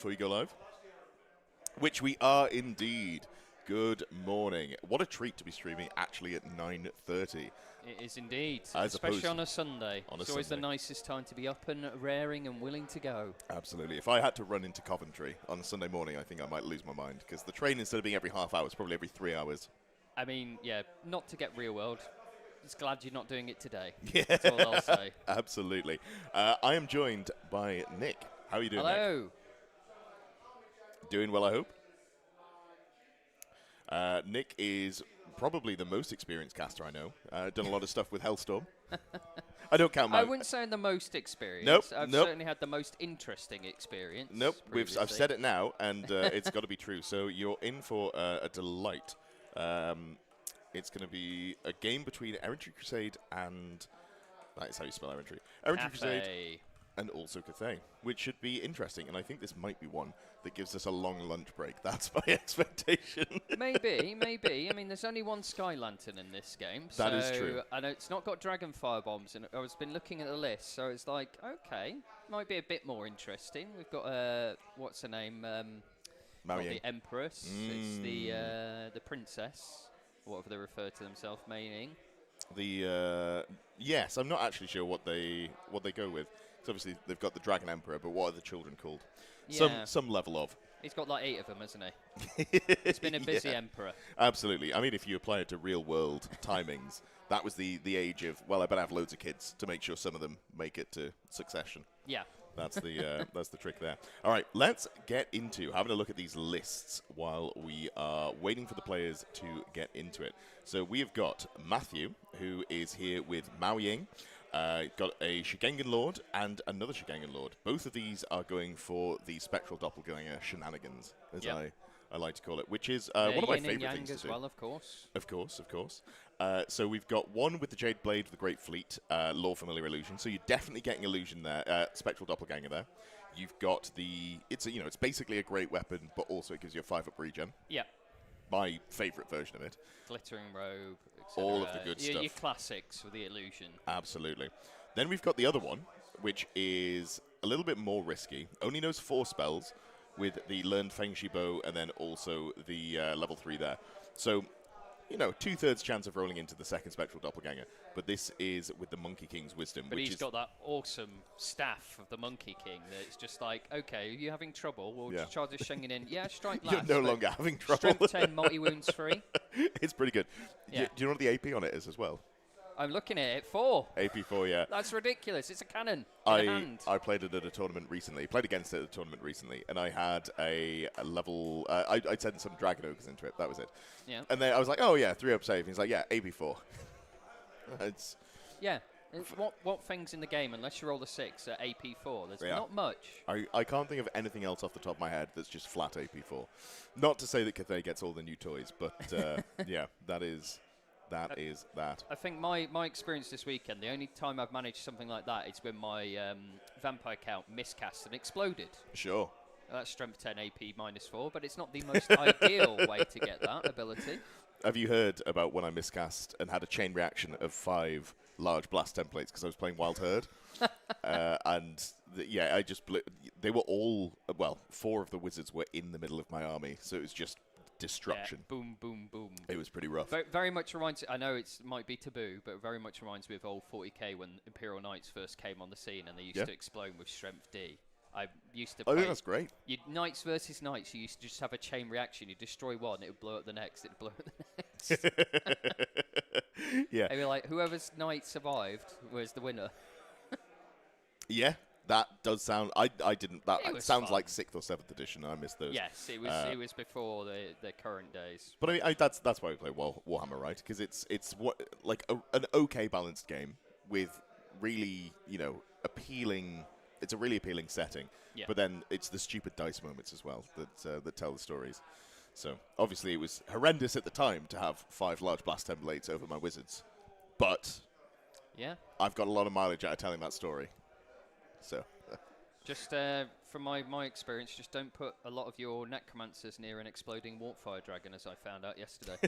Before you go live, which we are indeed. Good morning. What a treat to be streaming actually at 9:30. It is indeed, As especially opposed on a Sunday. on a It's always the Sunday. nicest time to be up and raring and willing to go. Absolutely. If I had to run into Coventry on a Sunday morning, I think I might lose my mind because the train, instead of being every half hour, is probably every 3 hours. I mean, yeah, not to get real world. Just glad you're not doing it today. Yeah, That's all I'll say. absolutely. I am joined by Nick. How are you doing, Nick? Hello. Doing well, I hope. Nick is probably the most experienced caster I know. Done a lot of stuff with Hellstorm. I don't count my... I wouldn't say I'm the most experienced. Nope, I've nope. certainly had the most interesting experience. Nope, I've previously. said it now, and it's got to be true. So you're in for a delight. It's going to be a game between Errantry Crusade and... That is how you spell Errantry. Errantry Crusade Cathay. and also Cathay, which should be interesting. And I think this might be one that gives us a long lunch break. That's my expectation. Maybe. I mean, there's only one Sky Lantern in this game. That is true. I know it's not got Dragon Fire Bombs, and I've been looking at the list, so it's like, okay, might be a bit more interesting. We've got, what's her name? Not Maui. the Empress. It's the Princess, whatever they refer to themselves, meaning. Yes, I'm not actually sure what they go with. So obviously they've got the Dragon Emperor, but what are the children called? Yeah. Some level of. He's got like 8 of them, hasn't he? He's been a busy Yeah. emperor. Absolutely. I mean, if you apply it to real world timings, that was the age of, well, I better have loads of kids to make sure some of them make it to succession. Yeah. That's the trick there. All right, let's get into having a look at these lists while we are waiting for the players to get into it. So we have got Matthew, who is here with Mao Ying. Got a Shigengan Lord and another Shigengan Lord. Both of these are going for the Spectral Doppelganger shenanigans, as I like to call it, which is one of my Yin and favorite Yang things as to do. well, of course. Of course. So we've got one with the Jade Blade of the Great Fleet, Lore Familiar Illusion. So you're definitely getting Illusion there, Spectral Doppelganger there. You've got it's basically a great weapon, but also it gives you a 5-up regen. Yeah. My favourite version of it. Glittering Robe, etc. All of the good stuff. Your classics with the illusion. Absolutely. Then we've got the other one, which is a little bit more risky. Only knows 4 spells with the Learned Feng Shi Bow and then also the level 3 there. So, 2/3 chance of rolling into the second Spectral Doppelganger. But this is with the Monkey King's Wisdom. But which he's is got that awesome staff of the Monkey King that it's just like, okay, are you having trouble? We'll just charge this Schengen in. Yeah, strike last. You're no longer having trouble. Strength 10, multi-wounds free. It's pretty good. Yeah. Do you know what the AP on it is as well? I'm looking at it. 4. AP4, yeah. That's ridiculous. It's a cannon in a hand. I played it at a tournament recently. Played against it at a tournament recently, and I had a level. I'd sent some Dragon Ogres into it. That was it. Yeah. And then I was like, oh yeah, 3-up save. He's like, yeah, AP4. It's Yeah. What things in the game, unless you roll a 6 at AP4, there's not much. I can't think of anything else off the top of my head that's just flat AP4. Not to say that Cathay gets all the new toys, but yeah, that is that. I think my experience this weekend, the only time I've managed something like that is when my vampire count miscast and exploded. Sure. That's strength 10 AP -4, but it's not the most ideal way to get that ability. Have you heard about when I miscast and had a chain reaction of 5 large blast templates because I was playing Wild Herd? I just they were all, 4 of the wizards were in the middle of my army, so it was just destruction. Yeah, boom, boom, boom. It was pretty rough. Very much reminds. I know it might be taboo, but very much reminds me of old 40k when Imperial Knights first came on the scene and they used to explode with strength D. I used to. I think that's great. Knights versus Knights. You used to just have a chain reaction. You destroy one, it would blow up the next. It would blow up the next. Yeah. They were like, whoever's knight survived was the winner. Yeah. That does sound. I didn't. That It was sounds fun. like 6th or 7th edition. I missed those. Yes, it was before the current days. But I mean, that's why we play Warhammer, right? Because it's an okay balanced game with really appealing. It's a really appealing setting. Yeah. But then it's the stupid dice moments as well that tell the stories. So obviously it was horrendous at the time to have 5 large blast templates over my wizards, but yeah, I've got a lot of mileage out of telling that story. So. Just from my experience, just don't put a lot of your necromancers near an exploding warpfire dragon, as I found out yesterday.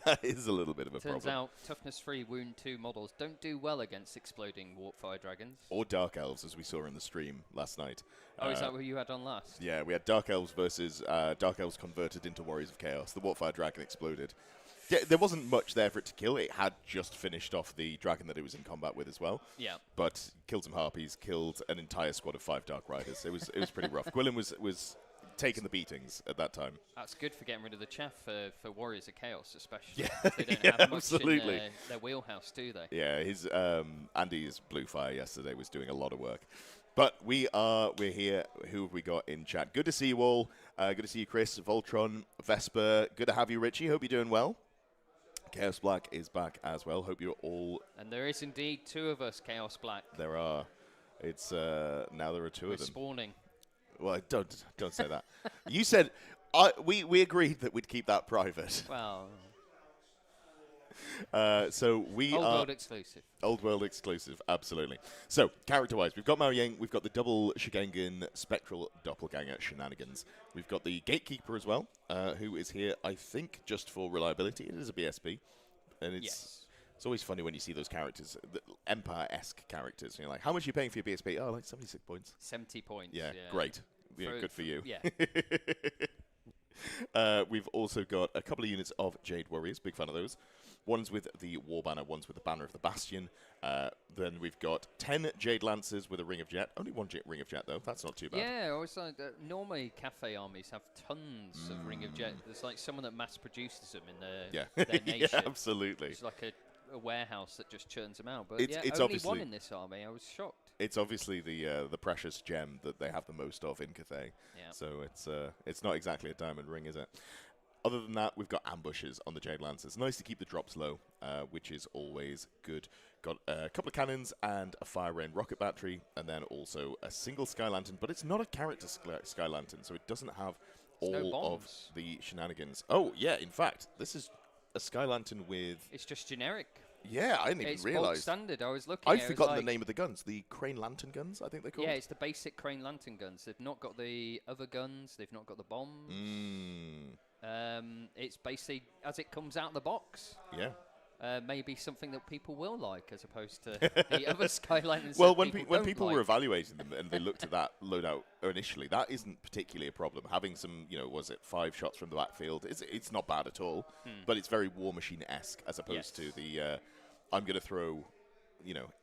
That is a little bit of a Turns problem. out toughness 3 wound 2 models don't do well against exploding warp fire dragons. Or Dark Elves, as we saw in the stream last night. Oh, is that what you had on last? Yeah, we had Dark Elves versus Dark Elves converted into Warriors of Chaos. The Warpfire Dragon exploded. Yeah, there wasn't much there for it to kill. It had just finished off the dragon that it was in combat with as well. Yeah. But killed some Harpies, killed an entire squad of 5 Dark Riders. It was pretty rough. Gwilym was taking the beatings at that time. That's good for getting rid of the chaff for Warriors of Chaos, especially. Yeah, They don't yeah, have much absolutely. in their wheelhouse, do they? Yeah, his Andy's Blue Fire yesterday was doing a lot of work. But we're here. Who have we got in chat? Good to see you all. Good to see you, Chris, Voltron, Vesper. Good to have you, Richie. Hope you're doing well. Chaos Black is back as well. Hope you're all. And there is indeed 2 of us, Chaos Black. There are. It's now there are 2 We're of them. spawning. Well, don't say that. You said we agreed that we'd keep that private. Well, So we Old are World exclusive. Old World exclusive, absolutely. So, character-wise, we've got Mao Yang, we've got the double Shigengan Spectral Doppelganger shenanigans. We've got the Gatekeeper as well, who is here, I think, just for reliability. It is a BSB, and it's always funny when you see those characters, the Empire-esque characters. And you're like, how much are you paying for your BSB? Oh, like 76 points. 70 points. Yeah, great. Yeah, good for you. Yeah. We've also got a couple of units of Jade Warriors, big fan of those. One's with the War Banner, one's with the Banner of the Bastion. Then we've got 10 Jade Lancers with a Ring of Jet. Only one Ring of Jet, though. That's not too bad. Yeah, I was like, normally Cathay armies have tons of Ring of Jet. There's like someone that mass produces them in their nation. Yeah, absolutely. It's like a warehouse that just churns them out. But It's only obviously one in this army. I was shocked. It's obviously the precious gem that they have the most of in Cathay. Yeah. So it's not exactly a diamond ring, is it? Other than that, we've got ambushes on the Jade Lancers. Nice to keep the drops low, which is always good. Got a couple of cannons and a fire rain rocket battery, and then also a single Sky Lantern, but it's not a character Sky Lantern, so it doesn't have all of the shenanigans. Oh, yeah, in fact, this is a Sky Lantern with... It's just generic. Yeah, I didn't It's even bog realise. standard. I was looking. I've it was forgotten like the name of the guns. The Crane Lantern guns, I think they're called. Yeah, it's the basic Crane Lantern guns. They've not got the other guns. They've not got the bombs. It's basically as it comes out of the box. Yeah. Maybe something that people will like as opposed to the other Sky Lanterns. Well, that when people like. were evaluating them and they looked at that loadout initially, that isn't particularly a problem. Having some, was it 5 shots from the backfield? It's not bad at all, but it's very War Machine-esque as opposed to the I'm going to throw,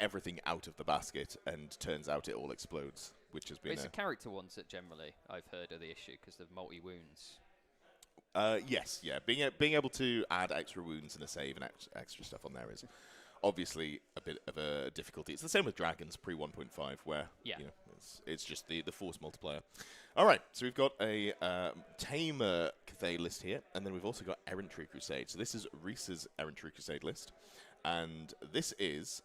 everything out of the basket and turns out it all explodes, which has been. It's the character ones that generally I've heard are the issue because they're multi-wounds. Yes, yeah. Being able to add extra wounds and a save and extra stuff on there is obviously a bit of a difficulty. It's the same with Dragons pre 1.5, where it's just the force multiplier. All right, so we've got a tamer Cathay list here, and then we've also got Errantry Crusade. So this is Reese's Errantry Crusade list, and this is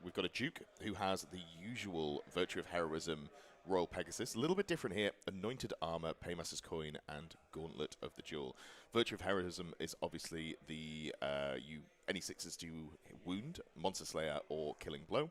we've got a Duke who has the usual Virtue of Heroism. Royal Pegasus, a little bit different here. Anointed Armor, Paymaster's Coin, and Gauntlet of the Jewel. Virtue of Heroism is obviously the any 6s to wound, Monster Slayer, or Killing Blow,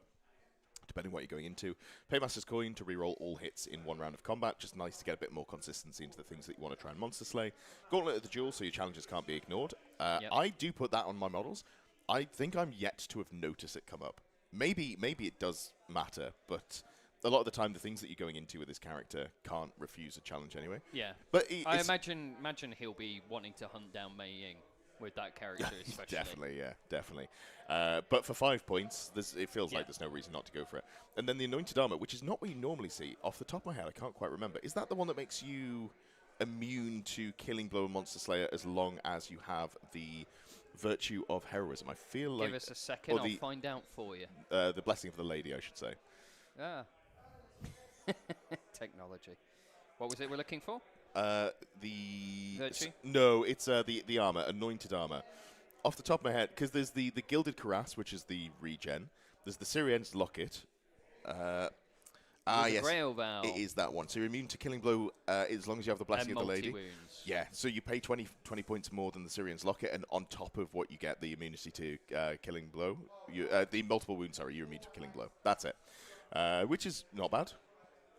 depending what you're going into. Paymaster's Coin to reroll all hits in 1 round of combat. Just nice to get a bit more consistency into the things that you want to try and Monster Slay. Gauntlet of the Jewel, so your challenges can't be ignored. I do put that on my models. I think I'm yet to have noticed it come up. Maybe it does matter, but a lot of the time, the things that you're going into with this character can't refuse a challenge anyway. Yeah. But I imagine he'll be wanting to hunt down Mei Ying with that character especially. Definitely. But for 5 points, it feels like there's no reason not to go for it. And then the Anointed Armor, which is not what you normally see. Off the top of my head, I can't quite remember. Is that the one that makes you immune to Killing Blow and Monster Slayer as long as you have the Virtue of Heroism? I feel like... Give us a second, I'll find out for you. The Blessing of the Lady, I should say. Technology. What was it we're looking for? The Virtue? No, it's the armor, Anointed Armor. Off the top of my head, because there's the Gilded Cuirass, which is the regen. There's the Syrian's Locket. Yes, Grail Vow. it is that one. So you're immune to Killing Blow as long as you have the Blessing of the Lady. Wounds. Yeah, so you pay 20 points more than the Syrian's Locket, and on top of what you get, the immunity to Killing Blow, the multiple wounds. Sorry, you're immune to Killing Blow. That's it. Which is not bad.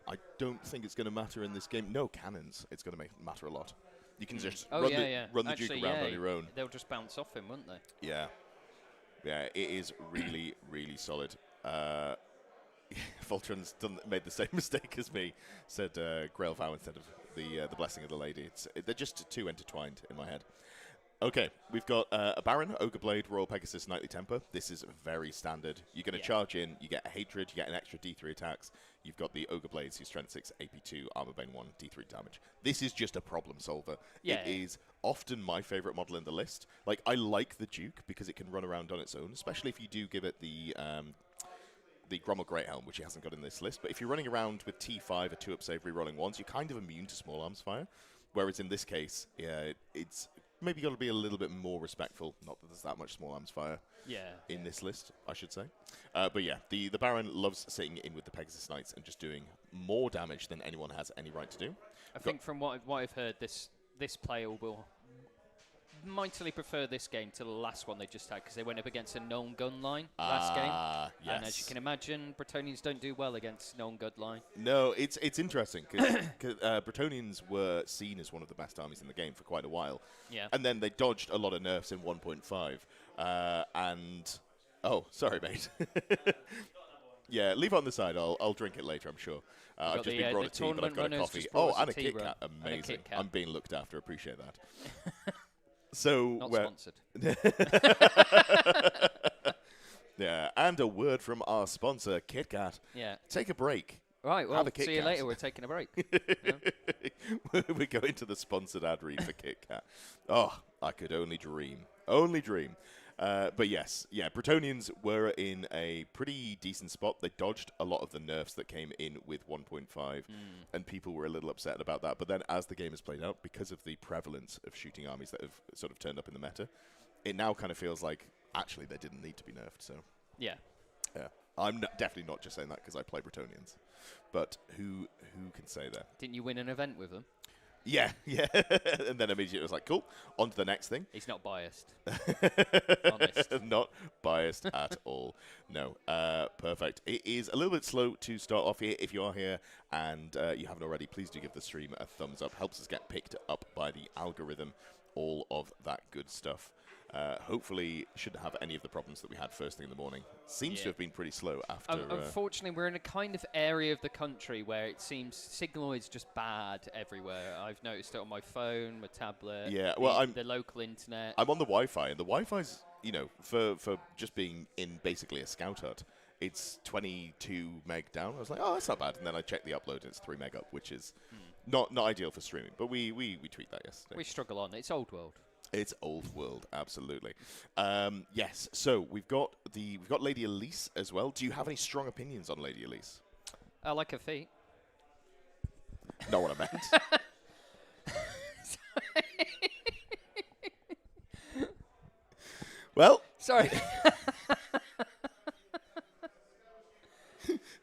I don't think it's going to matter in this game. No cannons. It's going to matter a lot. You can just Oh, run yeah. run the Actually, Duke around yeah, on your own. They'll just bounce off him, won't they? Yeah. Yeah, it is really, really solid. Voltron's made the same mistake as me, said Grail Vow instead of the Blessing of the Lady. They're just too intertwined in my head. Okay, we've got a Baron, Ogre Blade, Royal Pegasus, Knightly Temper. This is very standard. You're going to charge in, you get a Hatred, you get an extra D3 attacks. You've got the Ogre Blades, who's Strength 6, AP 2, Armor Bane 1, D3 damage. This is just a problem solver. Yeah. It is often my favorite model in the list. Like, I like the Duke because it can run around on its own, especially if you do give it the Grommel Greathelm, which he hasn't got in this list. But if you're running around with T5, a 2-up save, re-rolling 1s, you're kind of immune to small arms fire. Whereas in this case, yeah, it's maybe got to be a little bit more respectful. Not that there's that much small arms fire in this list, I should say. But yeah, the Baron loves sitting in with the Pegasus Knights and just doing more damage than anyone has any right to do. I think from what I've heard, this player will mightily prefer this game to the last one they just had, because they went up against a known gun line last game. Yes. And as you can imagine, Bretonians don't do well against known gun line. No, it's interesting because Bretonians were seen as one of the best armies in the game for quite a while. Yeah. And then they dodged a lot of nerfs in 1.5. And oh, sorry, mate. Yeah, leave it on the side. I'll drink it later, I'm sure. I've just been brought a tea, but I've got a coffee. Oh, and a Kit Kat. Amazing. I'm being looked after. Appreciate that. So not sponsored. Yeah, and a word from our sponsor, Kit Kat. Yeah. Take a break. Right, well, see you later. We're taking a break. We go into the sponsored ad read for Kit Kat. Oh, I could only dream. Only dream. But yes, yeah, Bretonians were in a pretty decent spot. They dodged a lot of the nerfs that came in with 1.5, and people were a little upset about that. But then as the game has played out, because of the prevalence of shooting armies that have sort of turned up in the meta, it now kind of feels like, actually, they didn't need to be nerfed. So yeah. Yeah. I'm definitely not just saying that because I play Bretonians. But who can say that? Didn't you win an event with them? Yeah. And then immediately it was like, cool, on to the next thing. He's not biased. Honest. Not biased at all. No. Perfect. It is a little bit slow to start off here. If you are here and you haven't already, please do give the stream a thumbs up. Helps us get picked up by the algorithm. All of that good stuff. Hopefully shouldn't have any of the problems that we had first thing in the morning. Seems to have been pretty slow after... Unfortunately, we're in a kind of area of the country where it seems signal is just bad everywhere. I've noticed it on my phone, my tablet, the local internet. I'm on the Wi-Fi, and the Wi-Fi's, for just being in basically a scout hut, it's 22 meg down. I was like, oh, that's not bad. And then I checked the upload, and it's 3 meg up, which is not ideal for streaming. But we tweaked that yesterday. We struggle on. It's old world. It's old world, absolutely. Yes, so we've got Lady Elise as well. Do you have any strong opinions on Lady Elise? I like her feet. Not what I meant. Well, sorry.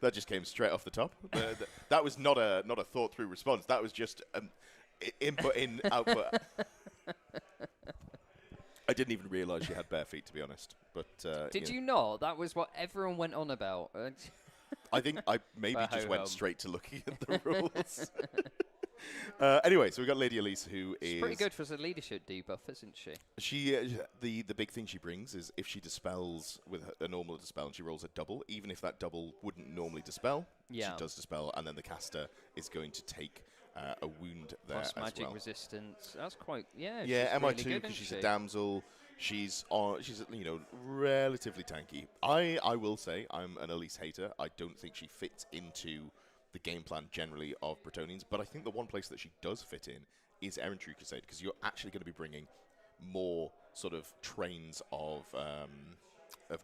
That just came straight off the top. That was not a thought through response. That was just input in, output. I didn't even realise she had bare feet, to be honest. But did you not? That was what everyone went on about. I think I maybe just went straight to looking at the rules. Anyway, so we've got Lady Elise, who is pretty good for the leadership debuff, isn't she? The big thing she brings is if she dispels with a normal dispel and she rolls a double, even if that double wouldn't normally dispel, she does dispel, and then the caster is going to take a wound there plus as magic well. resistance. That's quite yeah. She's MI2 really because she's a damsel. She's relatively tanky. I will say I'm an Elise hater. I don't think she fits into the game plan generally of Bretonians, but I think the one place that she does fit in is Errantry Crusade, because you're actually going to be bringing more sort of trains of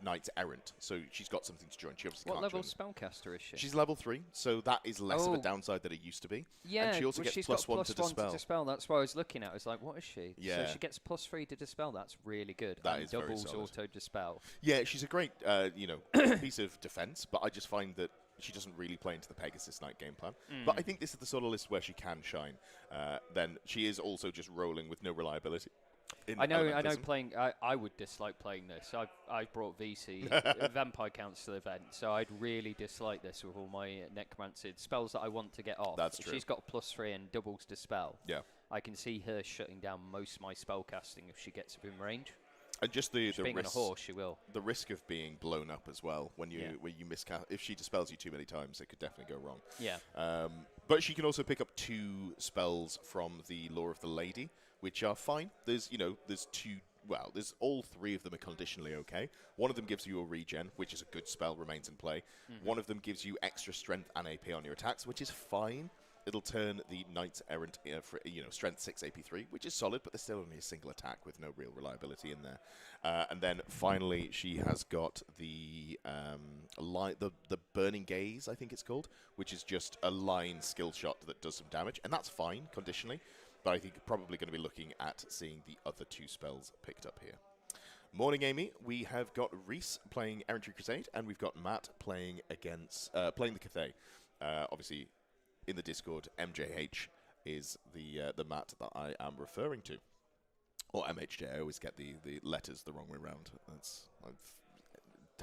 knights errant. So she's got something to join. She obviously what can't level join. spellcaster is she? She's level 3, so that is less of a downside than it used to be. Yeah, and she also gets she's plus got one to dispel. That's what I was looking at. I was like, what is she? Yeah. So she gets +3 to dispel. That's really good. That and is very doubles solid. auto dispel. Yeah, she's a great piece of defense, but I just find that she doesn't really play into the Pegasus Knight game plan. But I think this is the sort of list where she can shine. Then she is also just rolling with no reliability. I know playing. I would dislike playing this. I brought VC Vampire Council event, so I'd really dislike this with all my necromancy spells that I want to get off. That's true. She's got +3 and doubles dispel. Yeah. I can see her shutting down most of my spellcasting if she gets within range. And just the being risk, on a horse, she will. The risk of being blown up as well when you miscast. If she dispels you too many times, it could definitely go wrong. Yeah. But she can also pick up 2 spells from the Law of the Lady, which are fine. There's two. Well, there's all 3 of them are conditionally okay. One of them gives you a regen, which is a good spell, remains in play. One of them gives you extra strength and AP on your attacks, which is fine. It'll turn the Knights Errant for strength 6 AP3, which is solid, but there's still only a single attack with no real reliability in there. And then finally, she has got the Burning Gaze, I think it's called, which is just a line skill shot that does some damage, and that's fine conditionally. But I think probably going to be looking at seeing the other 2 spells picked up here. Morning, Amy. We have got Reese playing Errantry Crusade, and we've got Matt playing against playing the Cathay. Obviously, in the Discord, MJH is the Matt that I am referring to, or MHJ. I always get the letters the wrong way around. I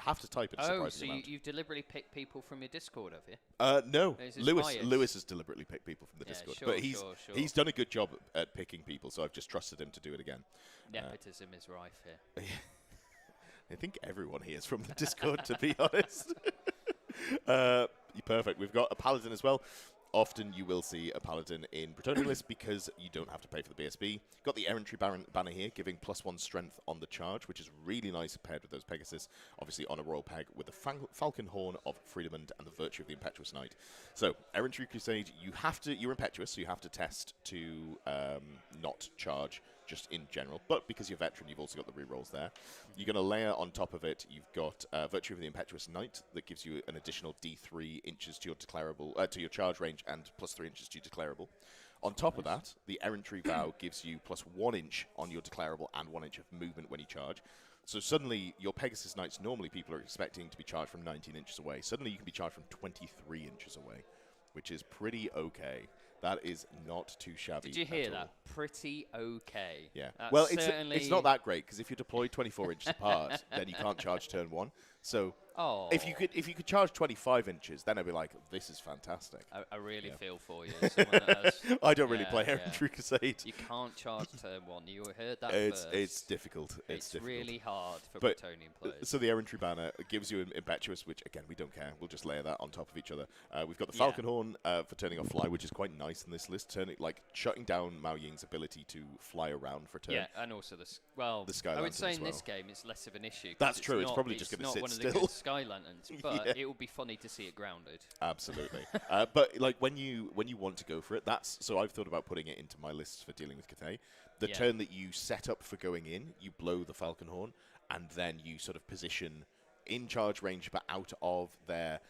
have to type it. Oh, so you've deliberately picked people from your Discord, have you? No, Lewis has deliberately picked people from the Discord, sure, but he's done a good job at picking people, so I've just trusted him to do it again. Nepotism is rife here. I think everyone here is from the Discord, to be honest. Perfect. We've got a Paladin as well. Often you will see a Paladin in Bretonnian lists because you don't have to pay for the BSB. Got the Errantry banner here, giving +1 strength on the charge, which is really nice paired with those Pegasus. Obviously on a royal peg with the Falcon Horn of Freedom and the Virtue of the Impetuous Knight. So, Errantry Crusade, you're impetuous, so you have to test to not charge just in general. But because you're veteran, you've also got the rerolls there. You're going to layer on top of it, you've got Virtue of the Impetuous Knight that gives you an additional D3 inches to your declarable, to your charge range and +3 inches to your declarable. On top of that, the Errantry Vow gives you +1 inch on your declarable and 1 inch of movement when you charge. So suddenly, your Pegasus Knights, normally people are expecting to be charged from 19 inches away. Suddenly you can be charged from 23 inches away, which is pretty okay. That is not too shabby. Did you hear that? Pretty okay. Yeah. Well, it's not that great, because if you're deployed 24 inches apart, then you can't charge turn 1. So if you could charge 25 inches, then I'd be like, this is fantastic. I really feel for you. That I don't really play Errantry Crusade. You can't charge turn 1. You heard that first. It's difficult. It's really hard for Bretonnian players. So the Errantry banner gives you an Impetuous, which, again, we don't care. We'll just layer that on top of each other. We've got the Falcon Horn for turning off Fly, which is quite nice in this list. Shutting down Mao Ying's ability to fly around for turn. Yeah, and also the Sky Lantern. I would say in this game it's less of an issue. That's true. It's probably just going to sit still. It's not one of the good Sky Lanterns, but it will be funny to see it grounded. Absolutely. But when you want to go for it, so I've thought about putting it into my lists for dealing with Cathay. The turn that you set up for going in, you blow the Falcon Horn, and then you sort of position in charge range, but out of their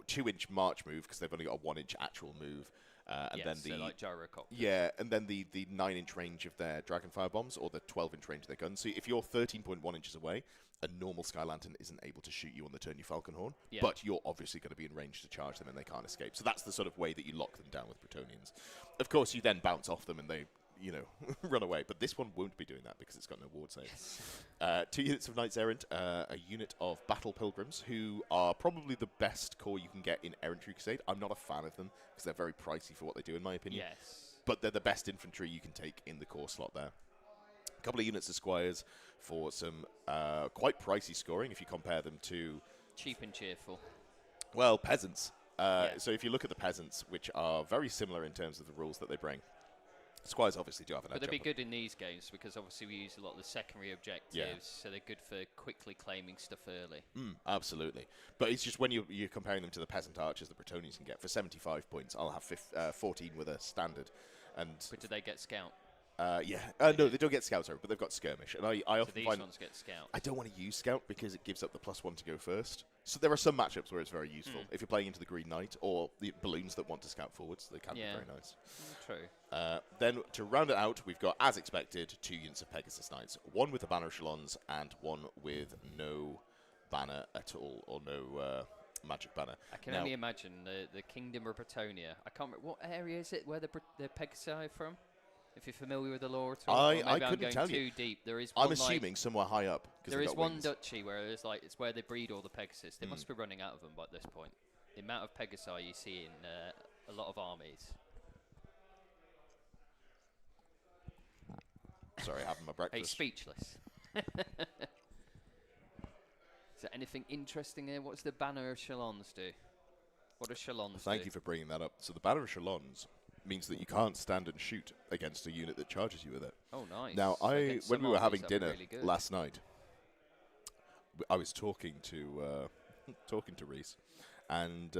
2-inch march move, because they've only got a 1-inch actual move. And then like gyrocopters. Yeah, and then the 9-inch range of their Dragonfire bombs, or the 12-inch range of their guns. So if you're 13.1 inches away, a normal Sky Lantern isn't able to shoot you on the turn you Falcon Horn, but you're obviously going to be in range to charge them and they can't escape. So that's the sort of way that you lock them down with Bretonnians. Of course, you then bounce off them and they, run away. But this one won't be doing that because it's got no ward save. 2 units of Knights Errant, a unit of Battle Pilgrims, who are probably the best core you can get in Errantry Crusade. I'm not a fan of them because they're very pricey for what they do, in my opinion. Yes. But they're the best infantry you can take in the core slot there. A couple of units of Squires for some quite pricey scoring if you compare them to... Cheap and cheerful. Well, peasants. So if you look at the peasants, which are very similar in terms of the rules that they bring, Squires obviously do have an edge. But they'd be good in these games because obviously we use a lot of the secondary objectives, so they're good for quickly claiming stuff early. Absolutely. But it's just when you're comparing them to the peasant archers that Bretonnians can get. For 75 points, I'll have 14 with a standard. But do they get scout? No, they don't get scout, sorry, but they've got skirmish. And I often these find ones get scout. I don't want to use scout because it gives up the +1 to go first. So there are some matchups where it's very useful. If you're playing into the Green Knight or the balloons that want to scout forwards, they can be very nice. True. Then to round it out, we've got, as expected, 2 units of Pegasus Knights. One with the banner echelons and one with no banner at all, or no magic banner. I can only imagine the Kingdom of Bretonnia. I can't remember, what area is it where the Pegasus are from? If you're familiar with the lore at all, I couldn't tell you. Too deep. There is. I'm assuming somewhere high up. There is one duchy where it's where they breed all the Pegasus. They must be running out of them by this point. The amount of Pegasi you see in a lot of armies. Sorry, having my breakfast. Hey, speechless. Is there anything interesting here? What's the banner of Shalons do? What do Shalons do? Thank you for bringing that up. So the banner of Shalons means that you can't stand and shoot against a unit that charges you with it. Oh, nice. Now, when we were having dinner really last night, I was talking to Reese, and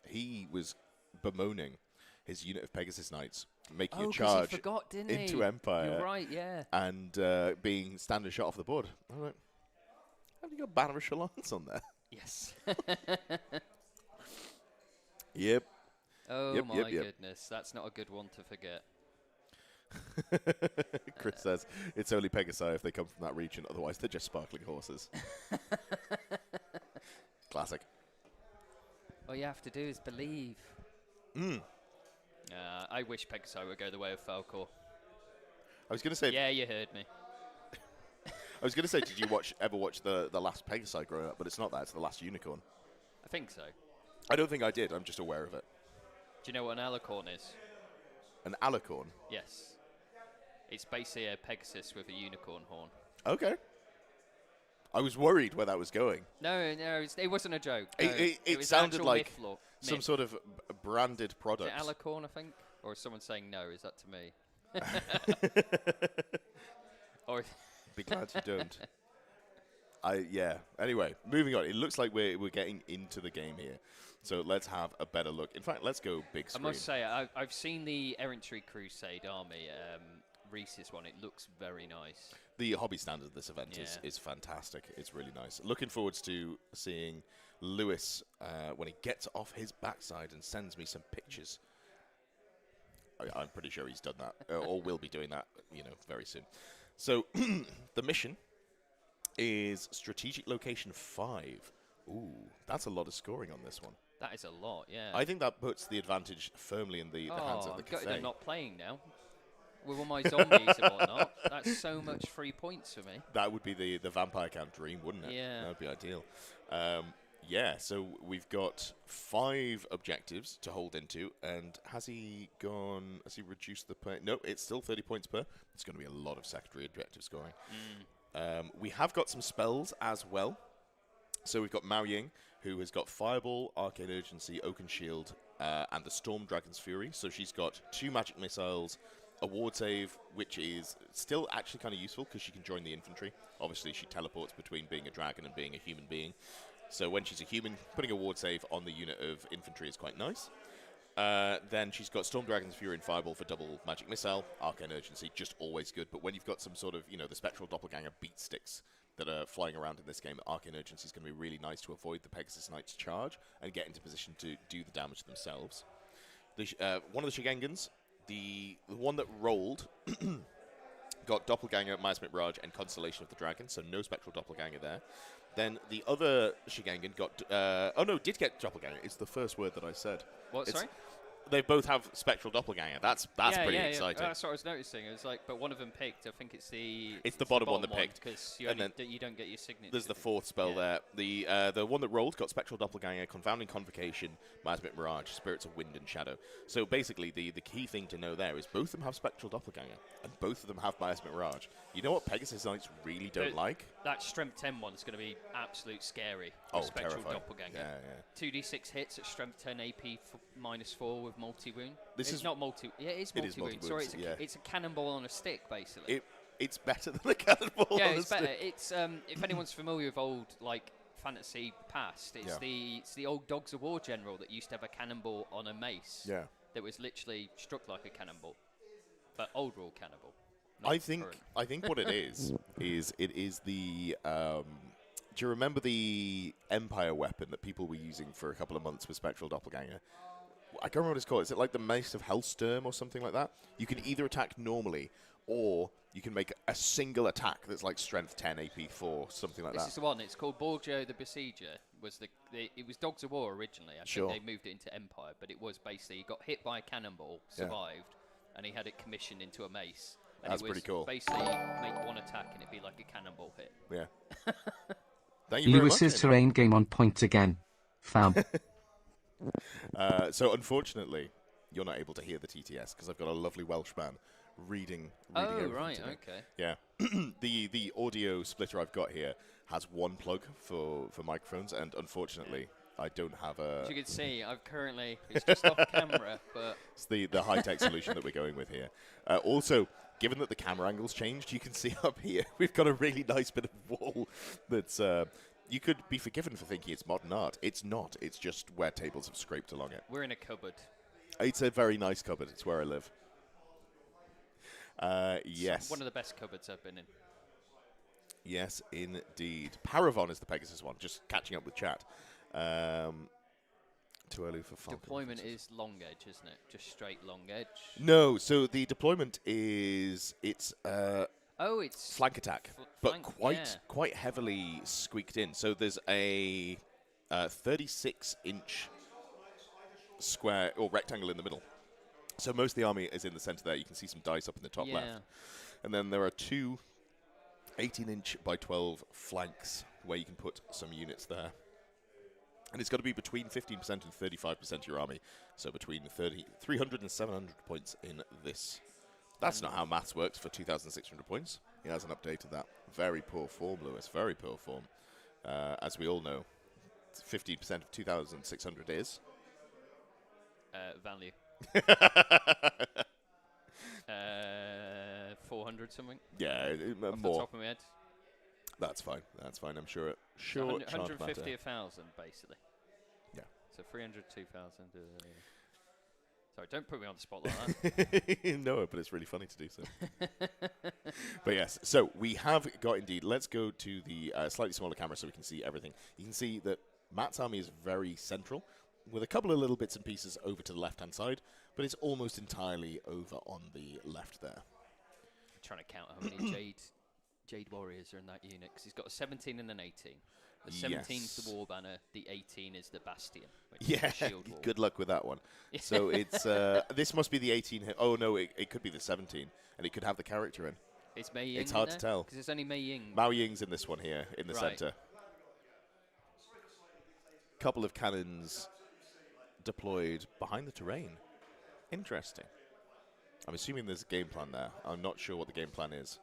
he was bemoaning his unit of Pegasus Knights making a charge into Empire. You're right, yeah. And being standard shot off the board. I'm like, have you got Banner of Shalons on there? Yes. Yep. Oh, my goodness. That's not a good one to forget. Chris says, it's only Pegasi if they come from that region, otherwise they're just sparkling horses. Classic. All you have to do is believe. I wish Pegasi would go the way of Falcor. I was going to say... Yeah, you heard me. I was going to say, did you ever watch the last Pegasi growing up? But it's not that, it's the last Unicorn. I think so. I don't think I did, I'm just aware of it. Do you know what an alicorn is? An alicorn? Yes. It's basically a Pegasus with a unicorn horn. Okay. I was worried where that was going. No, it wasn't a joke. No, it sounded like some myth. Sort of branded product. Is it alicorn, I think? Or is someone saying no? Is that to me? Or be glad you don't. Yeah. Anyway, moving on. It looks like we're getting into the game here. So let's have a better look. In fact, let's go big screen. I must say, I've seen the Errantry Crusade army, Reese's one. It looks very nice. The hobby standard of this event is fantastic. It's really nice. Looking forward to seeing Lewis when he gets off his backside and sends me some pictures. I'm pretty sure he's done that, or will be doing that, very soon. So the mission is strategic location 5. Ooh, that's a lot of scoring on this one. That is a lot, yeah. I think that puts the advantage firmly in the hands of the Cathay. They're not playing now. With all my zombies and whatnot, that's so much free points for me. That would be the vampire count dream, wouldn't it? Yeah. That would be ideal. So we've got 5 objectives to hold into, and has he reduced the point? No, it's still 30 points per. It's going to be a lot of secondary objective scoring. We have got some spells as well. So we've got Mao Ying, who has got Fireball, Arcane Urgency, Oaken Shield, and the Storm Dragon's Fury. So she's got 2 magic missiles, a ward save, which is still actually kind of useful because she can join the infantry. Obviously, she teleports between being a dragon and being a human being. So when she's a human, putting a ward save on the unit of infantry is quite nice. Then she's got Storm Dragon's Fury and Fireball for double magic missile, Arcane Urgency, just always good. But when you've got some sort of, the Spectral Doppelganger beat sticks that are flying around in this game, Arcane Urgency is going to be really nice to avoid the Pegasus Knight's charge and get into position to do the damage themselves. One of the Shigengans, the one that rolled, got Doppelganger, Miasmic Mirage, and Constellation of the Dragon, so no Spectral Doppelganger there. Then the other Shigangan got... did get Doppelganger. It's the first word that I said. What, sorry? They both have Spectral Doppelganger. That's pretty exciting. That's what I was noticing. It was like, but one of them picked. I think it's the... It's the bottom one that picked. Because you don't get your signature. There's the 4th spell there. The one that rolled got Spectral Doppelganger, Confounding Convocation, Miasmic Mirage, Spirits of Wind and Shadow. So basically, the key thing to know there is both of them have Spectral Doppelganger, and both of them have Miasmic Mirage. You know what Pegasus Knights really don't like? That Strength 10 one's going to be absolute scary. Spectral terrifying. Doppelganger. Yeah. 2d6 hits at Strength 10 AP -4 with multi-wound. This is not multi. Yeah, it is multi-wound. Sorry, it's a cannonball on a stick, basically. It's better than a cannonball. Yeah, on it's a better. stick. It's if anyone's familiar with old fantasy past, it's the old Dogs of War general that used to have a cannonball on a mace. Yeah. That was literally struck like a cannonball, but old rule cannonball. I think what it is it is the. Do you remember the Empire weapon that people were using for a couple of months with Spectral Doppelganger? I can't remember what it's called. Is it like the Mace of Hellstorm or something like that? You can either attack normally, or you can make a single attack that's like Strength 10, AP 4, something like that. This is the one. It's called Borgio the Besieger. It was Dogs of War originally. I think they moved it into Empire, but it was basically he got hit by a cannonball, survived, and he had it commissioned into a mace. And that's pretty cool. Basically, make one attack and it'd be like a cannonball hit. Yeah. Thank you very much. Lewis's terrain game on point again. Fab. So unfortunately, you're not able to hear the TTS because I've got a lovely Welshman reading Oh, everything right, to me. okay. Yeah. the audio splitter I've got here has one plug for microphones, and unfortunately, I don't have a... As you can see, it's just off camera, but... It's the high-tech solution that we're going with here. Also, given that the camera angle's changed, you can see up here, we've got a really nice bit of wall that's... you could be forgiven for thinking it's modern art. It's not. It's just where tables have scraped along it. We're in a cupboard. It's a very nice cupboard. It's where I live. Yes. One of the best cupboards I've been in. Yes, indeed. Paravon is the Pegasus one, just catching up with chat. Too early for Falcon. Deployment is long edge, isn't it? Just straight long edge? No, so the deployment is... It's flank attack, but quite heavily squeaked in. So there's a 36-inch square or rectangle in the middle. So most of the army is in the center there. You can see some dice up in the top left. And then there are two 18-inch by 12 flanks where you can put some units there. And it's got to be between 15% and 35% of your army. So between 300 and 700 points in this. That's not how maths works for 2,600 points. He hasn't updated that. Very poor form, Lewis. Very poor form. As we all know, 15% of 2,600 is... value. 400 something? Yeah, off more. the top of my head. That's fine. That's fine. I'm sure. 150, 1,000, basically. Yeah. So 300, 2,000. Sorry, don't put me on the spot like that. No, but it's really funny to do so. But yes, so we have got indeed. Let's go to the slightly smaller camera so we can see everything. You can see that Matt's army is very central, with a couple of little bits and pieces over to the left-hand side, but it's almost entirely over on the left there. I'm trying to count how many Jade Warriors are in that unit, because he's got a 17 and an 18. The 17 is the War Banner, the 18 is the Bastion. Which is the shield wall. Good luck with that one. So it's this must be the 18. Oh no, it could be the 17, and it could have the character in. Is Mei Ying It's hard to tell. Because it's only Mei Ying. Mao Ying's in this one here, in the center. Couple of cannons deployed behind the terrain. Interesting. I'm assuming there's a game plan there. I'm not sure what the game plan is.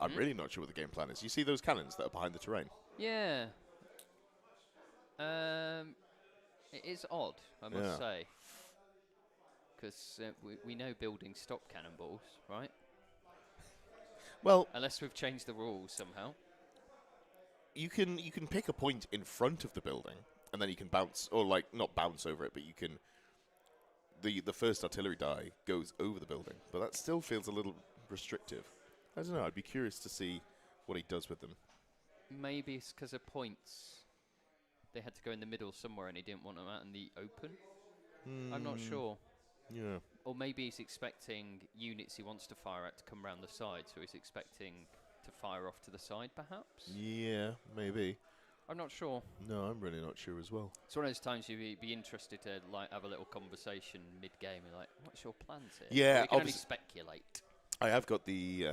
I'm really not sure what the game plan is. You see those cannons that are behind the terrain? Yeah. It is odd, I must say. Because we know buildings stop cannonballs, right? Well, unless we've changed the rules somehow. You can pick a point in front of the building, and then you can bounce, or like not bounce over it, but you can. The first artillery die goes over the building, but that still feels a little restrictive. I don't know. I'd be curious to see what he does with them. Maybe it's because of points. They had to go in the middle somewhere, and he didn't want them out in the open. I'm not sure. Yeah. Or maybe he's expecting units he wants to fire at to come around the side, so he's expecting to fire off to the side, perhaps? Yeah, maybe. I'm not sure. No, I'm really not sure as well. It's one of those times you'd be interested to like have a little conversation mid-game and like, what's your plans here? Yeah, we can only speculate. I have got the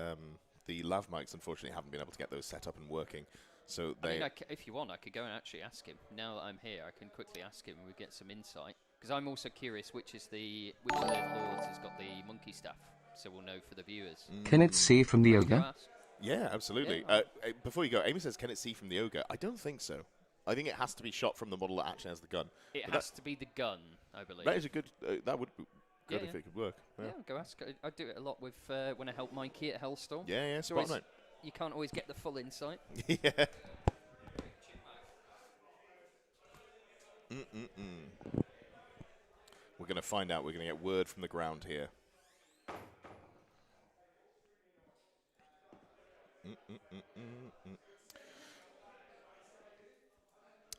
lav mics. Unfortunately, haven't been able to get those set up and working. So they. If you want, I could go and actually ask him. Now that I'm here, I can quickly ask him and we get some insight. Because I'm also curious which of the lords has got the monkey staff, so we'll know for the viewers. Can it see from the ogre? Yeah, absolutely. Yeah. Before you go, Amy says, can it see from the ogre? I don't think so. I think it has to be shot from the model that actually has the gun. It has to be the gun, I believe. That is a good. That would be good if it could work. Yeah, go ask. I do it a lot with when I help Mikey at Hellstorm. Yeah, spot on. You can't always get the full insight. Yeah. We're going to find out. We're going to get word from the ground here.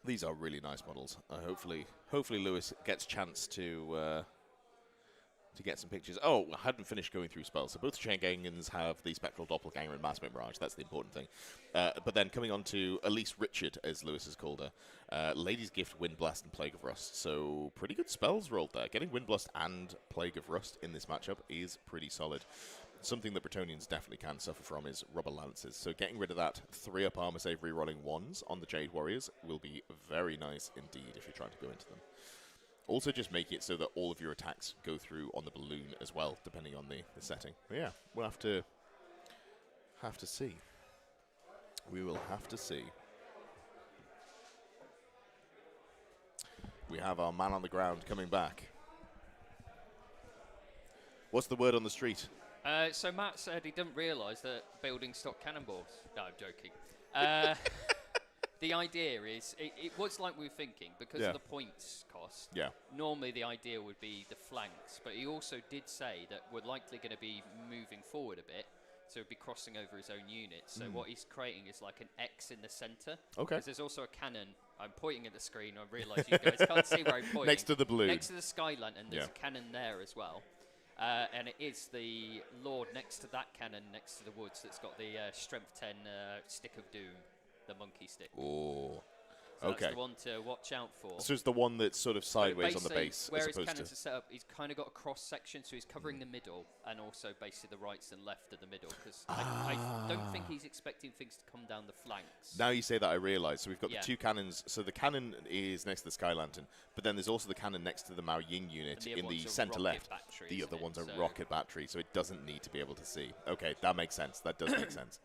These are really nice models. Hopefully Lewis gets a chance to get some pictures. Oh, I hadn't finished going through spells. So both Chaingangens have the Spectral Doppelganger and Mass Mirage. That's the important thing. But then coming on to Elise Richard, as Lewis has called her, Lady's Gift, Windblast, and Plague of Rust. So pretty good spells rolled there. Getting Windblast and Plague of Rust in this matchup is pretty solid. Something that Bretonians definitely can suffer from is Rubber Lances. So getting rid of that 3-up armor save rerolling 1s on the Jade Warriors will be very nice indeed if you're trying to go into them. Also, just make it so that all of your attacks go through on the balloon as well, depending on the setting. But yeah, we'll have to see. We will have to see. We have our man on the ground coming back. What's the word on the street? So Matt said he didn't realise that buildings stock cannonballs. No, I'm joking. The idea is, it was like we were thinking, because of the points cost. Yeah. Normally the idea would be the flanks, but he also did say that we're likely going to be moving forward a bit, so he'd be crossing over his own units. So what he's creating is like an X in the centre. Okay. Because there's also a cannon. I'm pointing at the screen. I realise you guys can't see where I'm pointing. Next to the balloon. Next to the Sky Lantern, there's a cannon there as well. And it is the Lord next to that cannon, next to the woods, that's got the Strength 10 Stick of Doom, the monkey stick. Oh. So Okay. that's the one to watch out for. So it's the one that's sort of sideways on the base, where as his opposed cannons to... are set up, he's kind of got a cross section, so he's covering the middle, and also basically the rights and left of the middle. Because I don't think he's expecting things to come down the flanks. Now you say that, I realise. So we've got the two cannons. So the cannon is next to the Sky Lantern, but then there's also the cannon next to the Mao Ying unit in the centre left. The other one's a rocket battery, so it doesn't need to be able to see. Okay, that makes sense. That does make sense.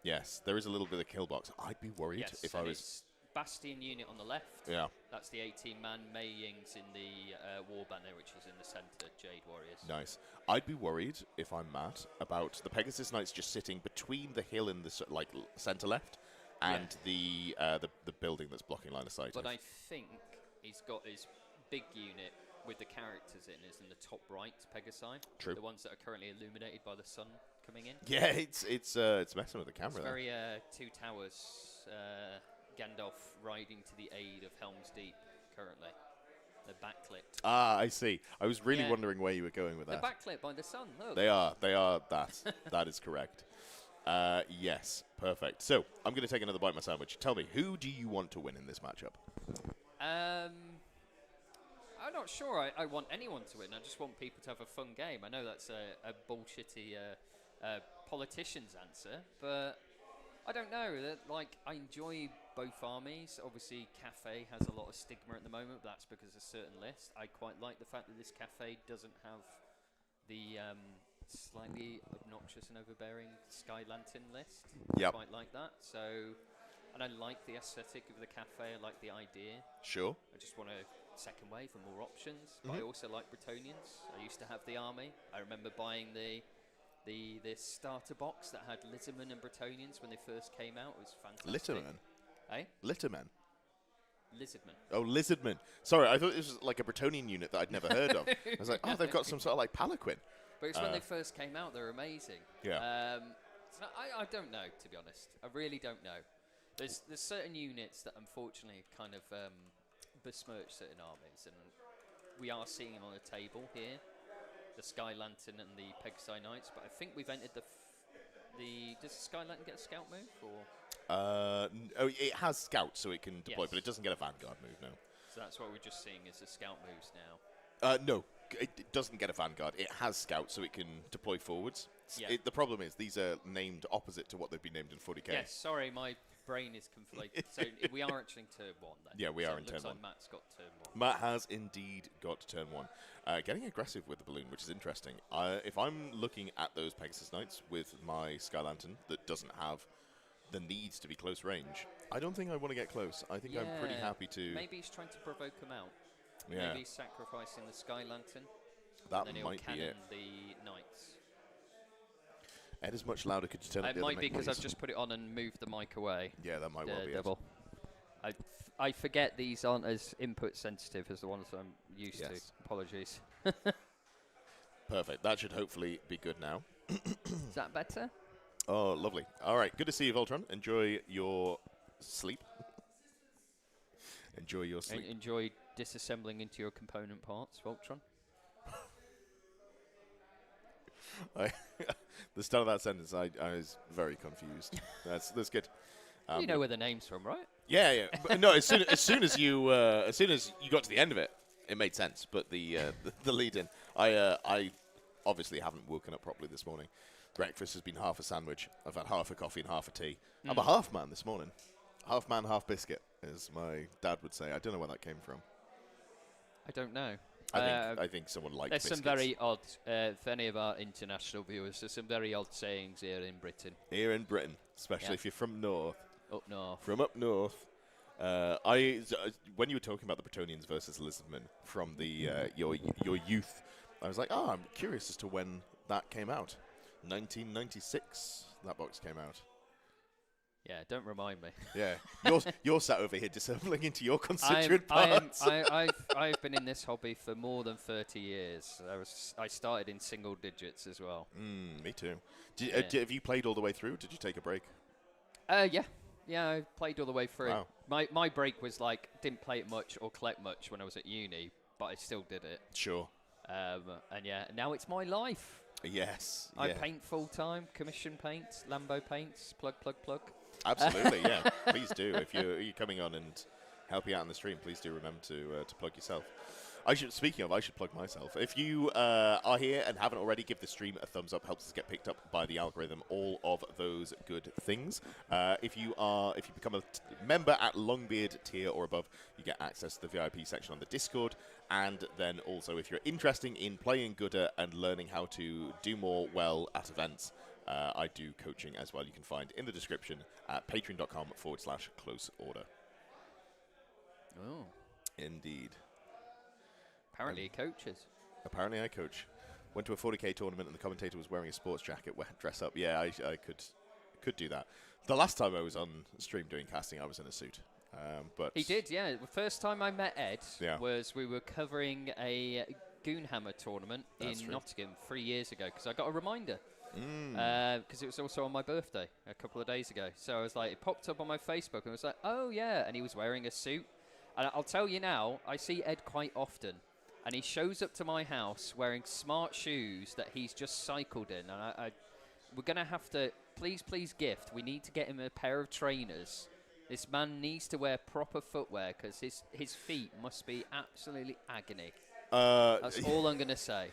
Yes, there is a little bit of kill box. I'd be worried if I was... Bastion unit on the left. Yeah. That's the 18-man. Mei Ying's in the War Banner, which is in the centre, Jade Warriors. Nice. I'd be worried, if I'm Matt, about the Pegasus Knights just sitting between the hill in the centre left and the building that's blocking line of sight. But I think he's got his big unit with the characters is in the top right, Pegasi. True. The ones that are currently illuminated by the sun coming in. Yeah, it's messing with the camera. It's very Two Towers. Gandalf riding to the aid of Helm's Deep currently. They're backlit. Ah, I see. I was really wondering where you were going with that. They're backlit by the sun, look. They are that. That is correct. Yes, perfect. So, I'm going to take another bite of my sandwich. Tell me, who do you want to win in this matchup? I'm not sure I want anyone to win. I just want people to have a fun game. I know that's a bullshitty politician's answer, but I don't know. I enjoy both armies. Obviously, Cathay has a lot of stigma at the moment, but that's because of a certain list. I quite like the fact that this Cathay doesn't have the slightly obnoxious and overbearing Sky Lantern list. Yep. I quite like that. So, and I like the aesthetic of the Cathay. I like the idea. Sure. I just want a second wave and more options. But I also like Bretonnians. I used to have the army. I remember buying the starter box that had Littermen and Bretonnians when they first came out. It was fantastic. Littermen? Eh? Littermen? Lizardmen. Oh, Lizardmen. Sorry, I thought this was like a Bretonnian unit that I'd never heard of. I was like, oh, they've got some sort of like palanquin. But it's when they first came out, they were amazing. Yeah. So I don't know, to be honest. I really don't know. There's certain units that unfortunately kind of besmirch certain armies, and we are seeing them on the table here. The Sky Lantern and the Pegasi Knights, but I think we've entered does the Sky Lantern get a scout move, or? It has scouts, so it can deploy, but it doesn't get a vanguard move, no. So that's what we're just seeing is the scout moves No, now. it doesn't get a vanguard. It has scouts, so it can deploy forwards. Yeah. The problem is these are named opposite to what they've been named in 40k. Yes, sorry, my brain is conflated. So we are actually in turn 1 then. Yeah, we are in turn 1. Looks like Matt's got turn 1. Matt has indeed got turn 1. Getting aggressive with the balloon, which is interesting. If I'm looking at those Pegasus Knights with my Sky Lantern that doesn't have the needs to be close range, I don't think I want to get close. I think I'm pretty happy to... Maybe he's trying to provoke them out. Yeah. Maybe he's sacrificing the Sky Lantern. That then might be it. The Knights. Ed is much louder. Could you turn up the It other might be mic, because please? I've just put it on and moved the mic away. Yeah, that might well be double. I forget these aren't as input sensitive as the ones I'm used to. Apologies. Perfect. That should hopefully be good now. Is that better? Oh, lovely. All right. Good to see you, Voltron. Enjoy your sleep. Enjoy your sleep. Enjoy disassembling into your component parts, Voltron. The start of that sentence, I was very confused. That's good. You know where the name's from, right? Yeah. But no, as soon as you got to the end of it, it made sense. But the lead in, I obviously haven't woken up properly this morning. Breakfast has been half a sandwich. I've had half a coffee and half a tea. I'm a half man this morning. Half man, half biscuit, as my dad would say. I don't know where that came from. I don't know. I think someone likes There's biscuits. some very odd, for any of our international viewers, there's some very odd sayings here in Britain. Here in Britain, especially if you're from north. Up north. From up north. When you were talking about the Bretonians versus Lisbon from the your youth, I was like, I'm curious as to when that came out. 1996, that box came out. Yeah, don't remind me. Yeah, you're sat over here dissembling into your constituent parts. I've been in this hobby for more than 30 years. I started in single digits as well. Me too. Have you played all the way through? Did you take a break? Yeah, I played all the way through. Wow. My break was like didn't play it much or collect much when I was at uni, but I still did it. Sure. And yeah, now it's my life. Yes. I paint full time, commission paints, Lambo paints, plug. Absolutely, yeah. Please do. If you're coming on and helping out on the stream, please do remember to plug yourself. I should plug myself. If you are here and haven't already, give the stream a thumbs up. Helps us get picked up by the algorithm. All of those good things. If you become a member at Longbeard tier or above, you get access to the VIP section on the Discord. And then also, if you're interested in playing Gooder and learning how to do more well at events, I do coaching as well. You can find in the description at patreon.com/close order. Oh, indeed. Apparently he coaches. Apparently I coach. Went to a 40k tournament and the commentator was wearing a sports jacket, dress up. Yeah, I could do that. The last time I was on stream doing casting, I was in a suit. But he did, yeah. The first time I met Ed was we were covering a Goonhammer tournament in Nottingham 3 years ago because I got a reminder. Because it was also on my birthday a couple of days ago. So I was like, it popped up on my Facebook and I was like, oh yeah, and he was wearing a suit. And I'll tell you now, I see Ed quite often. And he shows up to my house wearing smart shoes that he's just cycled in. And we're going to have to, please gift, we need to get him a pair of trainers. This man needs to wear proper footwear because his feet must be absolutely agony. That's all I'm going to say.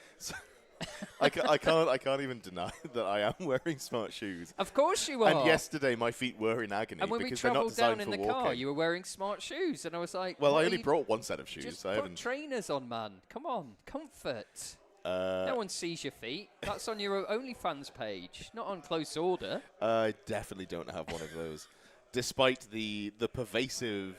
I can't even deny that I am wearing smart shoes. Of course you are. And yesterday my feet were in agony and when because we they're not travelled designed down in for the walking. car, you were wearing smart shoes, and I was like, well, I only brought one set of shoes. Just I put haven't trainers on, man. Come on, comfort. No one sees your feet. That's on your OnlyFans page, not on Close Order. I definitely don't have one of those. Despite the pervasive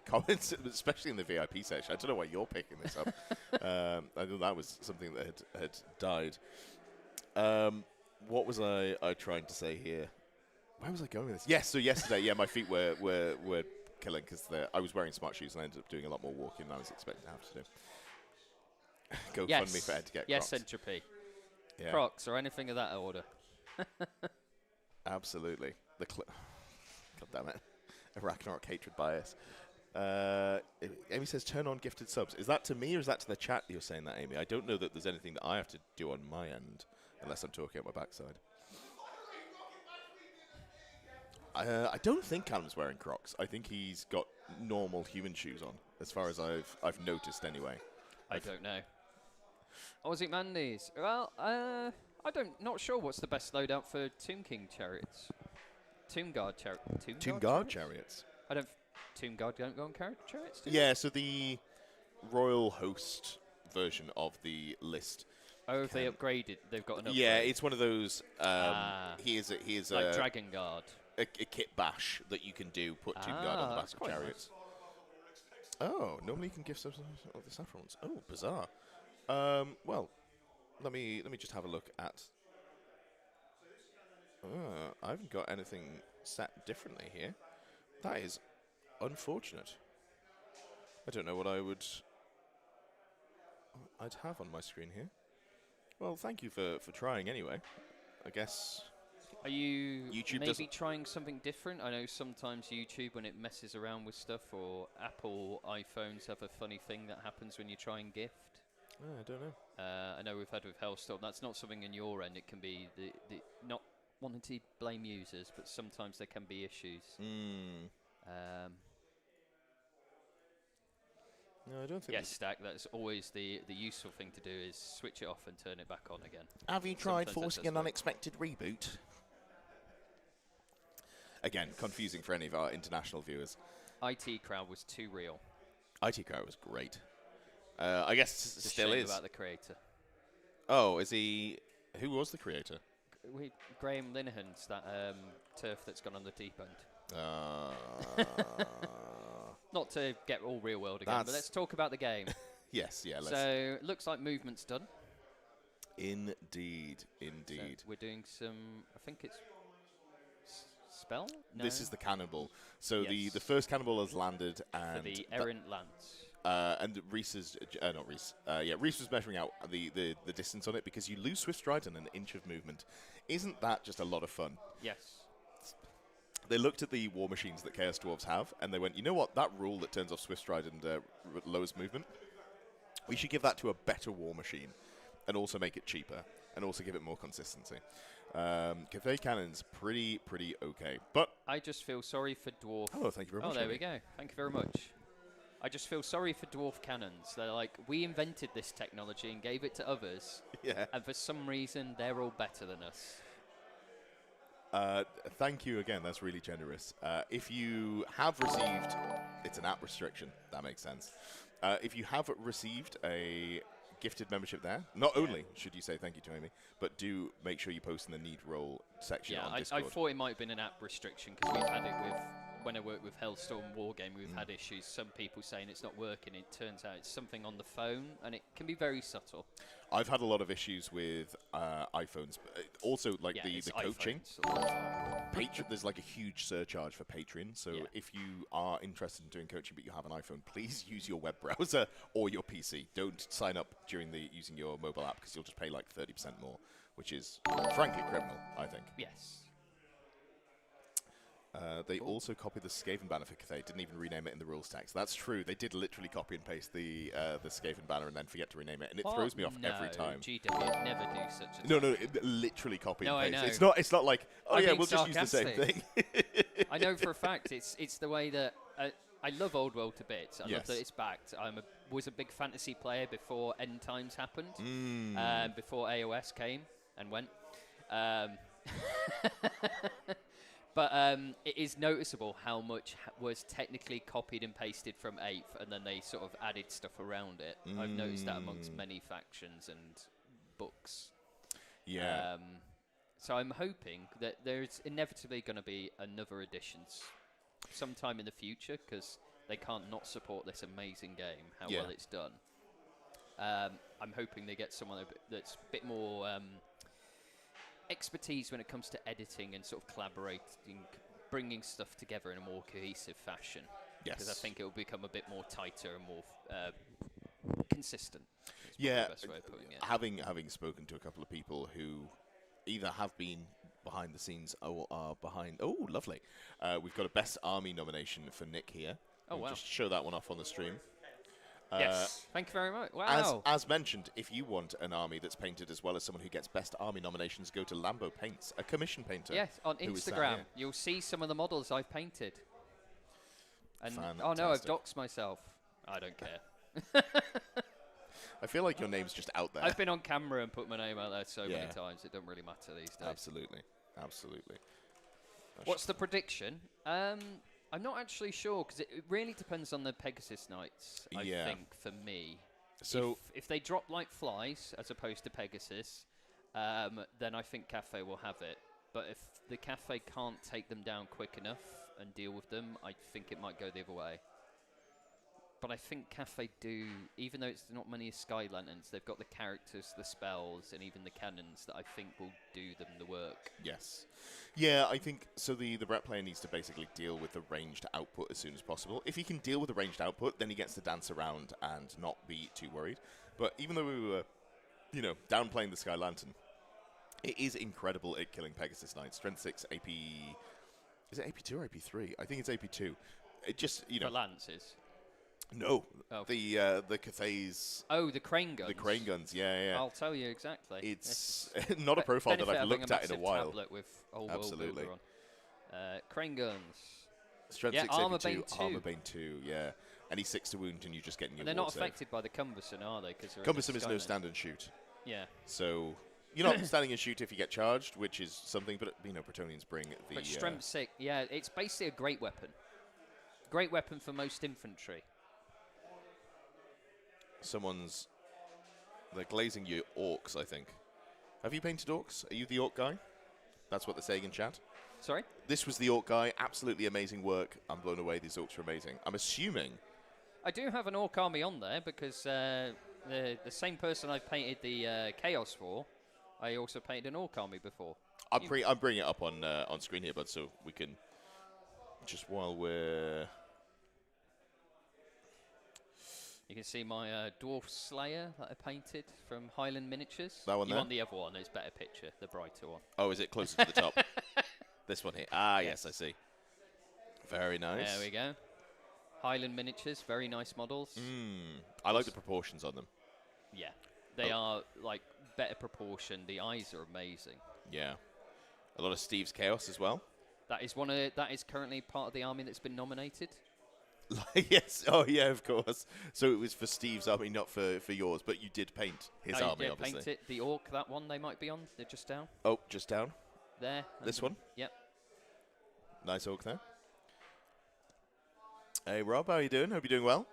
comments, especially in the VIP section. I don't know why you're picking this up. I thought that was something that had died. What was I trying to say here? Where was I going with this? Yes, so yesterday, my feet were killing because I was wearing smart shoes and I ended up doing a lot more walking than I was expecting to have to do. Go fund me for Ed to get Yes, Crocs. Entropy. Yeah. Crocs or anything of that order. Absolutely. God damn it. A Ragnarok hatred bias. Amy says, turn on gifted subs. Is that to me or is that to the chat you're saying that, Amy? I don't know that there's anything that I have to do on my end, unless I'm talking at my backside. I don't think Callum's wearing Crocs. I think he's got normal human shoes on, as far as I've noticed anyway. I don't know. Aussie Mandy's. Well, not sure what's the best loadout for Tomb King chariots. Tomb Guard chariots? Tomb Guard don't go on chariots, do yeah, so the Royal Host version of the list. Oh, if they upgraded, they've got an upgrade. Yeah, it's one of those, here's like Dragon Guard. A kit bash that you can do, put Tomb Guard on the back of chariots. Nice. Oh, normally you can give some of the Saffrons. Oh, bizarre. Well, let me just have a look at... I haven't got anything set differently here. That is unfortunate. I don't know what I'd have on my screen here. Well, thank you for trying anyway. I guess... Are you YouTube maybe trying something different? I know sometimes YouTube, when it messes around with stuff, or Apple iPhones have a funny thing that happens when you try and gift. I don't know. I know we've had with Hellstorm. That's not something in your end. It can be the not wanting to blame users, but sometimes there can be issues. No, I don't think. Yes, Stack. That's always the useful thing to do is switch it off and turn it back on again. Have you tried forcing an unexpected reboot? Again, confusing for any of our international viewers. IT Crowd was too real. IT Crowd was great. I guess It's a still shame is. about the creator. Oh, is he? Who was the creator? Graham Linehan's that turf that's gone on the deep end. Not to get all real world again, but let's talk about the game. Yes, yeah. Let's. So, looks like movement's done. Indeed. So we're doing some, I think it's spell? No. This is the cannonball. So Yes. the first cannonball has landed, and For the errant lance. and Reese is not Reese. Reese was measuring out the distance on it because you lose Swift Stride and an inch of movement. Isn't that just a lot of fun? Yes. They looked at the war machines that Chaos Dwarves have, and they went, you know what? That rule that turns off Swift Stride and lowers movement, we should give that to a better war machine, and also make it cheaper, and also give it more consistency. Cathay Cannon's pretty okay, but I just feel sorry for dwarf. oh, thank you very much. Oh, there Amy. we go. Thank you very much. I just feel sorry for dwarf cannons. They're like, we invented this technology and gave it to others, Yeah. and for some reason, they're all better than us. Thank you again. That's really generous. If you have received, it's an app restriction. That makes sense. If you have received a gifted membership there, not only should you say thank you to Amy, but do make sure you post in the need roll section on I Discord. thought it might have been an app restriction because we've had it with, when I worked with Hellstorm Wargaming, we've had issues. Some people saying it's not working. It turns out it's something on the phone, and it can be very subtle. I've had a lot of issues with iPhones, but also like the coaching. There's like a huge surcharge for Patreon, so if you are interested in doing coaching but you have an iPhone, please use your web browser or your PC. Don't sign up using your mobile app because you'll just pay like 30% more, which is frankly criminal, I think. Yes. They also copied the Skaven banner for Cathay, didn't even rename it in the rules text. That's true. They did literally copy and paste the Skaven banner and then forget to rename it, and it throws me off every time. GW never do such a No, it literally copy and paste. I know. It's not like, oh I'm yeah, being we'll just use the same thing. I know for a fact it's the way that I love Old World to bits. I love that it's backed. Was a big fantasy player before End Times happened, before AOS came and went. But it is noticeable how much was technically copied and pasted from 8th, and then they sort of added stuff around it. I've noticed that amongst many factions and books. Yeah. So I'm hoping that there's inevitably going to be another editions sometime in the future, because they can't not support this amazing game, how well it's done. I'm hoping they get someone that's a bit more... expertise when it comes to editing and sort of collaborating, bringing stuff together in a more cohesive fashion. Yes. Because I think it will become a bit more tighter and more consistent. Yeah. The best way of putting it. Having spoken to a couple of people who either have been behind the scenes or are behind... Oh, lovely. We've got a Best Army nomination for Nick here. Oh, wow. Just show that one off on the stream. Yes. Thank you very much. Wow. As mentioned, if you want an army that's painted as well as someone who gets Best Army nominations, go to Lambo Paints, a commission painter. Yes, on who is sat Instagram, here. you'll see some of the models I've painted. And Fantastic. oh no, I've doxed myself. I don't care. I feel like your name's just out there. I've been on camera and put my name out there so many times, it doesn't really matter these days. Absolutely. What's the prediction? I'm not actually sure, because it really depends on the Pegasus Knights, I think, for me. So if they drop like flies, as opposed to Pegasus, then I think Cathay will have it. But if the Cathay can't take them down quick enough and deal with them, I think it might go the other way. But I think Cathay do, even though it's not many Sky Lanterns, they've got the characters, the spells, and even the cannons that I think will do them the work. Yes. Yeah, I think so. The Brett player needs to basically deal with the ranged output as soon as possible. If he can deal with the ranged output, then he gets to dance around and not be too worried. But even though we were, downplaying the Sky Lantern, it is incredible at killing Pegasus Knights. Strength 6, AP... Is it AP2 or AP3? I think it's AP2. It just, For lances? No. Oh. The Cathays... Oh, the crane guns. The crane guns, yeah. I'll tell you exactly. It's not a profile that I've looked at in a while. Tablet with Old Absolutely. World on. Crane guns. Strength 6, Armor AP2, Bane 2. Armor Bane 2, yeah. And he's 6 to wound and you just get in your They're not save. affected by the cumbersome, are they? Cumbersome is no stand and shoot. Yeah. So you're not standing and shoot if you get charged, which is something, but Bretonnians bring the... But Strength 6, it's basically a great weapon. Great weapon for most infantry. They're glazing your orcs, I think. Have you painted orcs? Are you the orc guy? That's what they're saying in chat. Sorry? This was the orc guy. Absolutely amazing work. I'm blown away. These orcs are amazing. I'm assuming. I do have an orc army on there because the same person I painted the chaos for, I also painted an orc army before. I'm bringing it up on screen here, bud, so we can just while we're. You can see my dwarf slayer that I painted from Highland Miniatures. That one you there? want the other one? It's better picture, the brighter one. Oh, is it closer to the top? This one here. Ah, yes, I see. Very nice. There we go. Highland Miniatures, very nice models. I like the proportions on them. Yeah, they are like better proportion. The eyes are amazing. Yeah, a lot of Steve's Chaos as well. That is currently part of the army that's been nominated. Yes. Oh, yeah, of course. So it was for Steve's army, not for yours, but you did paint his army, obviously. Paint it. The orc, that one they might be on. They're just down. Oh, just down. There. This one. Yep. Nice orc there. Hey, Rob, how are you doing? Hope you're doing well.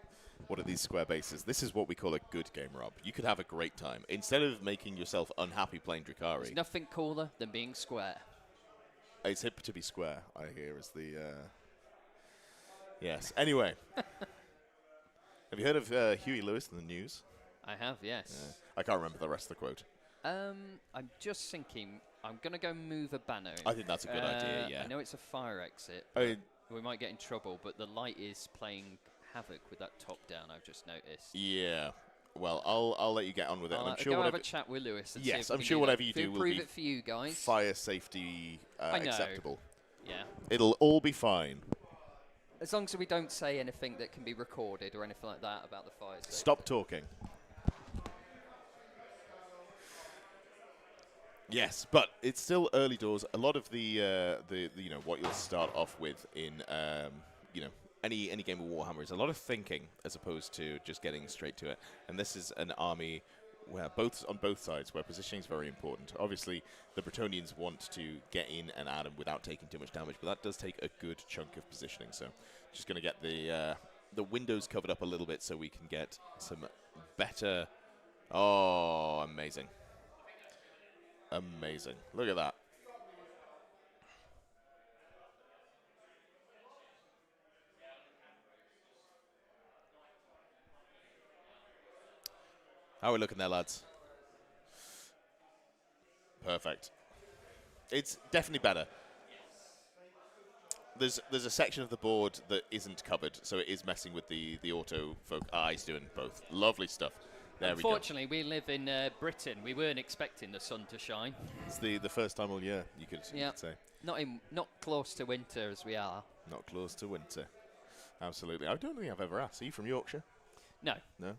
What are these square bases? This is what we call a good game, Rob. You could have a great time. Instead of making yourself unhappy playing Drukhari. There's nothing cooler than being square. It's hip to be square, I hear, is the... Yes. Anyway. Have you heard of Huey Lewis in the news? I have, yes. Yeah. I can't remember the rest of the quote. I'm just thinking, I'm going to go move a banner. I think that's a good idea, yeah. I know it's a fire exit. We might get in trouble, but the light is playing havoc with that top down, I've just noticed. Yeah. Well, I'll let you get on with it. I'll and I'm sure go have a chat with Lewis. And yes, see if I'm sure whatever you do will be it for you guys. Fire safety acceptable. Yeah. It'll all be fine. As long as we don't say anything that can be recorded or anything like that about the fire safety. Stop talking. Yes, but it's still early doors. A lot of the what you'll start off with in any game of Warhammer is a lot of thinking as opposed to just getting straight to it. And this is an army where on both sides where positioning is very important. Obviously, the Bretonnians want to get in and at them without taking too much damage, but that does take a good chunk of positioning. So, just going to get the windows covered up a little bit so we can get some better. Oh, amazing! Amazing! Look at that. How are we looking there, lads? Perfect. It's definitely better. There's a section of the board that isn't covered, so it is messing with the auto focus. He's doing both. Lovely stuff. There we go. Unfortunately, we live in Britain. We weren't expecting the sun to shine. It's the first time all year, you could say. Not close to winter as we are. Not close to winter. Absolutely. I don't think I've ever asked. Are you from Yorkshire? No. No.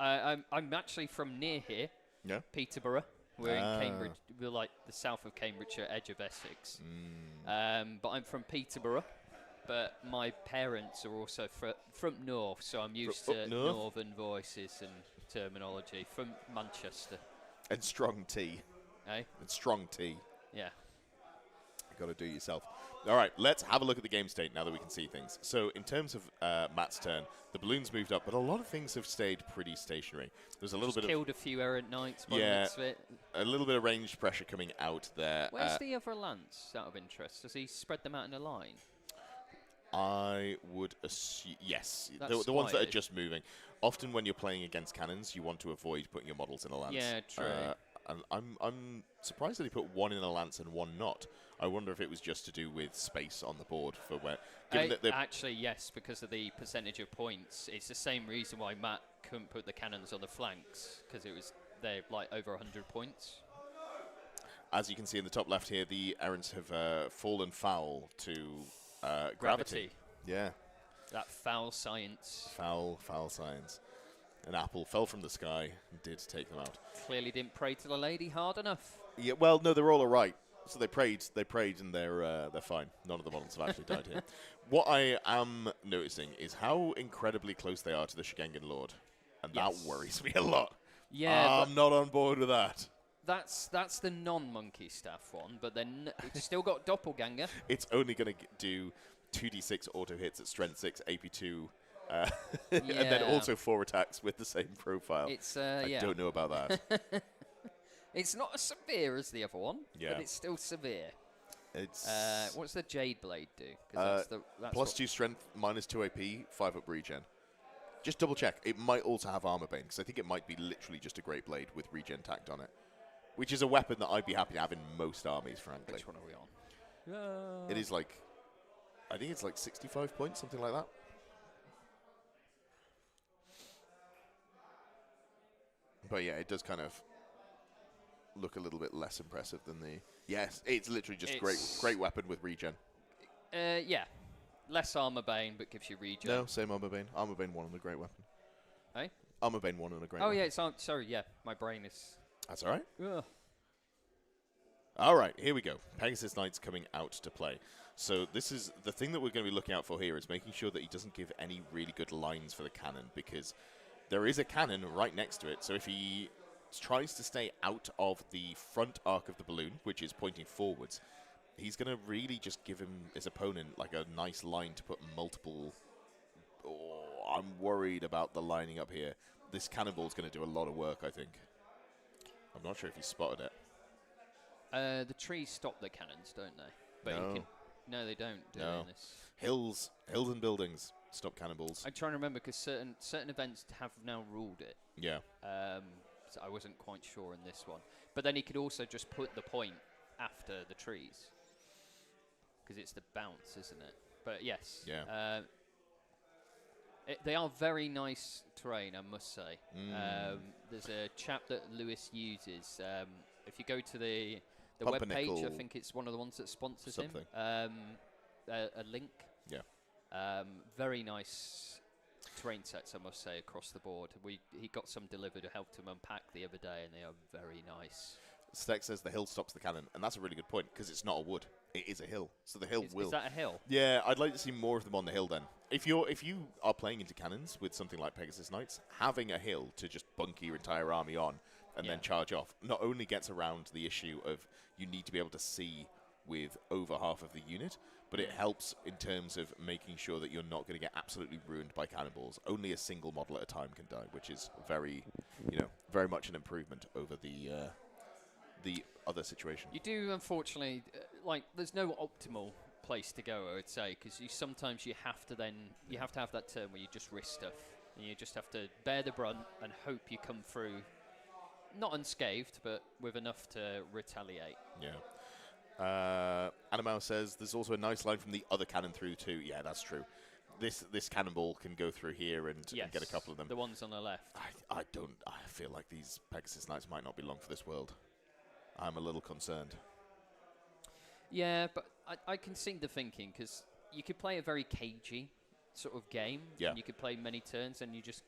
I'm actually from near here. Yeah. Peterborough. We're in Cambridge. We're like the south of Cambridgeshire, edge of Essex. But I'm from Peterborough. But my parents are also from north, so I'm used to northern voices and terminology. From Manchester. And strong tea. Eh? And strong tea. Yeah. Got to do it yourself. All right, let's have a look at the game state now that we can see things. So in terms of Matt's turn, the balloons moved up, but a lot of things have stayed pretty stationary. There's a little bit killed a few errant knights. A little bit of ranged pressure coming out there. Where's the other lance, out of interest? Does he spread them out in a line? I would assume, yes. The ones that are just moving. Often when you're playing against cannons, you want to avoid putting your models in a lance. Yeah, true. And I'm surprised that he put one in a lance and one not. I wonder if it was just to do with space on the board for where. Actually, yes, because of the percentage of points. It's the same reason why Matt couldn't put the cannons on the flanks, because they're like over 100 points. As you can see in the top left here, the errants have fallen foul to gravity. Yeah. That foul science. Foul science. An apple fell from the sky and did take them out. Clearly didn't pray to the lady hard enough. Yeah, well, no, they're all right. So they prayed, and they're fine. None of the models have actually died here. What I am noticing is how incredibly close they are to the Shigangan Lord, and that worries me a lot. Yeah, I'm not on board with that. That's the non-monkey staff one, but then it's still got Doppelganger. It's only going to do 2d6 auto hits at strength 6, AP 2, Uh, Yeah. And then also 4 attacks with the same profile. It's I don't know about that. It's not as severe as the other one, Yeah. but it's still severe. It's What's the Jade Blade do? 'Cause that's plus what- 2 strength, minus 2 AP, 5 up regen. Just double check. It might also have armor bane, because I think it might be literally just a great blade with regen tacked on it, which is a weapon that I'd be happy to have in most armies, frankly. Which one are we on? It is like, I think it's like 65 points, something like that. But yeah, it does kind of look a little bit less impressive than the... Yes, it's literally just great weapon with regen. Yeah. Less armor bane, but gives you regen. No, same armor bane. Armor bane 1 on a great weapon. Eh? Armor bane 1 on a great Oh, weapon. yeah, it's on. Sorry, yeah. My brain is... That's all right. Ugh. All right, here we go. Pegasus Knight's coming out to play. So this is the thing that we're going to be looking out for here is making sure that he doesn't give any really good lines for the cannon, because there is a cannon right next to it. So if he tries to stay out of the front arc of the balloon, which is pointing forwards, he's going to really just give his opponent like a nice line to put multiple... Oh, I'm worried about the lining up here. This cannonball's going to do a lot of work, I think. I'm not sure if he spotted it. The trees stop the cannons, don't they? But No. No, they don't. Do No. they, in this? Hills and buildings stop cannonballs. I'm trying to remember because certain events have now ruled it. Yeah. So I wasn't quite sure in this one. But then he could also just put the point after the trees. Because it's the bounce, isn't it? But yes. Yeah. They are very nice terrain, I must say. There's a chap that Lewis uses. If you go to the web page, I think it's one of the ones that sponsors him. A link. Yeah. Very nice terrain sets, I must say, across the board. He got some delivered, helped him unpack the other day, and they are very nice. Steck says the hill stops the cannon, and that's a really good point, because it's not a wood. It is a hill, so the hill will... Is that a hill? Yeah, I'd like to see more of them on the hill then. If you are playing into cannons with something like Pegasus Knights, having a hill to just bunker your entire army on and then charge off not only gets around the issue of you need to be able to see with over half of the unit, but it helps in terms of making sure that you're not going to get absolutely ruined by cannonballs. Only a single model at a time can die, which is very much an improvement over the other situation. You do, unfortunately, there's no optimal place to go, I would say, because sometimes you have to have that turn where you just risk stuff, and you just have to bear the brunt and hope you come through, not unscathed, but with enough to retaliate. Yeah. Animal says there's also a nice line from the other cannon through too. Yeah, that's true. This cannonball can go through here and get a couple of them. The ones on the left. I feel like these Pegasus Knights might not be long for this world. I'm a little concerned. Yeah, but I can see the thinking, because you could play a very cagey sort of game. Yeah. And you could play many turns and you just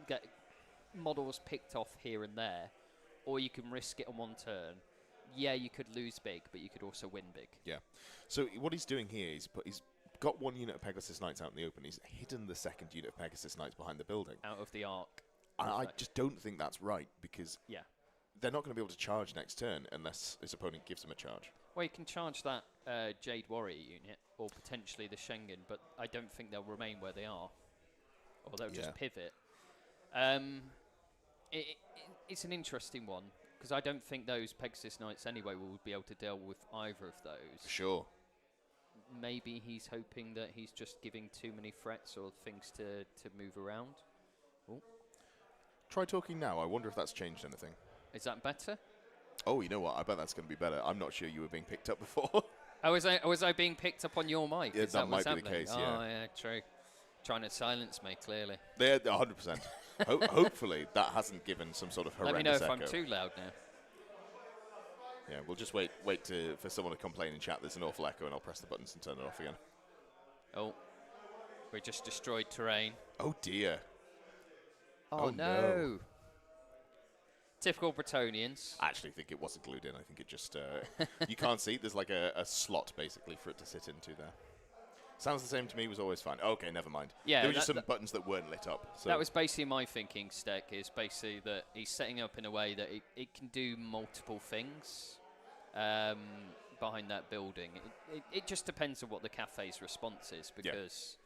get models picked off here and there. Or you can risk it on one turn. Yeah, you could lose big, but you could also win big. Yeah. So what he's doing here is he's got one unit of Pegasus Knights out in the open. He's hidden the second unit of Pegasus Knights behind the building. Out of the arc. And I just don't think that's right, because they're not going to be able to charge next turn unless his opponent gives him a charge. Well, you can charge that Jade Warrior unit, or potentially the Schengen, but I don't think they'll remain where they are. Or they'll just pivot. It's an interesting one, because I don't think those Pegasus Knights anyway will be able to deal with either of those. Sure. Maybe he's hoping that he's just giving too many threats or things to move around. Ooh. Try talking now. I wonder if that's changed anything. Is that better? Oh, you know what? I bet that's going to be better. I'm not sure you were being picked up before. Was I being picked up on your mic? Yeah, that might be happening? the case, Oh, yeah, true. Trying to silence me, clearly. Yeah, 100%. Hopefully that hasn't given some sort of horrendous Let me know if echo. I'm too loud now. Yeah, we'll just wait for someone to complain in chat. There's an awful echo, and I'll press the buttons and turn it off again. Oh, we just destroyed terrain. Oh, dear. Oh, no. Typical Bretonians. I actually think it wasn't glued in. I think it just... you can't see. There's like a slot, basically, for it to sit into there. Sounds the same to me, was always fine. Okay, never mind. Yeah, there were just some buttons that weren't lit up. So. That was basically my thinking, Steck, is basically that he's setting up in a way that it can do multiple things behind that building. It just depends on what the Cathay's response is, because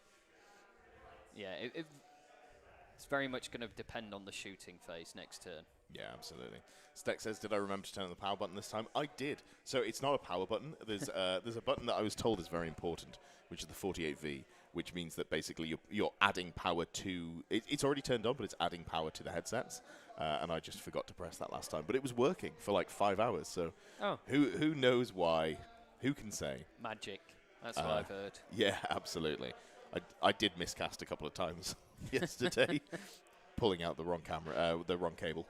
Yeah, it's very much going to depend on the shooting phase next turn. Yeah, absolutely. Steck says, did I remember to turn on the power button this time? I did. So it's not a power button. There's a button that I was told is very important, which is the 48V, which means that basically you're adding power to... It's already turned on, but it's adding power to the headsets. And I just forgot to press that last time. But it was working for like 5 hours, so who knows why? Who can say? Magic. That's what I've heard. Yeah, absolutely. I did miscast a couple of times yesterday, pulling out the wrong camera, the wrong cable.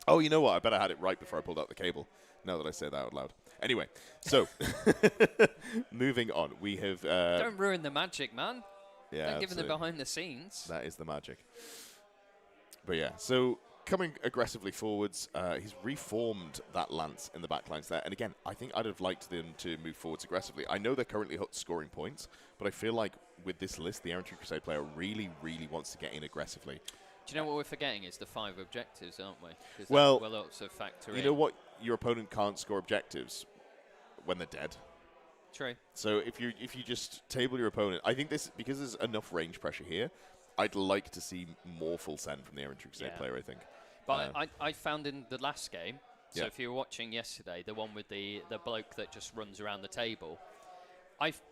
Oh, you know what? I bet I had it right before I pulled out the cable, now that I say that out loud. Anyway, so, moving on. We have... Don't ruin the magic, man. Yeah, Don't give them the behind the scenes. That is the magic. But yeah, so coming aggressively forwards, he's reformed that lance in the backlines there. And again, I think I'd have liked them to move forwards aggressively. I know they're currently scoring points, but I feel like with this list, the Errantry Crusade player really, really wants to get in aggressively. Do you know what we're forgetting is the 5 objectives, aren't we? Well, will also factor in. You know what? Your opponent can't score objectives when they're dead. True. So if you just table your opponent, I think this, because there's enough range pressure here, I'd like to see more full send from the Errantry Crusade player, I think. But I found in the last game, so Yeah. if you were watching yesterday, the one with the bloke that just runs around the table,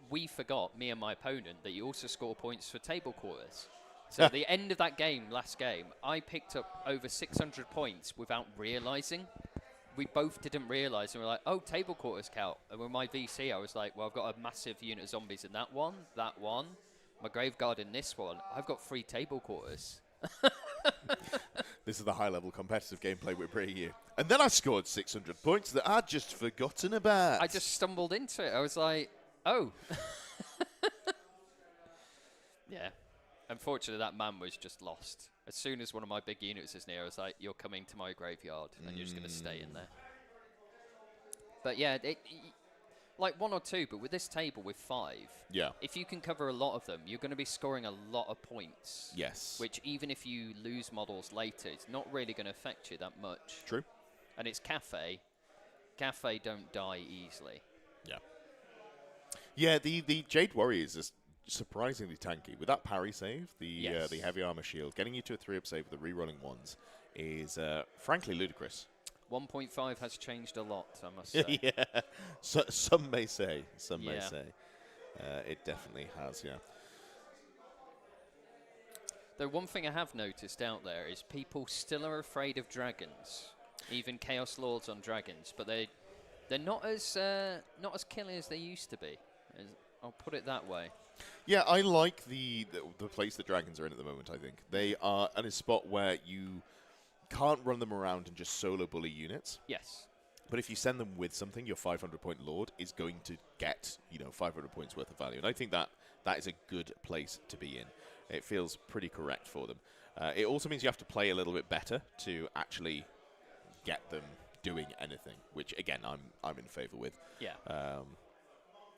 we forgot, me and my opponent, that you also score points for table quarters. So at the end of that game, last game, I picked up over 600 points without realising. We both didn't realise, and we're like, oh, table quarters count. And with my VC, I was like, well, I've got a massive unit of zombies in that one, my Graveguard in this one. I've got 3 table quarters. This is the high-level competitive gameplay we're bringing you. And then I scored 600 points that I'd just forgotten about. I just stumbled into it. I was like, oh. Yeah. Unfortunately, that man was just lost. As soon as one of my big units is near, I was like, you're coming to my graveyard, and you're just going to stay in there. But yeah, like 1 or 2, but with this table with 5, if you can cover a lot of them, you're going to be scoring a lot of points. Yes. Which, even if you lose models later, it's not really going to affect you that much. True. And it's Cathay. Cathay don't die easily. Yeah. Yeah, the Jade Warriors is surprisingly tanky. With that parry save, the heavy armor shield, getting you to a 3-up save with the rerunning ones is frankly ludicrous. 1.5 has changed a lot, I must say. Yeah, so, some may say. Some may say. It definitely has, yeah. Though one thing I have noticed out there is people still are afraid of dragons, even Chaos Lords on dragons, but they're not as killing as they used to be. I'll put it that way. Yeah, I like the place that dragons are in at the moment, I think. They are in a spot where you can't run them around and just solo bully units. Yes. But if you send them with something, your 500-point Lord is going to get, 500 points worth of value. And I think that is a good place to be in. It feels pretty correct for them. It also means you have to play a little bit better to actually get them doing anything, which, again, I'm in favor with. Yeah.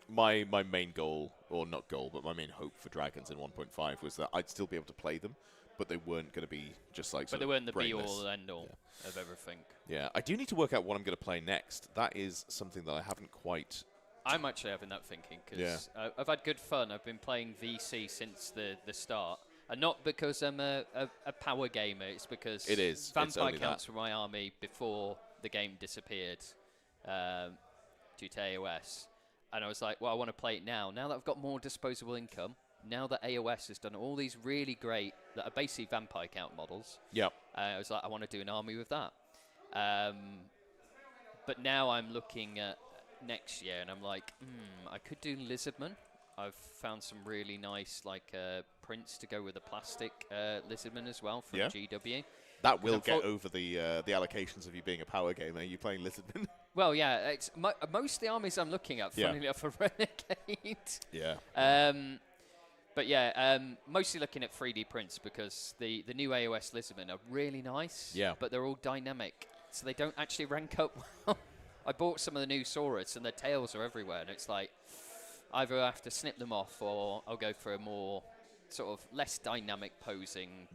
My main goal, or not goal, but my main hope for dragons in 1.5 was that I'd still be able to play them, but they weren't going to be just like. But they weren't the be-all and end-all of everything. Yeah, I do need to work out what I'm going to play next. That is something that I haven't quite. I'm actually having that thinking because I've had good fun. I've been playing VC since the start, and not because I'm a power gamer. It's because it is vampire counts for my army before the game disappeared due to AOS. And I was like, well, I want to play it now. Now that I've got more disposable income, now that AOS has done all these really great, that are basically vampire count models. Yep. I was like, I want to do an army with that. But now I'm looking at next year, and I'm like, I could do Lizardman. I've found some really nice, prints to go with the plastic Lizardman as well from GW. That will get over the allocations of you being a power gamer. Are you playing Lizardman? Well, yeah, it's most of the armies I'm looking at, funnily enough, are Renegade. Yeah. But yeah, mostly looking at 3D prints because the new AOS Lizardmen are really nice. Yeah. But they're all dynamic, so they don't actually rank up well. I bought some of the new Saurus, and their tails are everywhere, and it's like either I have to snip them off, or I'll go for a more sort of less dynamic posing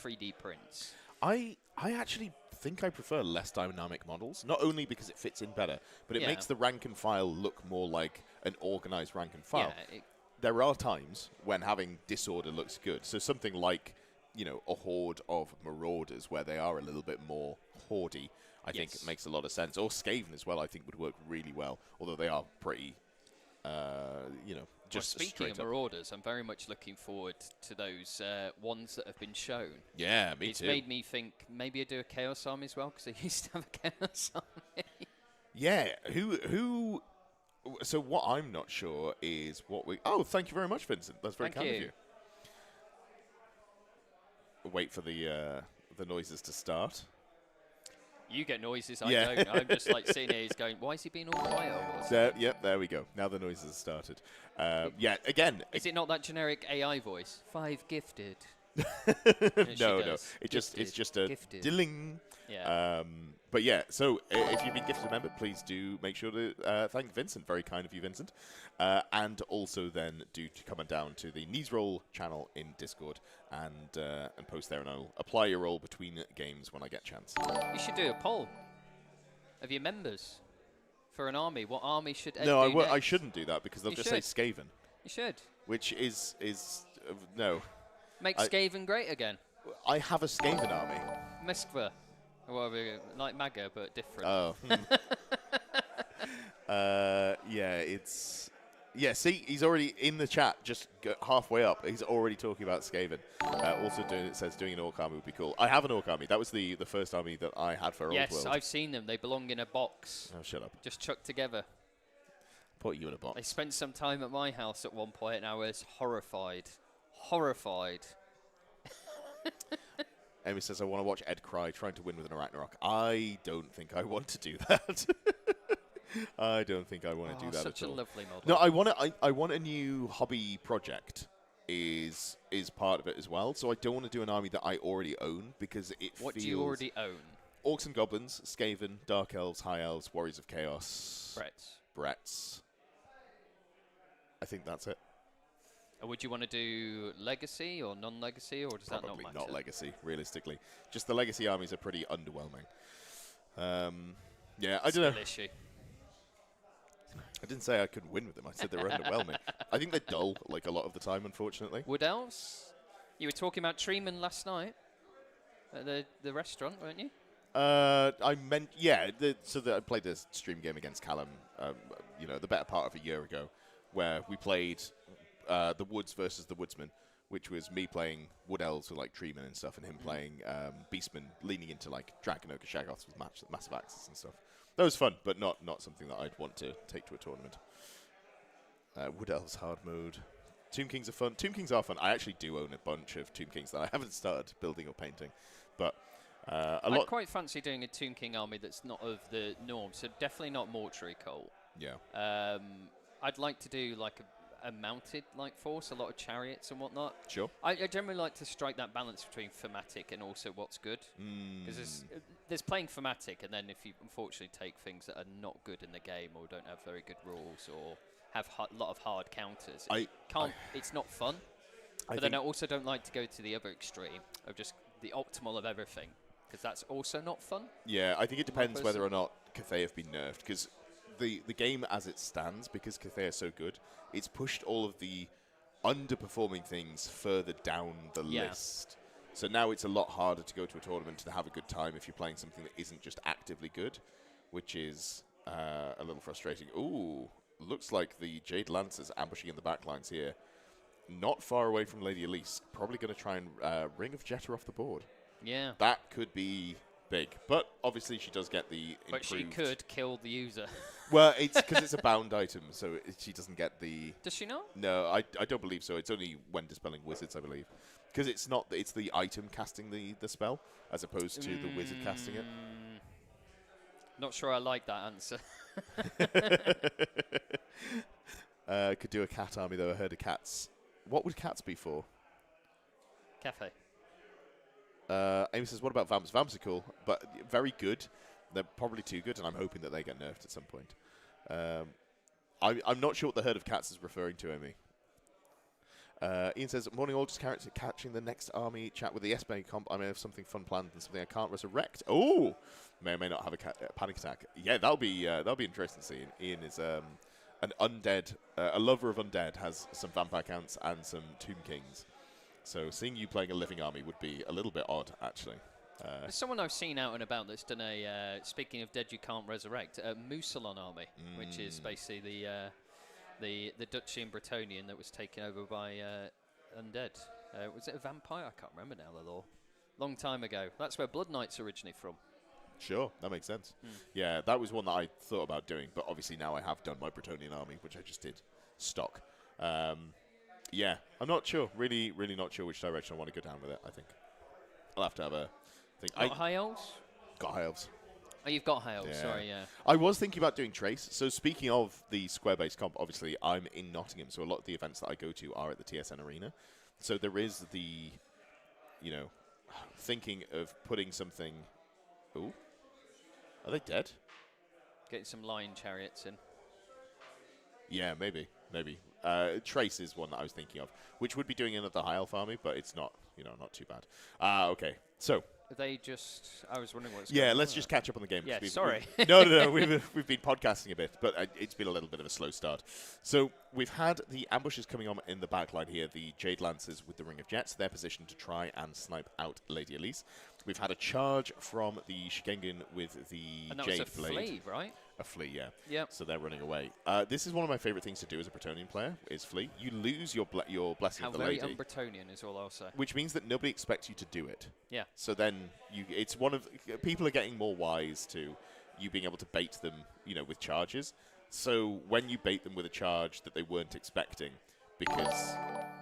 3D prints. I actually think I prefer less dynamic models, not only because it fits in better, but it makes the rank and file look more like an organized rank and file. Yeah, there are times when having disorder looks good. So something like, a horde of marauders where they are a little bit more hoardy, I think it makes a lot of sense. Or Skaven as well, I think would work really well, although they are pretty, just speaking of straight up. marauders, I'm very much looking forward to those ones that have been shown. Yeah, me It's too. made me think maybe I do a Chaos Army as well, because I used to have a Chaos Army. Yeah, who? So what I'm not sure is what we. Oh, thank you very much, Vincent. That's very kind of you. Wait for the noises to start. You get noises, I don't. I'm just like sitting here, he's going, why is he being all quiet? There we go. Now the noises have started. Again. Is it not that generic AI voice? 5 gifted. No. It's just a gifted. dilling. Yeah. But yeah, so if you've been gifted a member, please do make sure to thank Vincent. Very kind of you, Vincent. And also then do come on down to the Knees Roll channel in Discord and post there, and I'll apply your role between games when I get a chance. You should do a poll of your members for an army. What army should Ed No, do next? I shouldn't do that because they'll just say Skaven. You should. Which is no. Make Skaven great again. I have a Skaven army. Miskva. Or whatever, like MAGA, but different. Oh. See, he's already in the chat, just halfway up. He's already talking about Skaven. It says doing an Orc army would be cool. I have an Orc army. That was the first army that I had for Old World. Yes, I've seen them. They belong in a box. Oh, shut up. Just chucked together. Put you in a box. They spent some time at my house at one point, and I was horrified. Horrified. Amy says, I want to watch Ed cry trying to win with an Ragnarok. I don't think I want to do that. I don't think I want to do that at all. Such a lovely model. No, I want a new hobby project is part of it as well. So I don't want to do an army that I already own because it What feels... do you already own? Orcs and Goblins, Skaven, Dark Elves, High Elves, Warriors of Chaos. Bretts. I think that's it. Would you want to do Legacy or non-Legacy, or does that not matter? Probably not Legacy, realistically. Just the Legacy armies are pretty underwhelming. I don't know. Issue. I didn't say I couldn't win with them. I said they were underwhelming. I think they're dull, like a lot of the time, unfortunately. Wood Elves? You were talking about Treeman last night at the restaurant, weren't you? I meant, I played this stream game against Callum, the better part of a year ago, where we played the Woods versus the Woodsman, which was me playing Wood Elves with like Treeman and stuff, and him playing Beastman, leaning into like Dragon Ogre Shaggoths with massive axes and stuff. That was fun, but not something that I'd want to take to a tournament. Wood Elves hard mode. Tomb Kings are fun. Tomb Kings are fun. I actually do own a bunch of Tomb Kings that I haven't started building or painting, but I'd quite fancy doing a Tomb King army that's not of the norm, so definitely not Mortuary Cult. Yeah. I'd like to do like a mounted like force, a lot of chariots and whatnot. Sure. I generally like to strike that balance between thematic and also what's good. Because there's playing thematic, and then if you unfortunately take things that are not good in the game or don't have very good rules or have a lot of hard counters, it's not fun. But then I also don't like to go to the other extreme of just the optimal of everything, because that's also not fun. Yeah, I think it depends whether or not Cathay have been nerfed, because the game as it stands, because Cathay are so good, it's pushed all of the underperforming things further down the list. So now it's a lot harder to go to a tournament and have a good time if you're playing something that isn't just actively good, which is a little frustrating. Ooh, looks like the Jade Lancers ambushing in the backlines here. Not far away from Lady Elise. Probably going to try and Ring of Jetta off the board. Yeah. That could be big. But obviously she does get the improved... But she could kill the user. Well, it's because it's a bound item, so she doesn't get the... Does she not? No, I don't believe so. It's only when dispelling wizards, I believe. Because it's not... It's the item casting the spell, as opposed to the wizard casting it. Not sure I like that answer. Could do a cat army, though. I heard of cats. What would cats be for? Cathay. Amy says, what about Vamps? Vamps are cool, but very good. They're probably too good, and I'm hoping that they get nerfed at some point. I'm not sure what the herd of cats is referring to, Amy. Ian says, morning all, just catching the next army chat with the SBA comp. I may have something fun planned and something I can't resurrect. Oh! May or may not have a panic attack. Yeah, that'll be interesting to see. Ian is an undead, a lover of undead has some vampire counts and some tomb kings. So seeing you playing a living army would be a little bit odd, actually. There's someone I've seen out and about that's done a, speaking of dead you can't resurrect, a Mousillon army, which is basically the Duchy and Bretonnian that was taken over by undead. Was it a vampire? I can't remember now the law. Long time ago. That's where Blood Knight's originally from. Sure, that makes sense. Yeah, that was one that I thought about doing, but obviously now I have done my Bretonnian army, which I just did stock. Yeah, I'm not sure. Really not sure which direction I want to go down with it, I think. I'll have to have a think. Got High Elves? Got High Elves. Oh, you've got High Elves, sorry, yeah. I was thinking about doing Trace. So speaking of the square-based comp, obviously I'm in Nottingham, so a lot of the events that I go to are at the TSN Arena. So there is the, thinking of putting something... Ooh. Are they dead? Getting some lion chariots in. Yeah, maybe. Trace is one that I was thinking of, which would be doing another High Elf army, but it's not, not too bad. Okay, so... They just... I was wondering what's going on. Yeah, let's just catch up on the game. Yeah, sorry. No. We've been podcasting a bit, but it's been a little bit of a slow start. So we've had the ambushes coming on in the back line here, the Jade Lancers with the Ring of Jets. They're positioned to try and snipe out Lady Elise. We've had a charge from the Shigengan with the and that Jade was a Blade. flea, right? A flea, yeah. Yep. So they're running away. This is one of my favourite things to do as a Bretonnian player, is flee. You lose your Blessing of the Lady. How very un-Bretonnian is all I'll say. Which means that nobody expects you to do it. Yeah. So then it's one of... People are getting more wise to you being able to bait them, with charges. So when you bait them with a charge that they weren't expecting, because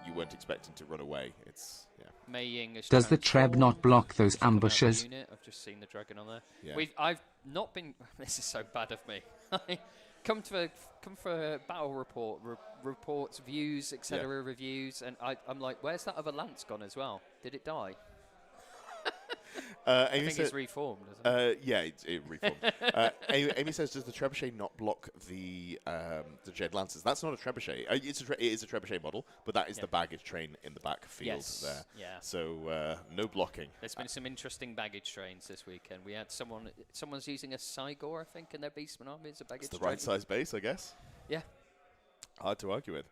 you weren't expecting to run away, it's... Yeah. Mei Ying is Does the Treb not block those ambushes? I've just seen the dragon on there. Yeah. I've not been... This is so bad of me. come for a battle report, reports, views, etc., reviews, and I'm like, where's that other lance gone as well? Did it die? I think it's reformed, isn't it? Yeah, it reformed. Amy says, does the Trebuchet not block the Jade Lancers? That's not a Trebuchet. It is a Trebuchet model, but that is the baggage train in the back field there. Yeah. So no blocking. There's been some interesting baggage trains this weekend. We had someone's using a Cygor, I think, in their Beastman army as a baggage train. It's the right size base, I guess. Yeah. Hard to argue with.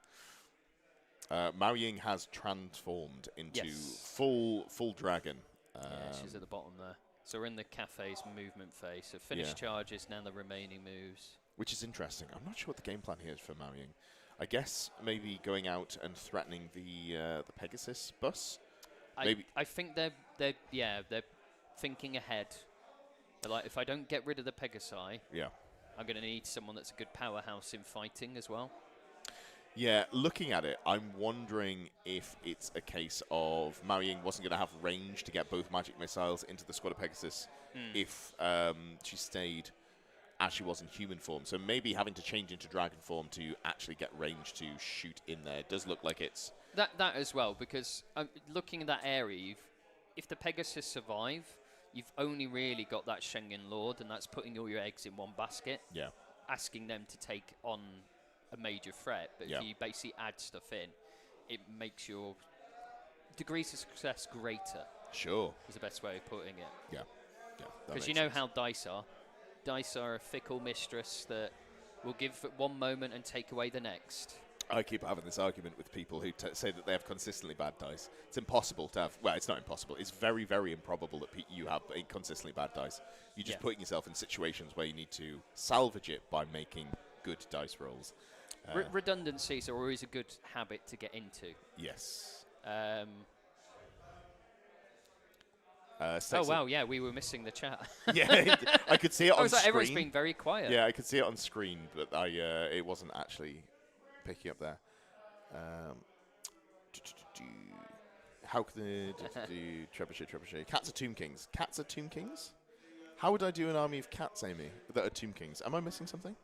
Mao Ying has transformed into full dragon. Yeah, she's at the bottom there. So we're in the Cathay's movement phase. So finished charges, now the remaining moves. Which is interesting. I'm not sure what the game plan here is for Mao Ying. I guess maybe going out and threatening the Pegasus bus. I think they're thinking ahead. They're like, if I don't get rid of the Pegasi, I'm going to need someone that's a good powerhouse in fighting as well. Yeah, looking at it, I'm wondering if it's a case of Mao Ying wasn't going to have range to get both magic missiles into the squad of Pegasus if she stayed as she was in human form. So maybe having to change into dragon form to actually get range to shoot in there does look like it's... That as well, because looking at that area, if the Pegasus survive, you've only really got that Schengen Lord, and that's putting all your eggs in one basket. Yeah. Asking them to take on a major threat, but if you basically add stuff in, it makes your degrees of success greater. Sure. Is the best way of putting it. Yeah. Because you know how dice are. Dice are a fickle mistress that will give at one moment and take away the next. I keep having this argument with people who say that they have consistently bad dice. It's impossible to have... Well, it's not impossible. It's very, very improbable that you have consistently bad dice. You're just putting yourself in situations where you need to salvage it by making good dice rolls. Redundancies are always a good habit to get into. Yes. Oh, wow, yeah, we were missing the chat. Yeah, I could see it on screen. Everyone's been very quiet. Yeah, I could see it on screen, but it wasn't actually picking up there. How can they do Trebuchet? Cats are Tomb Kings. Cats are Tomb Kings? How would I do an army of cats, Amy, that are Tomb Kings? Am I missing something?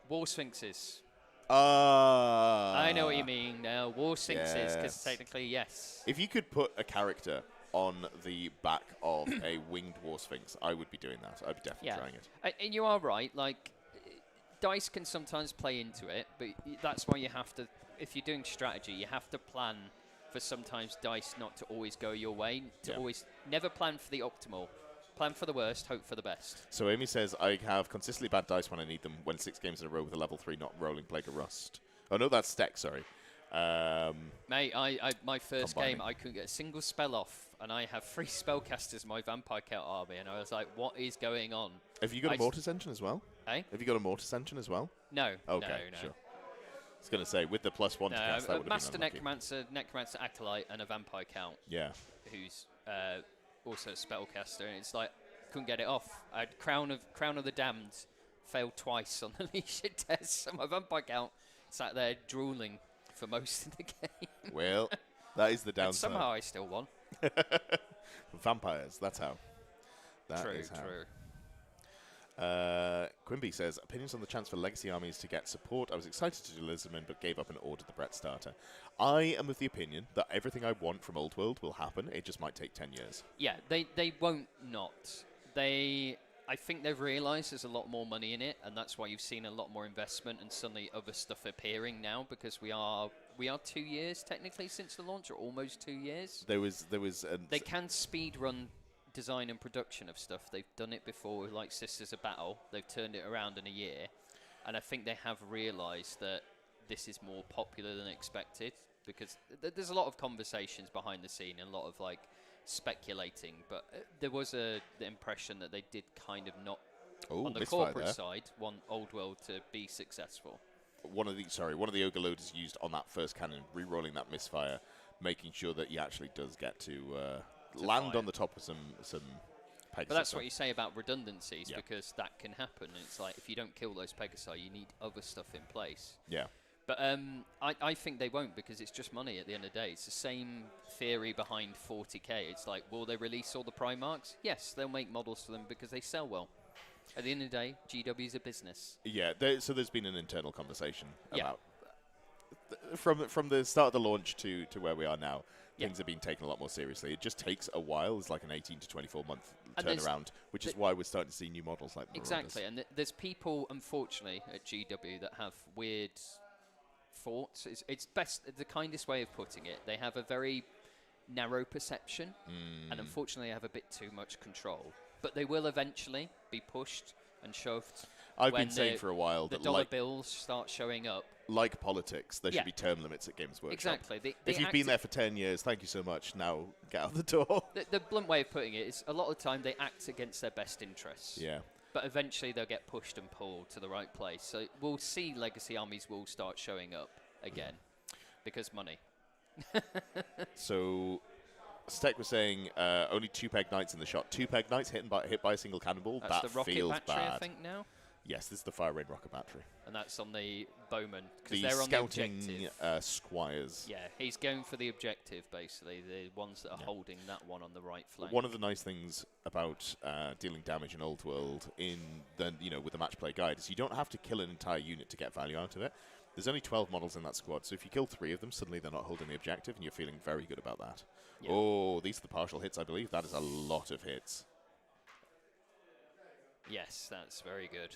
War Sphinxes. I know what you mean now. War Sphinxes, because technically, yes. If you could put a character on the back of a winged War Sphinx, I would be doing that. I'd be definitely trying it. And you are right. Like, dice can sometimes play into it, but that's why you have to, if you're doing strategy, you have to plan for sometimes dice not to always go your way. Always never plan for the optimal. Plan for the worst, hope for the best. So Amy says, I have consistently bad dice when I need them, when 6 games in a row with a level 3 not rolling Plague of Rust. Oh, no, that's Steck, sorry. Mate, my first Combining. game, I couldn't get a single spell off, and I have 3 spellcasters in my Vampire Count army, and I was like, what is going on? Have you got a Mortis engine as well? Eh? Have you got a Mortis engine as well? No. Okay, no. sure. I was going to say, with the +1 to cast, that would have Master been unlucky. Necromancer Acolyte, and a Vampire Count, Yeah. who's also a spellcaster, and it's like, couldn't get it off. I had Crown of the Damned, failed twice on the leadership test, so my Vampire Count sat there drooling for most of the game. Well, that is the And downside. somehow I still won. Vampires, that's how. That is how. True. Quimby says, opinions on the chance for legacy armies to get support. I was excited to do Lizardman, but gave up and ordered the Brett starter. I am of the opinion that everything I want from Old World will happen. It just might take 10 years. Yeah, they won't not. I think they've realised there's a lot more money in it, and that's why you've seen a lot more investment and suddenly other stuff appearing now, because we are 2 years technically since the launch, or almost 2 years. There was. They can speed run design and production of stuff. They've done it before with like Sisters of Battle. They've turned it around in a year, and I think they have realised that this is more popular than expected, because there's a lot of conversations behind the scene and a lot of like speculating, but there was the impression that they did kind of not, on the corporate side, want Old World to be successful. One of the Ogre Loaders used on that first cannon, re-rolling that misfire, making sure that he actually does get to land fire on the top of some Pegasus. But that's what you say about redundancies, Yeah. because that can happen. And it's like, if you don't kill those Pegasi, you need other stuff in place. Yeah. But I think they won't, because it's just money at the end of the day. It's the same theory behind 40k. It's like, will they release all the Primarchs? Yes, they'll make models for them because they sell well. At the end of the day, GW is a business. Yeah, so there's been an internal conversation Yeah. about from the start of the launch to where we are now. Yeah. Things are being taken a lot more seriously. It just takes a while. It's like an 18 to 24 month And there's turnaround, which is why we're starting to see new models like Marauders. Exactly, and there's people, unfortunately, at GW that have weird thoughts. It's best, the kindest way of putting it. They have a very narrow perception, and unfortunately have a bit too much control. But they will eventually be pushed and shoved. I've when been saying for a while the that dollar bills start showing up. like politics, there Yeah. should be term limits at Games Workshop. Exactly. If you've been there for 10 years, thank you so much. Now get out the door. The blunt way of putting it is, a lot of the time they act against their best interests. Yeah. But eventually they'll get pushed and pulled to the right place. So we'll see legacy armies will start showing up again, because money. So Steck was saying only 2 Peg Knights in the shot. 2 Peg Knights hit by a single cannonball. That's that the rocket feels battery, bad. I think, now. Yes, this is the Fire Rain rocket battery. And that's on the Bowman, because The they're on scouting the objective. squires. Yeah, he's going for the objective, basically, the ones that are holding that one on the right flank. One of the nice things about dealing damage in Old World with the match play guide is you don't have to kill an entire unit to get value out of it. There's only 12 models in that squad, so if you kill 3 of them, suddenly they're not holding the objective, and you're feeling very good about that. Yeah. Oh, these are the partial hits, I believe. That is a lot of hits. Yes, that's very good.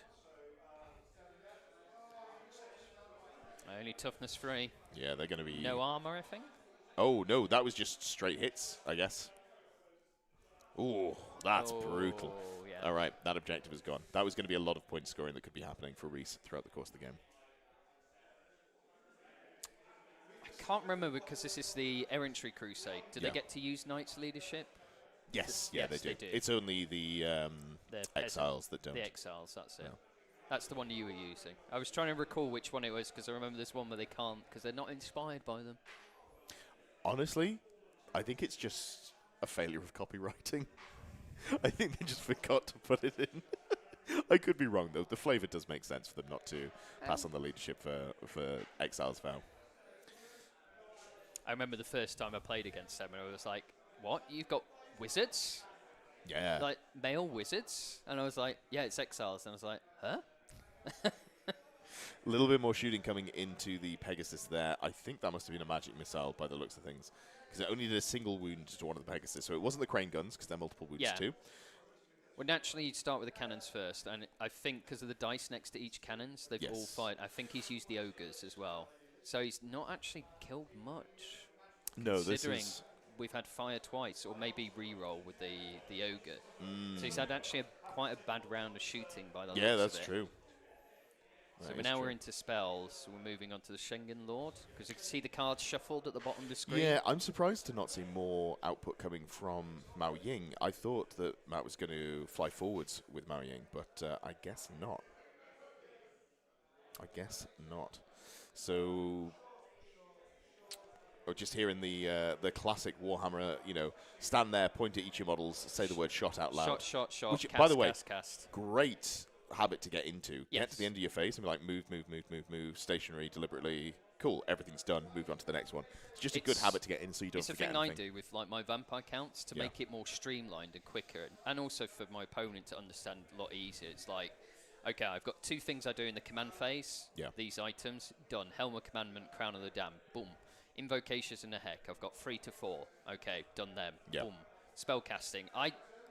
Only toughness 3. Yeah, they're going to be... No armor, I think. Oh, no, that was just straight hits, I guess. Oh, that's brutal. Yeah. All right, that objective is gone. That was going to be a lot of point scoring that could be happening for Reese throughout the course of the game. I can't remember, because this is the Errantry Crusade. Do they get to use Knights leadership? Yes, Yes, they they do. do. It's only the Exiles that don't. The Exiles, that's it. Yeah. That's the one you were using. I was trying to recall which one it was, because I remember there's one where they can't, because they're not inspired by them. Honestly, I think it's just a failure of copywriting. I think they just forgot to put it in. I could be wrong, though. The flavour does make sense for them not to pass on the leadership for Exiles Vow. I remember the first time I played against them, and I was like, what? You've got wizards? Yeah. Like, male wizards? And I was like, yeah, it's Exiles. And I was like, huh? A little bit more shooting coming into the Pegasus there. I think that must have been a magic missile by the looks of things, because it only did a single wound to one of the Pegasus. So it wasn't the crane guns, because they're multiple wounds too. Well, naturally, you'd start with the cannons first. And I think because of the dice next to each cannons, they've all fired. I think he's used the ogres as well. So he's not actually killed much. No, this considering is we've had fire twice, or maybe re-roll with the ogre. So he's had actually quite a bad round of shooting by the Yeah, looks that's of it. true. So now we're into spells. So we're moving on to the Schengen Lord, because you can see the cards shuffled at the bottom of the screen. Yeah, I'm surprised to not see more output coming from Mao Ying. I thought that Matt was going to fly forwards with Mao Ying, but I guess not. I guess not. So, just hearing the classic Warhammer, stand there, point at each of your models, say the word "shot" out loud. Shot, Which, cast, by the way, cast. Great habit to get into. Yes. Get to the end of your phase and be like, move, stationary, deliberately. Cool, everything's done. Move on to the next one. It's just a good habit to get in, so you don't forget anything. It's a thing I do with like my vampire counts to make it more streamlined and quicker, and also for my opponent to understand a lot easier. It's like, okay, I've got 2 things I do in the command phase. Yeah. These items done. Helm of Commandment, Crown of the Dam. Boom. Invocations and the Heck. I've got 3 to 4. Okay, done them. Yeah. Boom. Spellcasting.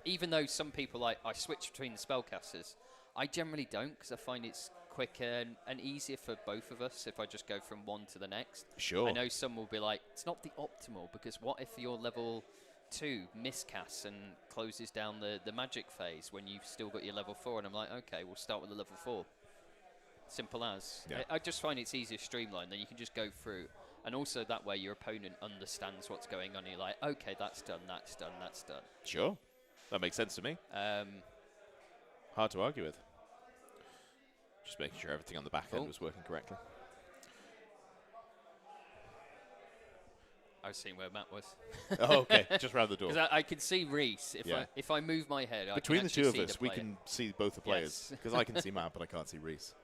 Even though some people I switch between the spellcasters, I generally don't, because I find it's quicker and easier for both of us if I just go from one to the next. Sure. I know some will be like, it's not the optimal, because what if your level 2 miscasts and closes down the magic phase when you've still got your level 4? And I'm like, okay, we'll start with the level 4. Simple as. Yeah. I just find it's easier streamlined, then you can just go through. And also that way your opponent understands what's going on. You're like, okay, that's done, that's done, that's done. Sure. That makes sense to me. Hard to argue with. Just making sure everything on the back end was working correctly. I was seeing where Matt was. Oh, okay. Just round the door. Because I can see Reese. If I move my head, Between I the can two of see us, the we player. can see both the players. Because I can see Matt, but I can't see Reese.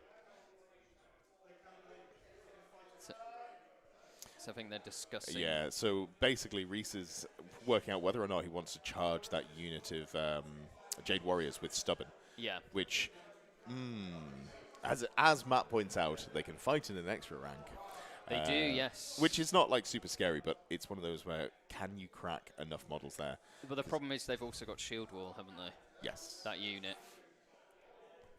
So I think they're discussing. Yeah, so basically Reese is working out whether or not he wants to charge that unit of Jade Warriors with Stubborn. Yeah. Which, as Matt points out, they can fight in an extra rank. They do, yes. Which is not like super scary, but it's one of those where can you crack enough models there? But the problem is they've also got Shield Wall, haven't they? Yes. That unit.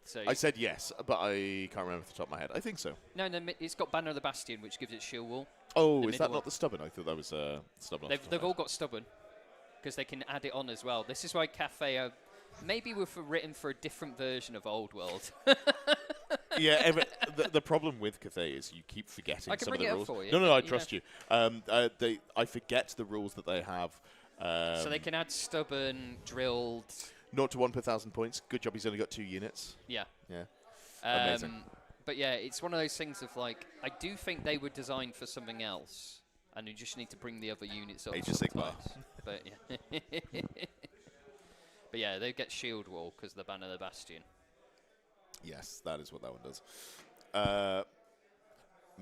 So I said yes, but I can't remember off the top of my head. I think so. No, it's got Banner of the Bastion, which gives it Shield Wall. Oh, is that not the Stubborn? I thought that was Stubborn. They've all got Stubborn, because they can add it on as well. This is why Cathay maybe were written for a different version of Old World. Yeah, the problem with Cathay is you keep forgetting some of the rules. For you. No, I trust you. I forget the rules that they have. So they can add Stubborn, Drilled. 0 to 1 per 1,000 points. Good job he's only got 2 units. Yeah. Yeah. Amazing. But yeah, it's one of those things of like, I do think they were designed for something else, and you just need to bring the other units up. Age of Sigmar. But yeah. But yeah, they get Shield Wall because of the Banner of the Bastion. Yes, that is what that one does.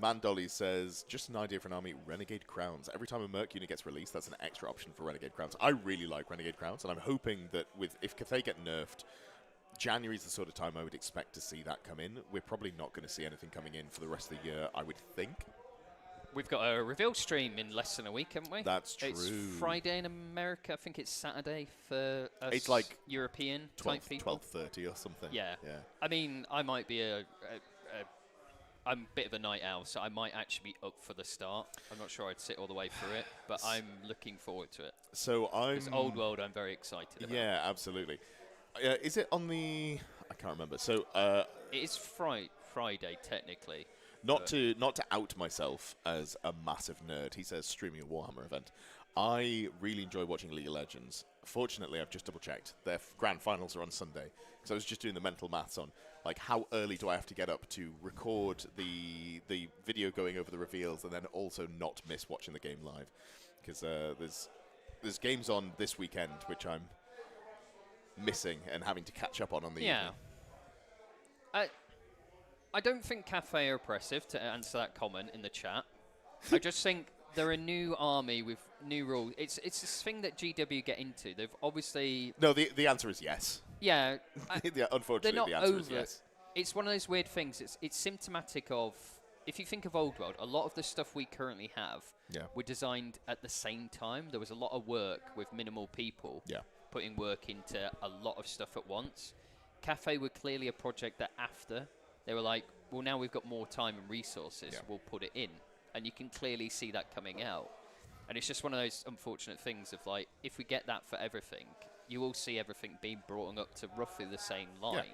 Mandolly says, just an idea for an army, Renegade Crowns. Every time a Merc unit gets released, that's an extra option for Renegade Crowns. I really like Renegade Crowns, and I'm hoping that if Cathay get nerfed, January is the sort of time I would expect to see that come in. We're probably not going to see anything coming in for the rest of the year, I would think. We've got a reveal stream in less than a week, haven't we? That's true. It's Friday in America. I think it's Saturday for us it's like European 12, type people. 12:30 or something. Yeah. I mean, I might be I'm a bit of a night owl, so I might actually be up for the start. I'm not sure I'd sit all the way through it, but I'm looking forward to it. So It's Old World, I'm very excited about. Yeah, absolutely. Is it on the... I can't remember. So it is Friday, technically. Not to out myself as a massive nerd, he says streaming a Warhammer event. I really enjoy watching League of Legends. Fortunately, I've just double-checked. Their grand finals are on Sunday. So I was just doing the mental maths on, like, how early do I have to get up to record the video going over the reveals and then also not miss watching the game live? Because there's games on this weekend which I'm missing and having to catch up on the evening. I don't think Cathay are oppressive, to answer that comment in the chat. I just think they're a new army with new rules. It's this thing that GW get into. They've obviously... No, the answer is yes. Yeah. Unfortunately, the answer is yes. It's one of those weird things. It's symptomatic of... If you think of Old World, a lot of the stuff we currently have were designed at the same time. There was a lot of work with minimal people putting work into a lot of stuff at once. Cathay were clearly a project that after... They were like, well, now we've got more time and resources, we'll put it in. And you can clearly see that coming out. And it's just one of those unfortunate things of like, if we get that for everything, you will see everything being brought up to roughly the same line.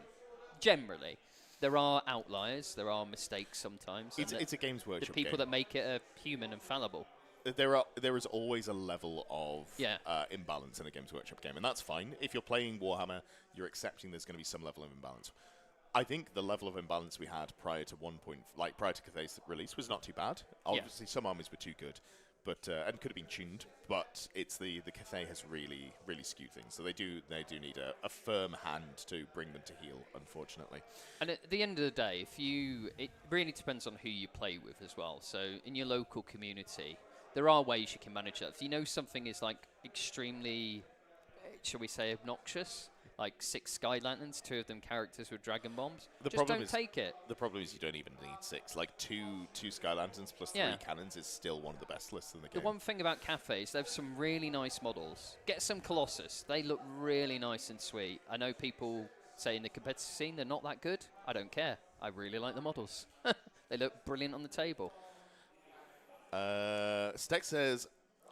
Generally. There are outliers, there are mistakes sometimes. It's a Games Workshop the people game. that make it are human and fallible. There is always a level of Yeah. imbalance in a Games Workshop game, and that's fine. If you're playing Warhammer, you're accepting there's going to be some level of imbalance. I think the level of imbalance we had prior to prior to Cathay's release was not too bad. Obviously, some armies were too good, but and could have been tuned. But it's the Cathay has really skewed things. So they do need a firm hand to bring them to heel, unfortunately. And at the end of the day, it really depends on who you play with as well. So in your local community, there are ways you can manage that. If you know something is like extremely, shall we say, obnoxious, like 6 Sky Lanterns, 2 of them characters with dragon bombs, don't take it. The problem is you don't even need 6. Like two Sky Lanterns plus 3 cannons is still one of the best lists in the game. The one thing about Cathay is they have some really nice models. Get some Colossus. They look really nice and sweet. I know people say in the competitive scene they're not that good. I don't care. I really like the models. They look brilliant on the table. Steck says,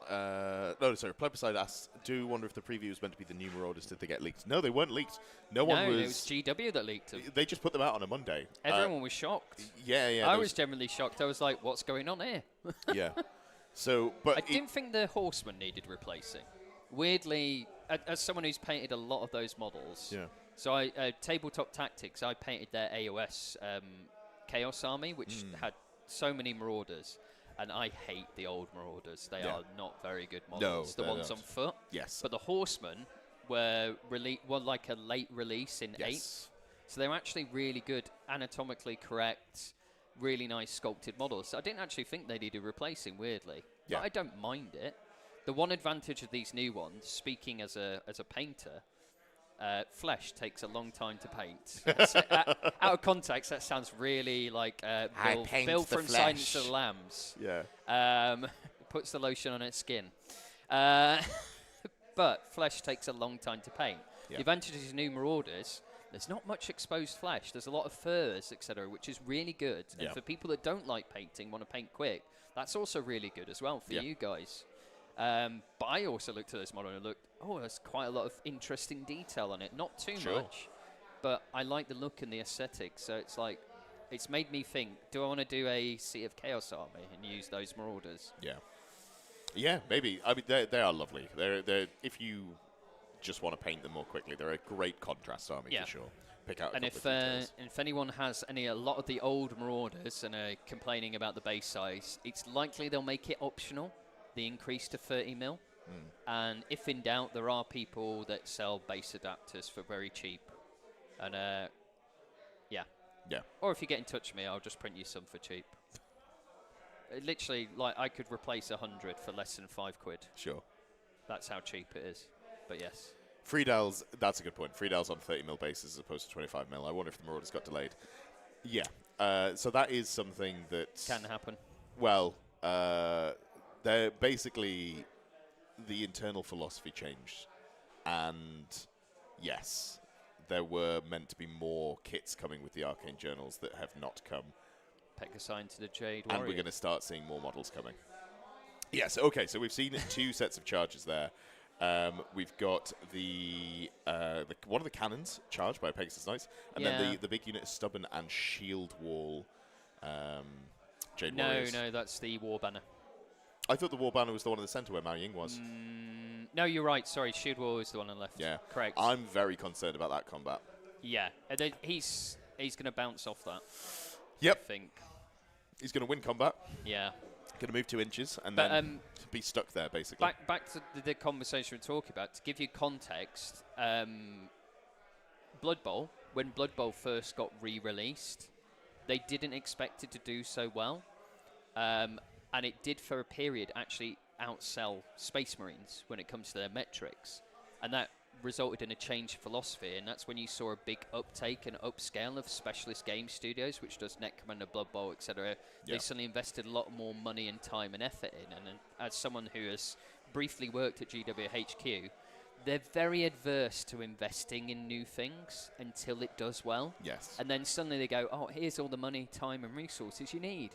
Plebiscite asks, do wonder if the preview was meant to be the new Marauders, did they get leaked? No, they weren't leaked. No, it was GW that leaked them. They just put them out on a Monday. Everyone was shocked. Yeah. I was generally shocked. I was like, what's going on here? Yeah. So, but I didn't think the Horseman needed replacing. Weirdly, as someone who's painted a lot of those models, so Tabletop Tactics, I painted their AOS Chaos Army, which had so many Marauders. And I hate the old Marauders. They are not very good models. No, the ones on foot. Yes. But the Horsemen were like a late release in 8th. So they're actually really good, anatomically correct, really nice sculpted models. So I didn't actually think they needed replacing, weirdly. Yeah. But I don't mind it. The one advantage of these new ones, speaking as a painter, flesh takes a long time to paint. Out of context, that sounds really like Bill from Silence of the Lambs. Yeah. Puts the lotion on its skin. But flesh takes a long time to paint. Yeah. The advantage of these new Marauders, there's not much exposed flesh. There's a lot of furs, etc., which is really good. And for people that don't like painting, want to paint quick, that's also really good as well for you guys. But I also looked at this model and looked, there's quite a lot of interesting detail on it. Not too much, but I like the look and the aesthetic. So it's like, it's made me think, do I want to do a Sea of Chaos army and use those Marauders? Yeah. Yeah, maybe. I mean, they are lovely. They're if you just want to paint them more quickly, they're a great contrast army for sure. Pick out a couple of details. If anyone has a lot of the old Marauders and are complaining about the base size, it's likely they'll make it optional, the increase to 30 mil. And if in doubt, there are people that sell base adapters for very cheap. And yeah. Or if you get in touch with me, I'll just print you some for cheap. Literally, like, I could replace 100 for less than £5. Sure. That's how cheap it is. But yes. Friedal's, that's a good point. Friedal's on 30 mil bases as opposed to 25 mil. I wonder if the Marauders got delayed. Yeah. So that is something that can happen. Well, they're basically the internal philosophy changed, and yes, there were meant to be more kits coming with the Arcane Journals that have not come. Pick a sign to the Jade Warrior. And we're going to start seeing more models coming. Yes, okay, so we've seen 2 sets of charges there. We've got the one of the cannons charged by Pegasus Knights, and then the big unit is Stubborn and Shield Wall Jade Warriors. No, that's the War Banner. I thought the War Banner was the one in the centre where Mao Ying was. No, you're right. Sorry, Shield Wall is the one on the left. Yeah. Correct. I'm very concerned about that combat. Yeah. He's going to bounce off that. Yep. I think. He's going to win combat. Yeah. Going to move 2 inches and then be stuck there, basically. Back to the conversation we're talking about. To give you context, Blood Bowl, when Blood Bowl first got re-released, they didn't expect it to do so well. And it did, for a period, actually outsell Space Marines when it comes to their metrics. And that resulted in a change of philosophy, and that's when you saw a big uptake and upscale of specialist game studios, which does Netcommander, Blood Bowl, etc. They suddenly invested a lot more money and time and effort in. And as someone who has briefly worked at GWHQ, they're very adverse to investing in new things until it does well. Yes. And then suddenly they go, here's all the money, time, and resources you need.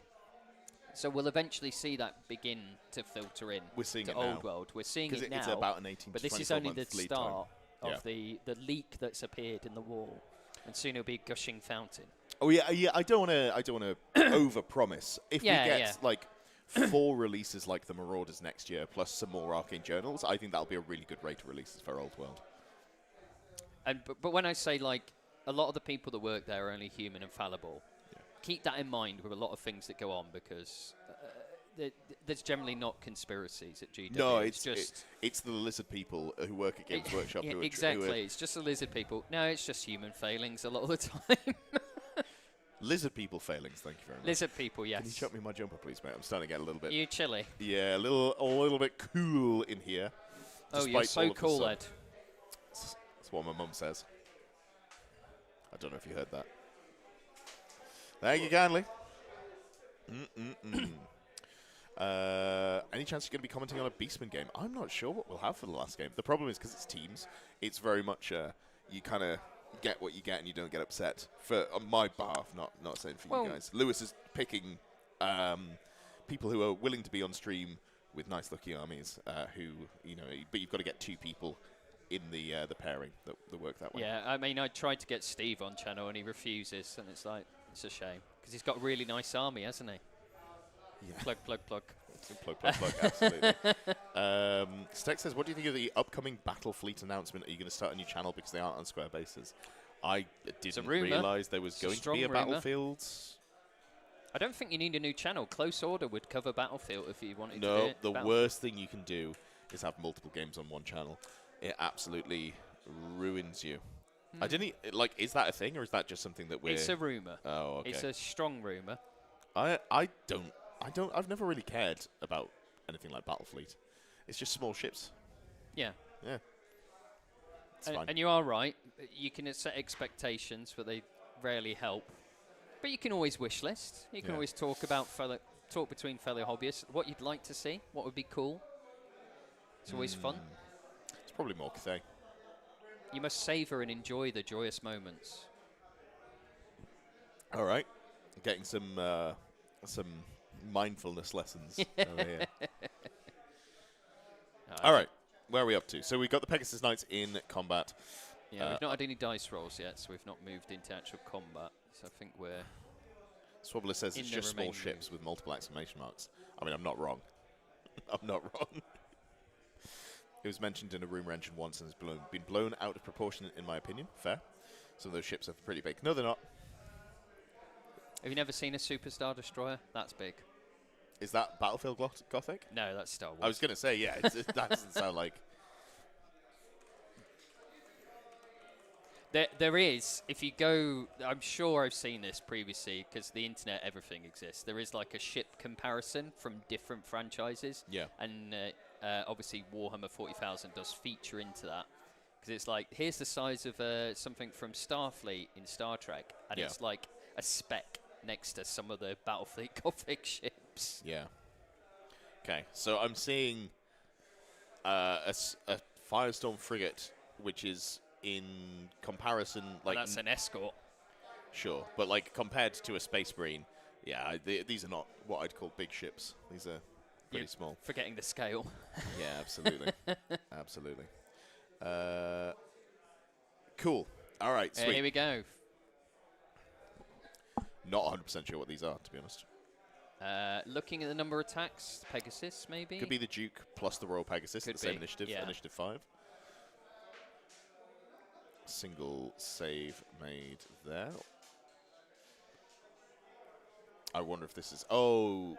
So we'll eventually see that begin to filter in. We're seeing to it Old now. World. We're seeing it now. It's about an 18 but to this is 24 only the month lead start time. of the leak that's appeared in the wall, and soon it'll be a gushing fountain. Oh yeah. I don't want to overpromise. If we get like 4 releases like the Marauders next year, plus some more Arcane Journals, I think that'll be a really good rate of releases for Old World. And but when I say like a lot of the people that work there are only human and fallible, keep that in mind with a lot of things that go on, because there's generally not conspiracies at GW. No, it's the lizard people who work at Games Workshop. Exactly, it's just the lizard people. No, it's just human failings a lot of the time. Lizard people failings, thank you very much. Lizard people, yes. Can you chuck me my jumper, please, mate? I'm starting to get a little bit... You chilly? Yeah, a little bit cool in here. Oh, you're so cool, Ed. That's what my mum says. I don't know if you heard that. Thank you kindly. Any chance you're going to be commenting on a Beastman game? I'm not sure what we'll have for the last game. The problem is because it's teams, it's very much you kind of get what you get and you don't get upset. On my behalf, not saying for you guys. Lewis is picking people who are willing to be on stream with nice looking armies, who, you know, but you've got to get 2 people in the pairing that work that way. Yeah, I mean, I tried to get Steve on channel and he refuses, and it's like, it's a shame, because he's got a really nice army, hasn't he? Yeah. Plug. Plug, absolutely. Steck says, what do you think of the upcoming Battle Fleet announcement? Are you going to start a new channel because they aren't on Square bases? I didn't realise there was going to be a Battlefield. I don't think you need a new channel. Close Order would cover Battlefield if you wanted to do it. No, the worst thing you can do is have multiple games on one channel. It absolutely ruins you. I didn't is that a thing, or is that just something that we're... It's a rumour. Oh, okay. It's a strong rumour. I've never really cared about anything like Battlefleet. It's just small ships. Yeah. Yeah. It's fine. And you are right. You can set expectations, but they rarely help. But you can always wish list. You can always talk between fellow hobbyists. What you'd like to see. What would be cool. It's always fun. It's probably more Cathay. You must savour and enjoy the joyous moments. All right. Getting some mindfulness lessons over here. All right. Where are we up to? So we've got the Pegasus Knights in combat. Yeah, we've not had any dice rolls yet, so we've not moved into actual combat. So I think we're... Swabbler says it's just small ships with multiple exclamation marks. I mean, I'm not wrong. I'm not wrong. It was mentioned in a rumor engine once and has been blown out of proportion, in my opinion. Fair. Some of those ships are pretty big. No, they're not. Have you never seen a Superstar Destroyer? That's big. Is that Battlefield Gothic? No, that's Star Wars. I was going to say, yeah, that doesn't sound like... There is, if you go, I'm sure I've seen this previously, because the internet, everything exists. There is like a ship comparison from different franchises. Yeah. And obviously Warhammer 40,000 does feature into that. Because it's like, here's the size of something from Starfleet in Star Trek. And it's like a speck next to some of the Battlefleet Gothic ships. Yeah. Okay, so I'm seeing a Firestorm frigate, which is in comparison, like that's an escort. Sure, but like compared to a Space Marine, yeah, these are not what I'd call big ships. These are pretty small. Forgetting the scale. Yeah, absolutely, absolutely. Cool. All right, sweet. Here we go. Not 100% sure what these are, to be honest. Looking at the number of attacks, Pegasus maybe? Could be the Duke plus the Royal Pegasus, the same initiative, Initiative 5. Single save made there. I wonder if this is... Oh!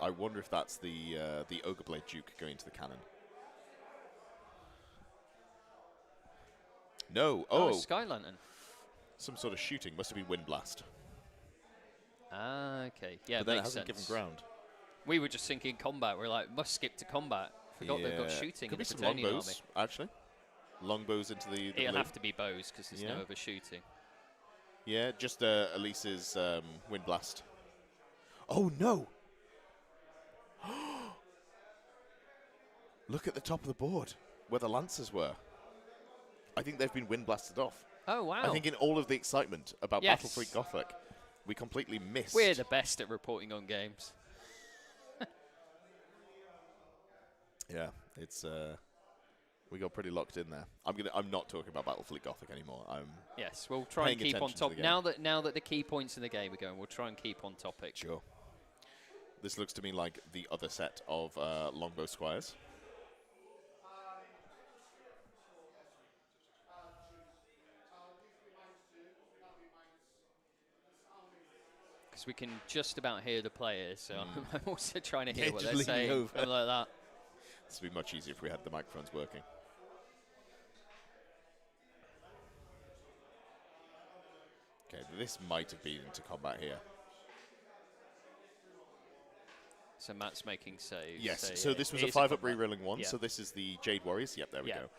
I wonder if that's the Ogre Blade Duke going to the cannon. No. Oh! Sky Lantern. Some sort of shooting. Must have been Wind Blast. Ah, okay. Yeah, but then it makes hasn't sense. given ground. We were just thinking combat. We're like, must skip to combat. Forgot they've got shooting. Could in be the some Bretonian longbows, actually. Longbows into the It'll blue. have to be bows because there's no other shooting. Yeah, just Elise's Wind Blast. Oh, no! Look at the top of the board, where the Lancers were. I think they've been Wind Blasted off. Oh, wow. I think in all of the excitement about Battlefleet Gothic, we completely missed... We're the best at reporting on games. Yeah, it's we got pretty locked in there. I'm not talking about Battlefleet Gothic anymore. Yes, we'll try and paying keep on attention to top. the game. Now that the key points in the game are going, we'll try and keep on topic. Sure. This looks to me like the other set of longbow squires. Because we can just about hear the players, so I'm also trying to hear Yeah, what just they're leaning saying. over. Something like that. This would be much easier if we had the microphones working. Okay, this might have been into combat here. So Matt's making saves. Yes, so this was a 5-up rerolling 1, so this is the Jade Warriors. Yep, there we go.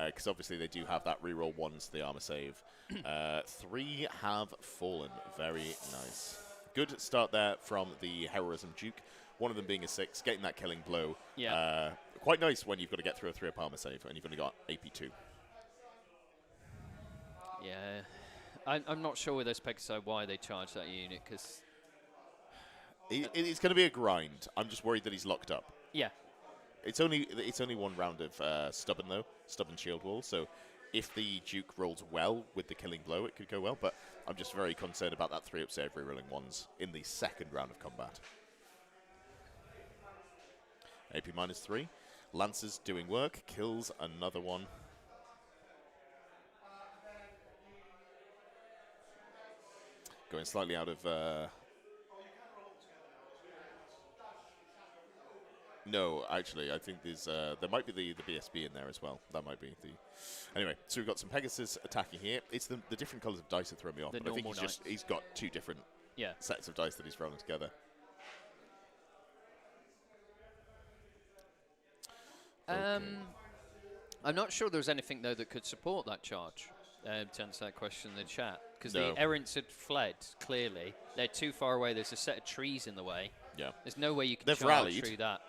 Because obviously they do have that reroll 1s, the armor save. 3 have fallen. Very nice. Good start there from the Heroism Duke. One of them being a 6, getting that killing blow. Yeah. Quite nice when you've got to get through a 3-up armor save and you've only got AP2. Yeah. I'm not sure with those Pegasi why they charge that unit, because... It's going to be a grind. I'm just worried that he's locked up. Yeah. It's only one round of stubborn, though. Stubborn shield wall. So if the Duke rolls well with the killing blow, it could go well. But I'm just very concerned about that 3-up save rerolling 1s in the second round of combat. AP -3. Lancers doing work. Kills another one. Going slightly out of... No, actually, I think there's there might be the BSB in there as well. That might be the... Anyway, so we've got some Pegasus attacking here. It's the different colours of dice that throw me off. The But I think normal he's got 2 different sets of dice that he's rolling together. Okay. I'm not sure there's anything, though, that could support that charge, to answer that question in the chat. Because No. the Errants had fled, clearly. They're too far away. There's a set of trees in the way. Yeah. There's no way you can They've charge rallied. through that.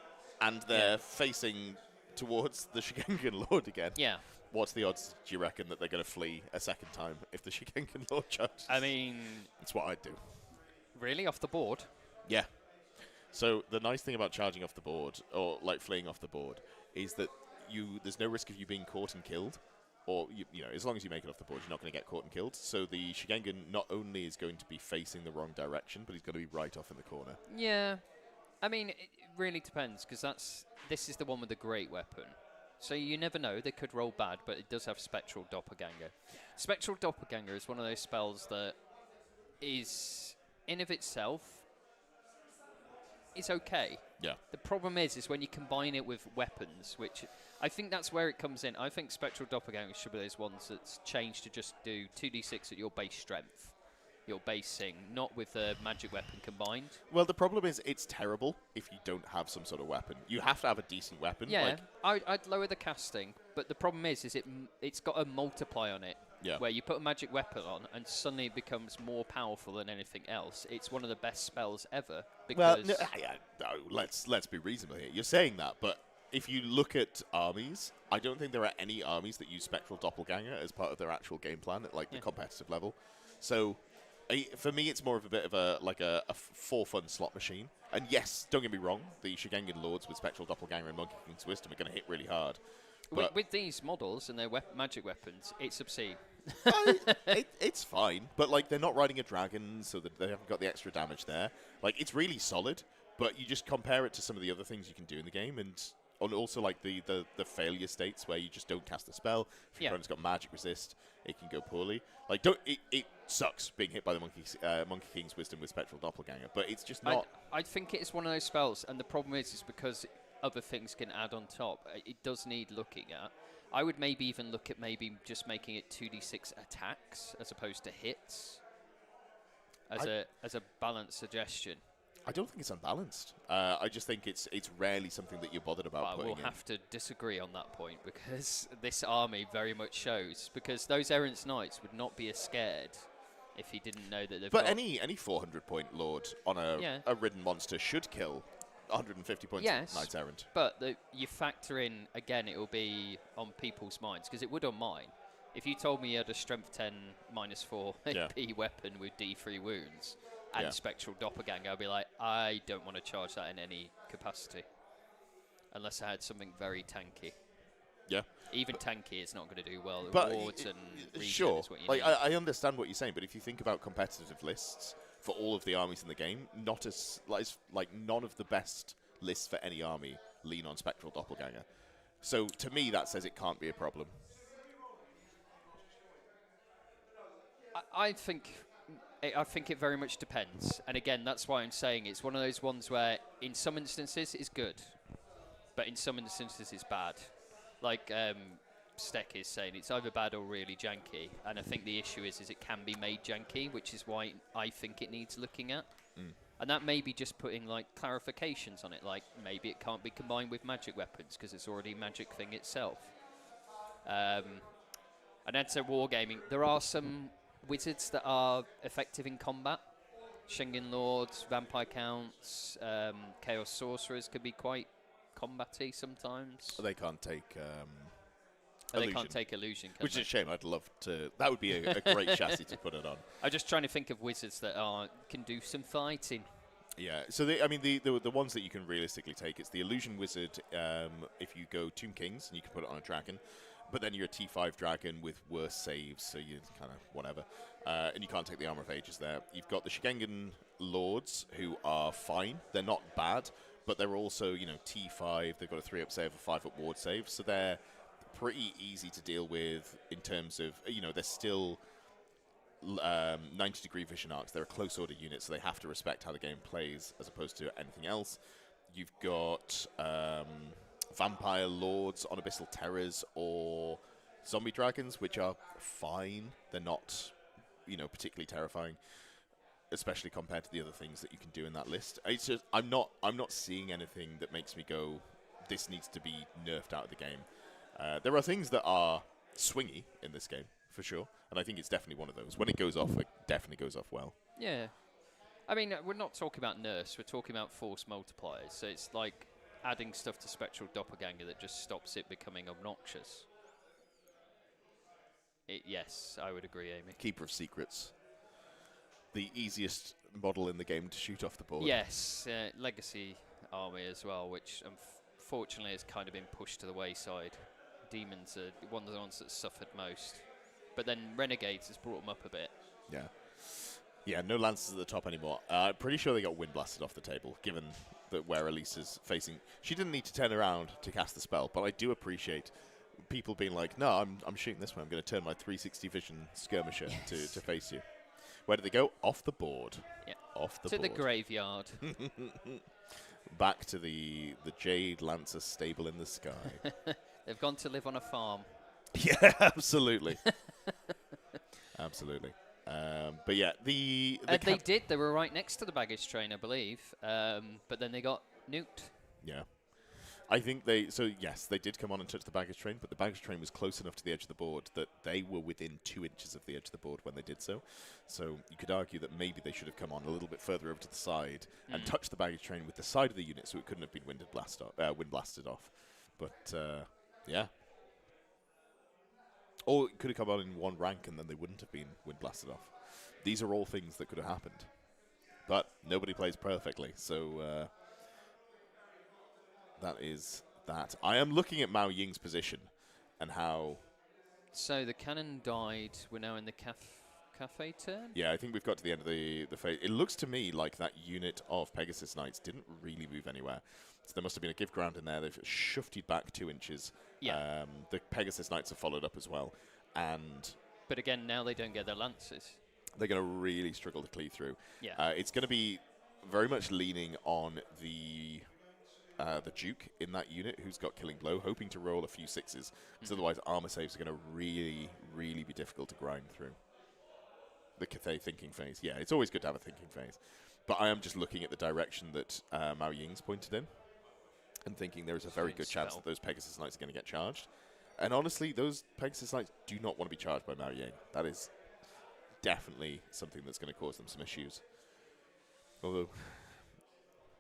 And they're facing towards the Shigengan Lord again. Yeah. What's the odds, do you reckon, that they're going to flee a second time if the Shigengan Lord charges? I mean... It's what I'd do. Really? Off the board? Yeah. So the nice thing about charging off the board, or like fleeing off the board, is that there's no risk of you being caught and killed. Or, you know, as long as you make it off the board, you're not going to get caught and killed. So the Shigengan not only is going to be facing the wrong direction, but he's going to be right off in the corner. Yeah. I mean, it really depends, because this is the one with the great weapon. So you never know, they could roll bad, but it does have Spectral Doppelganger. Spectral Doppelganger is one of those spells that is, in of itself, is okay. Yeah. The problem is when you combine it with weapons, which I think that's where it comes in. I think Spectral Doppelganger should be those ones that's changed to just do 2d6 at your base strength. Your basing, not with the magic weapon combined. Well, the problem is it's terrible if you don't have some sort of weapon. You have to have a decent weapon. Yeah, I'd lower the casting, but the problem is it's got a multiply on it. Yeah. Where you put a magic weapon on, and suddenly it becomes more powerful than anything else. It's one of the best spells ever. Because Well, no, let's be reasonable here. You're saying that, but if you look at armies, I don't think there are any armies that use Spectral Doppelganger as part of their actual game plan at the competitive level. So for me, it's more of a bit of a for-fun slot machine. And yes, don't get me wrong, the Shigengan Lords with Spectral Doppelganger and Monkey King's Wisdom are going to hit really hard. With these models and their magic weapons, it's obscene. It's fine, but they're not riding a dragon, so that they haven't got the extra damage there. It's really solid, but you just compare it to some of the other things you can do in the game, and also the failure states where you just don't cast the spell. If your opponent's got magic resist, it can go poorly. It sucks being hit by the Monkey King's Wisdom with Spectral Doppelganger, but it's just not. I think it's one of those spells, and the problem is because other things can add on top. It does need looking at. I would maybe even look at just making it 2d6 attacks as opposed to hits as a balanced suggestion. I don't think it's unbalanced. I just think it's rarely something that you're bothered about putting in. We'll have to disagree on that point, because this army very much shows. Because those Errant's Knights would not be as scared if he didn't know that they've got... But any 400-point Lord on a ridden monster should kill 150 points Knights Errant. But you factor in, again, it will be on people's minds, because it would on mine. If you told me you had a Strength 10 -4 AP weapon with D3 wounds and Spectral Doppelganger, I'd be like, I don't want to charge that in any capacity. unless I had something very tanky. Yeah. Even tanky is not going to do well. But Rewards and regen sure, is what you like need. I understand what you're saying, but if you think about competitive lists for all of the armies in the game, not as like none of the best lists for any army lean on Spectral Doppelganger. So to me, that says it can't be a problem. I think it very much depends. And again, that's why I'm saying it's one of those ones where in some instances it's good, but in some instances it's bad. Like Steck is saying, it's either bad or really janky. And I think the issue is it can be made janky, which is why I think it needs looking at. And that may be just putting like clarifications on it, like maybe it can't be combined with magic weapons because it's already a magic thing itself. And then to wargaming, there are some wizards that are effective in combat. Schengen Lords, Vampire Counts, Chaos Sorcerers could be quite combat-y sometimes. They can't take They illusion, can't take illusion, can which they? is a shame. I'd love to. That would be a great chassis to put it on. I'm just trying to think of wizards that can do some fighting. Yeah, so the ones that you can realistically take, it's the Illusion Wizard if you go Tomb Kings, and you can put it on a dragon, but then you're a T5 dragon with worse saves, so you kind of whatever. And you can't take the Armor of Ages there. You've got the Shigengan Lords, who are fine. They're not bad, but they're also, T5. They've got a 3-up save, a 5-up ward save, so they're pretty easy to deal with in terms of, they're still 90-degree vision arcs. They're a close order unit, so they have to respect how the game plays as opposed to anything else. You've got Vampire Lords on Abyssal Terrors or Zombie Dragons, which are fine. They're not, particularly terrifying, especially compared to the other things that you can do in that list. It's just I'm not seeing anything that makes me go, this needs to be nerfed out of the game. There are things that are swingy in this game, for sure, and I think it's definitely one of those. When it goes off, it definitely goes off well. Yeah. I mean, we're not talking about nerfs, we're talking about force multipliers. So it's like adding stuff to Spectral Doppelganger that just stops it becoming obnoxious. Yes, I would agree, Amy. Keeper of Secrets. The easiest model in the game to shoot off the board. Yes, Legacy Army as well, which unfortunately has kind of been pushed to the wayside. Demons are one of the ones that suffered most. But then Renegades has brought them up a bit. Yeah. Yeah, no Lancers at the top anymore. I'm pretty sure they got wind blasted off the table, given that where Elise is facing. She didn't need to turn around to cast the spell, but I do appreciate people being like, no, I'm shooting this way. I'm going to turn my 360 vision skirmisher to face you. Where did they go? Off the board. Yeah. Off the board. To board. the graveyard. Back to the Jade Lancer stable in the sky. They've gone to live on a farm. Yeah, absolutely. Absolutely. But yeah, they did. They were right next to the baggage train, I believe. But then they got nuked. Yeah. I think yes, they did come on and touch the baggage train, but the baggage train was close enough to the edge of the board that they were within 2 inches of the edge of the board when they did so. So you could argue that maybe they should have come on a little bit further over to the side and touched the baggage train with the side of the unit so it couldn't have been wind blasted off. But, yeah. Or it could have come on in one rank and then they wouldn't have been wind blasted off. These are all things that could have happened. But nobody plays perfectly, so that is that. I am looking at Mao Ying's position and how... So the cannon died. We're now in the Cathay turn? Yeah, I think we've got to the end of the phase. It looks to me like that unit of Pegasus Knights didn't really move anywhere. So there must have been a gift ground in there. They've shifted back 2 inches. Yeah. The Pegasus Knights have followed up as well. But again, now they don't get their lances. They're going to really struggle to cleave through. Yeah. It's going to be very much leaning on the Duke in that unit, who's got Killing Blow, hoping to roll a few 6s, because otherwise armor saves are going to really, really be difficult to grind through. The Cathay thinking phase. Yeah, it's always good to have a thinking phase. But I am just looking at the direction that Mao Ying's pointed in and thinking there is a very good chance that those Pegasus Knights are going to get charged. And honestly, those Pegasus Knights do not want to be charged by Mao Ying. That is definitely something that's going to cause them some issues. Although...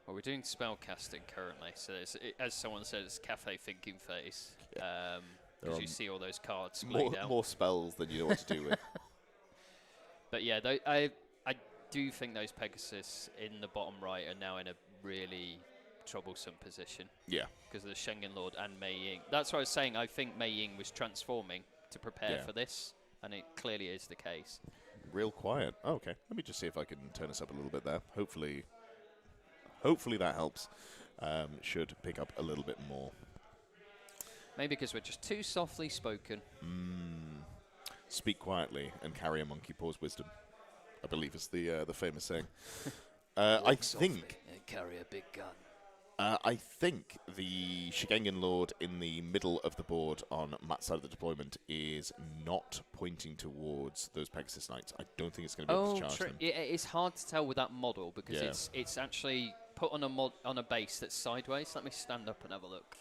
Well, we're doing spell casting currently, so as someone said, it's Cathay thinking phase. Because you see all those cards bleed out. More spells than you know what to do with. But yeah, I do think those Pegasus in the bottom right are now in a really troublesome position. Yeah. Because of the Schengen Lord and Mei Ying. That's what I was saying. I think Mei Ying was transforming to prepare for this, and it clearly is the case. Real quiet. Oh, okay. Let me just see if I can turn us up a little bit there. Hopefully that helps. Should pick up a little bit more. Maybe because we're just too softly spoken. Speak quietly and carry a monkey paw's wisdom, I believe is the famous saying. I think and carry a big gun. I think the Shigengan Lord in the middle of the board on Matt's side of the deployment is not pointing towards those Pegasus Knights. I don't think it's going to be able to charge them. It's hard to tell with that model because it's actually put on a base that's sideways. Let me stand up and have a look.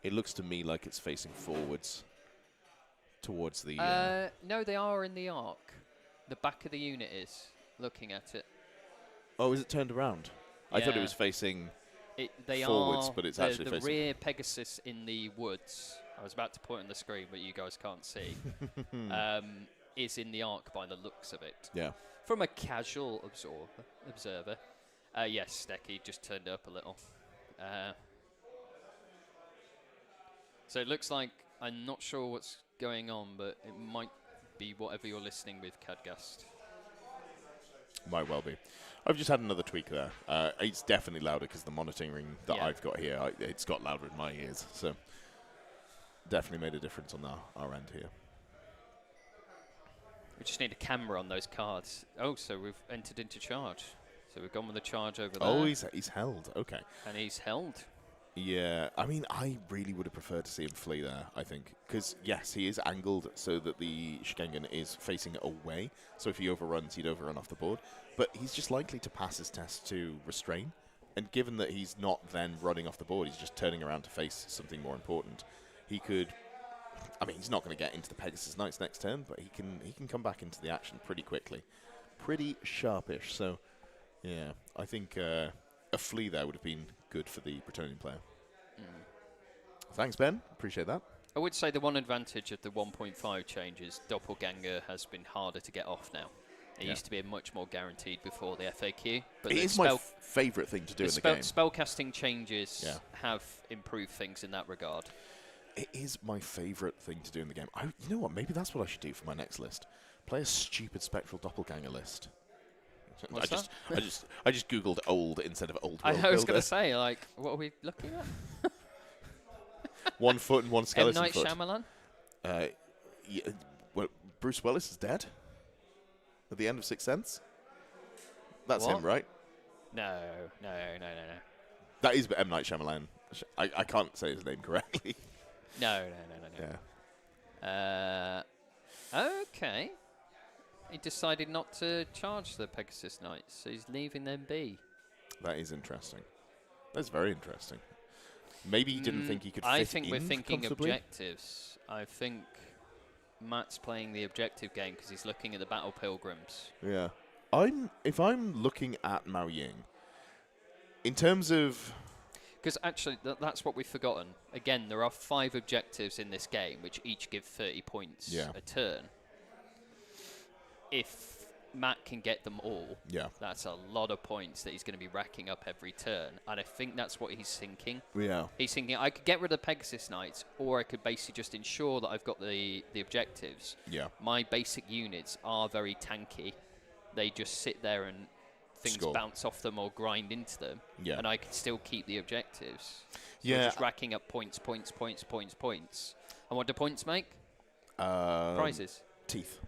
It looks to me like it's facing forwards towards the... No, they are in the arc. The back of the unit is looking at it. Oh, is it turned around? I thought it was facing... They forwards, are but it's the actually facing rear Pegasus in the woods. I was about to point on the screen, but you guys can't see. Is in the arc by the looks of it. Yeah. From a casual observer. Yes, Stecky just turned up a little. So it looks like I'm not sure what's going on, but it might be whatever you're listening with, Cadgast. Might well be. I've just had another tweak there. It's definitely louder because the monitoring that I've got here, it's got louder in my ears. So definitely made a difference on our end here. We just need a camera on those cards. Oh, so we've entered into charge. So we've gone with the charge over there. Oh, he's held. Okay. And he's held. Yeah, I mean, I really would have preferred to see him flee there, I think. Because, yes, he is angled so that the Shigengan is facing away. So if he overruns, he'd overrun off the board. But he's just likely to pass his test to restrain. And given that he's not then running off the board, he's just turning around to face something more important. He could... I mean, he's not going to get into the Pegasus Knights next turn, but he can come back into the action pretty quickly. Pretty sharpish. So, yeah, I think a flee there would have been good for the Bretonnian player. Thanks, Ben. Appreciate that. I would say the one advantage of the 1.5 changes, Doppelganger has been harder to get off now. It used to be much more guaranteed before the FAQ. But it is my favourite thing to do in the game. Spellcasting changes have improved things in that regard. It is my favourite thing to do in the game. You know what? Maybe that's what I should do for my next list. Play a stupid Spectral Doppelganger list. What's that? I just googled old instead of old. I was going to say, like, what are we looking at? 1 foot and 1 skeleton M. Night foot. Shyamalan? Well, Bruce Willis is dead at the end of Sixth Sense. That's him, right? No. That is M. Night Shyamalan. I can't say his name correctly. No. Yeah. Okay. He decided not to charge the Pegasus Knights, so he's leaving them be. That is interesting. That's very interesting. Maybe he didn't think he could fit I think in we're thinking comfortably. objectives. I think Matt's playing the objective game because he's looking at the Battle Pilgrims. Yeah. If I'm looking at Mao Ying, in terms of... Because actually, that's what we've forgotten. Again, there are 5 objectives in this game, which each give 30 points a turn. If Matt can get them all, that's a lot of points that he's going to be racking up every turn. And I think that's what he's thinking. Yeah. He's thinking, I could get rid of the Pegasus Knights, or I could basically just ensure that I've got the objectives. Yeah. My basic units are very tanky. They just sit there and things bounce off them or grind into them. Yeah. And I can still keep the objectives. So we're just racking up points. And what do points make? Prizes. Teeth.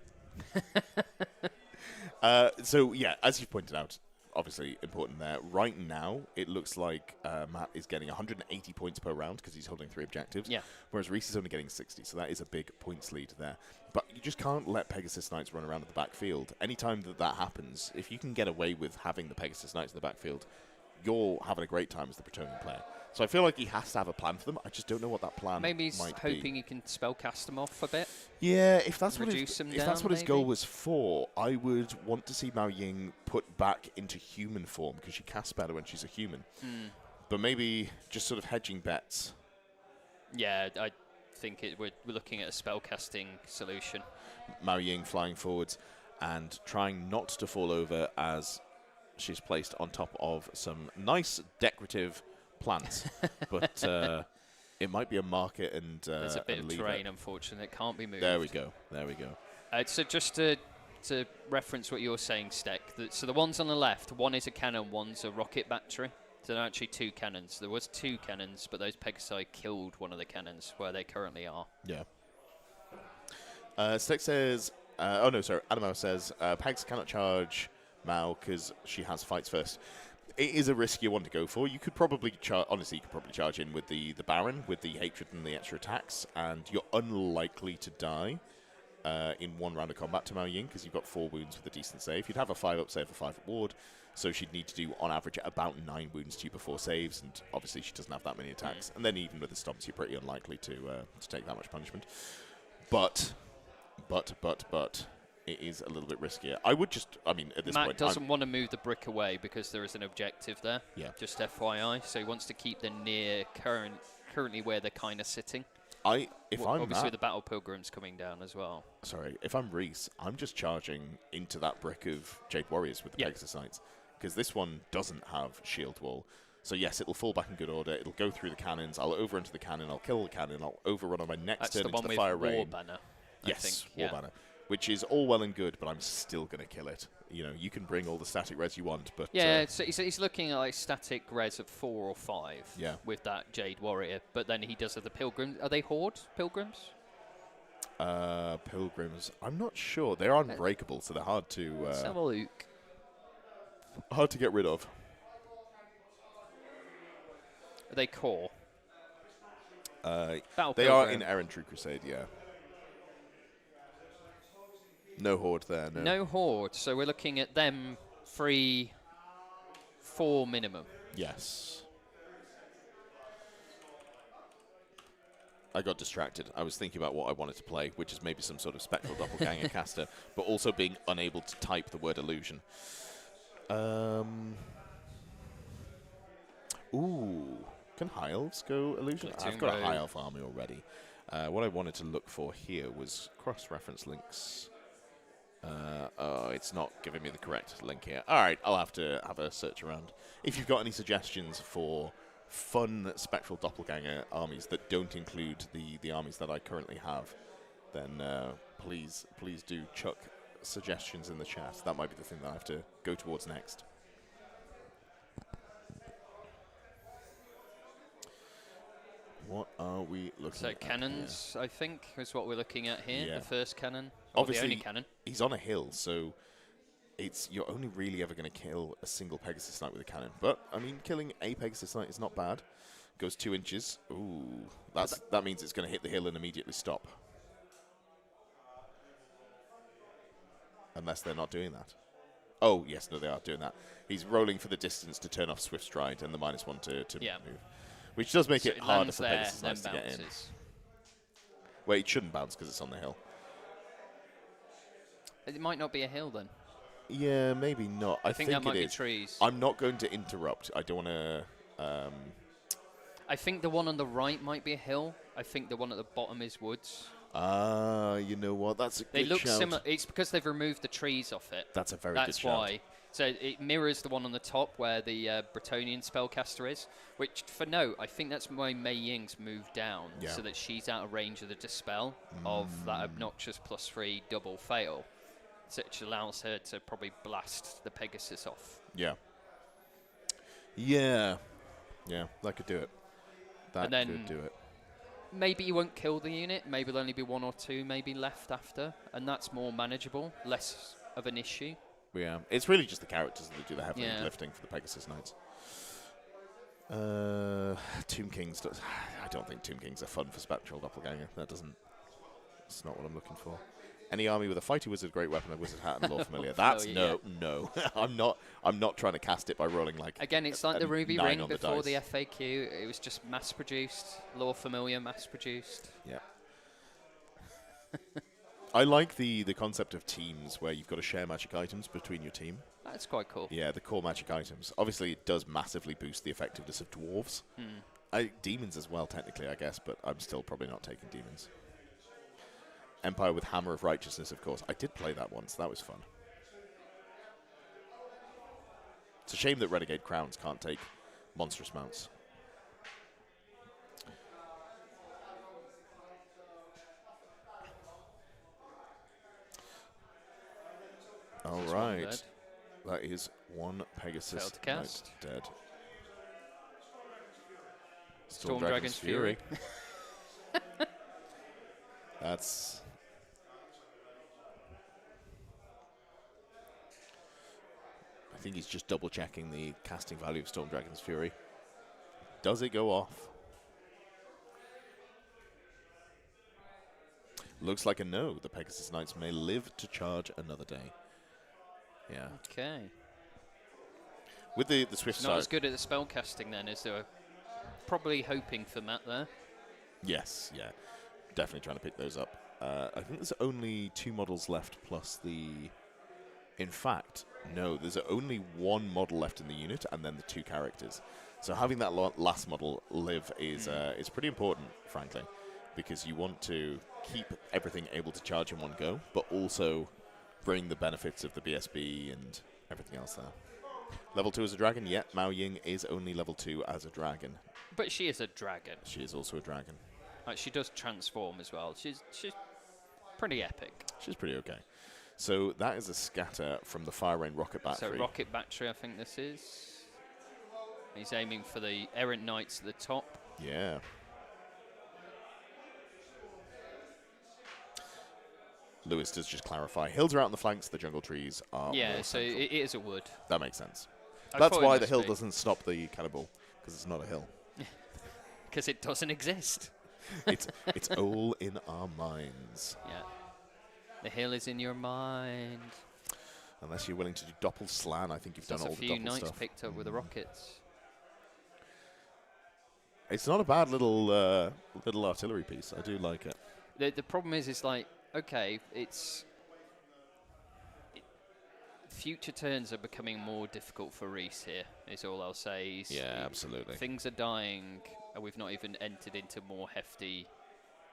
So, yeah, as you pointed out, obviously important there. Right now, it looks like Matt is getting 180 points per round because he's holding 3 objectives, whereas Reese is only getting 60, so that is a big points lead there. But you just can't let Pegasus Knights run around at the backfield. Anytime that happens, if you can get away with having the Pegasus Knights in the backfield, you're having a great time as the Bretonnian player. So I feel like he has to have a plan for them. I just don't know what that plan might be. Maybe he's hoping he can spellcast them off a bit. Yeah, if that's what his goal was for, I would want to see Mao Ying put back into human form because she casts better when she's a human. But maybe just sort of hedging bets. Yeah, I think we're looking at a spellcasting solution. Mao Ying flying forwards and trying not to fall over as she's placed on top of some nice decorative plants, but it might be a market and There's a bit of lever. terrain, unfortunately, that can't be moved. There we go. There we go. So just to reference what you're saying, Steck, so the ones on the left, one is a cannon, one's a rocket battery. So there are actually 2 cannons. There was 2 cannons, but those Pegasi killed one of the cannons where they currently are. Yeah. Steck says, oh no, sorry, Adamo says, Pegs cannot charge Mao because she has fights first. It is a riskier one to go for. You could probably honestly, you could probably charge in with the Baron, with the hatred and the extra attacks, and you're unlikely to die in one round of combat to Mao Ying because you've got 4 wounds with a decent save. You'd have a 5-up save, a 5-up ward, so she'd need to do, on average, about 9 wounds to you before saves, and obviously she doesn't have that many attacks. And then even with the stomps, you're pretty unlikely to take that much punishment. But, it is a little bit riskier. I would just, I mean, at this point... Matt doesn't want to move the brick away because there is an objective there. Yeah. Just FYI. So he wants to keep them near currently where they're kind of sitting. Obviously the Battle Pilgrim's coming down as well. Sorry, if I'm Reese, I'm just charging into that brick of Jade Warriors with the Pegasus Knights. Because this one doesn't have shield wall. So yes, it'll fall back in good order. It'll go through the cannons. I'll over into the cannon. I'll kill the cannon. I'll overrun on my next turn into the fire rain. Banner, yes, War Banner. Which is all well and good, but I'm still going to kill it. You know, you can bring all the static res you want, but... Yeah, so he's looking at like static res of 4 or 5 with that Jade Warrior, but then he does have the Pilgrims. Are they Horde Pilgrims? Pilgrims, I'm not sure. They're unbreakable, so they're hard to... Let's have a look. Hard to get rid of. Are they core? They are in Errantry Crusade, yeah. No Horde there, no. No Horde, so we're looking at them 3, 4 minimum. Yes. I got distracted. I was thinking about what I wanted to play, which is maybe some sort of Spectral Doppelganger caster, but also being unable to type the word illusion. Ooh. Can High Elves go illusion? I've got a High Elf army already. What I wanted to look for here was cross-reference links. Oh, it's not giving me the correct link here. All right, I'll have to have a search around. If you've got any suggestions for fun Spectral Doppelganger armies that don't include the armies that I currently have, then please do chuck suggestions in the chat. That might be the thing that I have to go towards next. What are we looking at? So cannons, here? I think, is what we're looking at here. Yeah. The first cannon. Obviously, the only cannon. He's on a hill, so you're only really ever going to kill a single Pegasus Knight with a cannon. But, I mean, killing a Pegasus Knight is not bad. Goes 2 inches. Ooh, that means it's going to hit the hill and immediately stop. Unless they're not doing that. Oh, yes, no, they are doing that. He's rolling for the distance to turn off Swift Stride and the -1 to move. Which does make it harder for Pegasus Knights to get in. Well, it shouldn't bounce because it's on the hill. It might not be a hill then. Yeah, maybe not. I think that might it be is. trees. I'm not going to interrupt. I don't want to... I think the one on the right might be a hill. I think the one at the bottom is woods. You know what? That's a good shout. They look similar. It's because they've removed the trees off it. That's a very good shout. That's why. So it mirrors the one on the top where the Bretonnian spellcaster is, which, for note, I think that's why Mei Ying's moved down, so that she's out of range of the Dispel of that obnoxious +3 double fail, which allows her to probably blast the Pegasus off. Yeah. Yeah. Yeah, that could do it. That could do it. Maybe you won't kill the unit. Maybe there'll only be 1 or 2 maybe left after, and that's more manageable, less of an issue. Yeah, it's really just the characters that do the heavy lifting for the Pegasus Knights. Tomb Kings. I don't think Tomb Kings are fun for Spectral Doppelganger. That's not what I'm looking for. Any army with a fighty wizard, great weapon, a wizard hat, and lore familiar. That's no. I'm not trying to cast it by rolling like. Again, it's like the Ruby Ring before the FAQ. It was just mass produced, lore familiar, mass produced. Yeah. I like the concept of teams where you've got to share magic items between your team. That's quite cool. Yeah, the core magic items. Obviously, it does massively boost the effectiveness of dwarves. Demons as well, technically, I guess, but I'm still probably not taking demons. Empire with Hammer of Righteousness, of course. I did play that once. That was fun. It's a shame that Renegade Crowns can't take monstrous mounts. All That's one dead. right. That is one Pegasus Failed to cast. Knight dead. Storm Dragon's Fury. That's... I think he's just double checking the casting value of Storm Dragon's Fury. Does it go off? Looks like a no. The Pegasus Knights may live to charge another day. Yeah. Okay. With the Swift Not as good at the spell casting then, is there? Probably hoping for Matt there. Yes, yeah. Definitely trying to pick those up. I think there's only 2 models left plus the... In fact, no, there's only 1 model left in the unit and then the 2 characters. So having that last model live is pretty important, frankly, because you want to keep everything able to charge in one go, but also bring the benefits of the BSB and everything else there. Level 2 as a dragon, yeah, Mao Ying is only level 2 as a dragon. But she is a dragon. She is also a dragon. She does transform as well. She's pretty epic. She's pretty okay. So that is a scatter from the Fire Rain Rocket Battery. So Rocket Battery, I think this is. He's aiming for the Errant Knights at the top. Yeah. Lewis does just clarify. Hills are out on the flanks, the jungle trees are Yeah, more so central. it is a wood. That makes sense. I That's thought it why the must hill be. doesn't stop the cannibal, because it's not a hill. Because it doesn't exist. It's all in our minds. Yeah. The hill is in your mind. Unless you're willing to do doppel slan, I think you've done There's all a the few doppel knights stuff. picked up with the rockets. It's not a bad little artillery piece. I do like it. The problem is like, okay, future turns are becoming more difficult for Reese here, is all I'll say. Absolutely. Things are dying, and we've not even entered into more hefty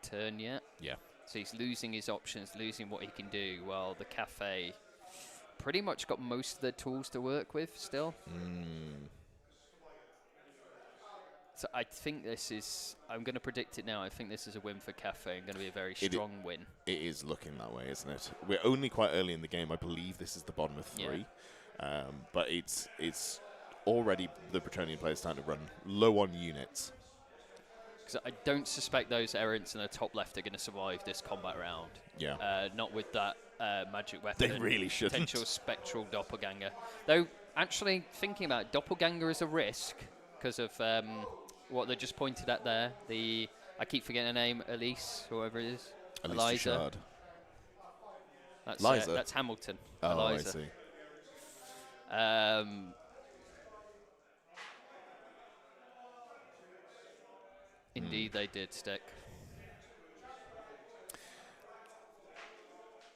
turn yet. Yeah. So he's losing his options, losing what he can do, while the Cathay pretty much got most of the tools to work with still. So I think this is, I'm going to predict it now, I think this is a win for Cathay, and going to be a very strong win. It is looking that way, isn't it? We're only quite early in the game. I believe this is the bottom of 3. Yeah. But it's already the Bretonian players starting to run low on units. Because I don't suspect those errants in the top left are going to survive this combat round. Yeah. Not with that magic weapon. They really shouldn't. Potential spectral doppelganger. Though, actually, thinking about it, doppelganger is a risk because of what they just pointed at there. I keep forgetting her name, Elise, whoever it is. Eliza. That's, Liza. that's Hamilton. Oh, Eliza. I see. Indeed, they did stick.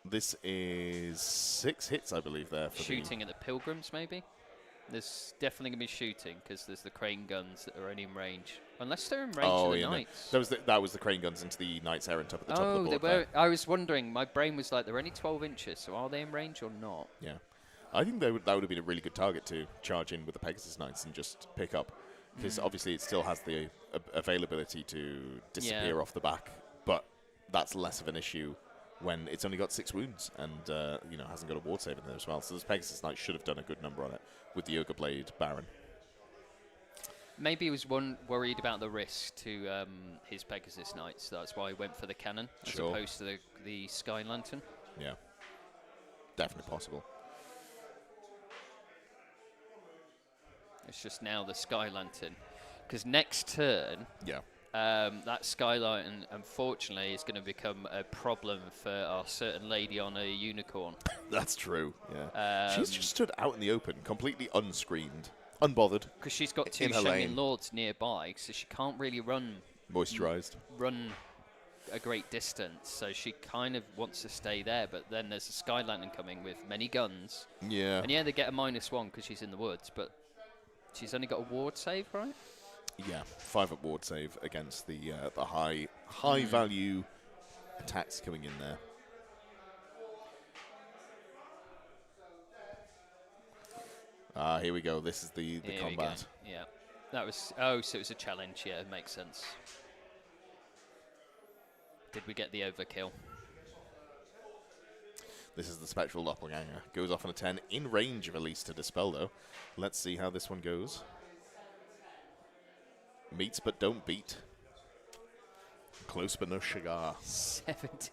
This is 6 hits, I believe, there. For Shooting at the Pilgrims, maybe? There's definitely going to be shooting, because there's the crane guns that are only in range. Unless they're in range of the Knights. No. That was the crane guns into the Knights Errant up at the top of the board. They were. I was wondering, my brain was like, they're only 12 inches, so are they in range or not? Yeah. I think that would have been a really good target to charge in with the Pegasus Knights and just pick up. Because obviously it still has the availability to disappear off the back, but that's less of an issue when it's only got 6 wounds and hasn't got a ward save in there as well. So this Pegasus Knight should have done a good number on it with the Ogre Blade Baron. Maybe he was worried about the risk to his Pegasus Knights. That's why he went for the cannon as opposed to the Sky Lantern. Yeah, definitely possible. It's just now the Sky Lantern. Because next turn, that Sky Lantern, unfortunately, is going to become a problem for our certain lady on a unicorn. That's true, yeah. She's just stood out in the open, completely unscreened, unbothered. Because she's got 2 Shengin Lords nearby, so she can't really run a great distance. So she kind of wants to stay there, but then there's a Sky Lantern coming with many guns. Yeah. And they get a -1 because she's in the woods, but she's only got a ward save, right? Yeah, 5 up ward save against the high value attacks coming in there. Here we go. This is the combat. Yeah, that was. Oh, so it was a challenge. Yeah, it makes sense. Did we get the overkill? This is the Spectral Doppelganger. Goes off on a 10. In range of Elise to dispel, though. Let's see how this one goes. Meets but don't beat. Close but no cigar. 17.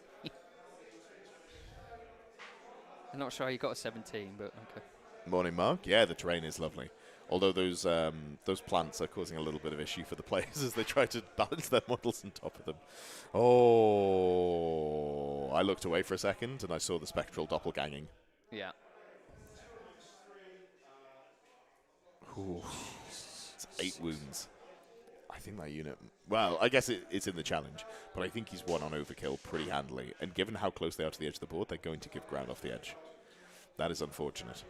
I'm not sure how you got a 17, but okay. Morning, Mark. Yeah, the terrain is lovely. Although those plants are causing a little bit of issue for the players as they try to balance their models on top of them. Oh, I looked away for a second and I saw the Spectral Doppelganging. Yeah. Ooh, it's 8 wounds. I think that unit... Well, I guess it's in the challenge, but I think he's won on overkill pretty handily. And given how close they are to the edge of the board, they're going to give ground off the edge. That is unfortunate.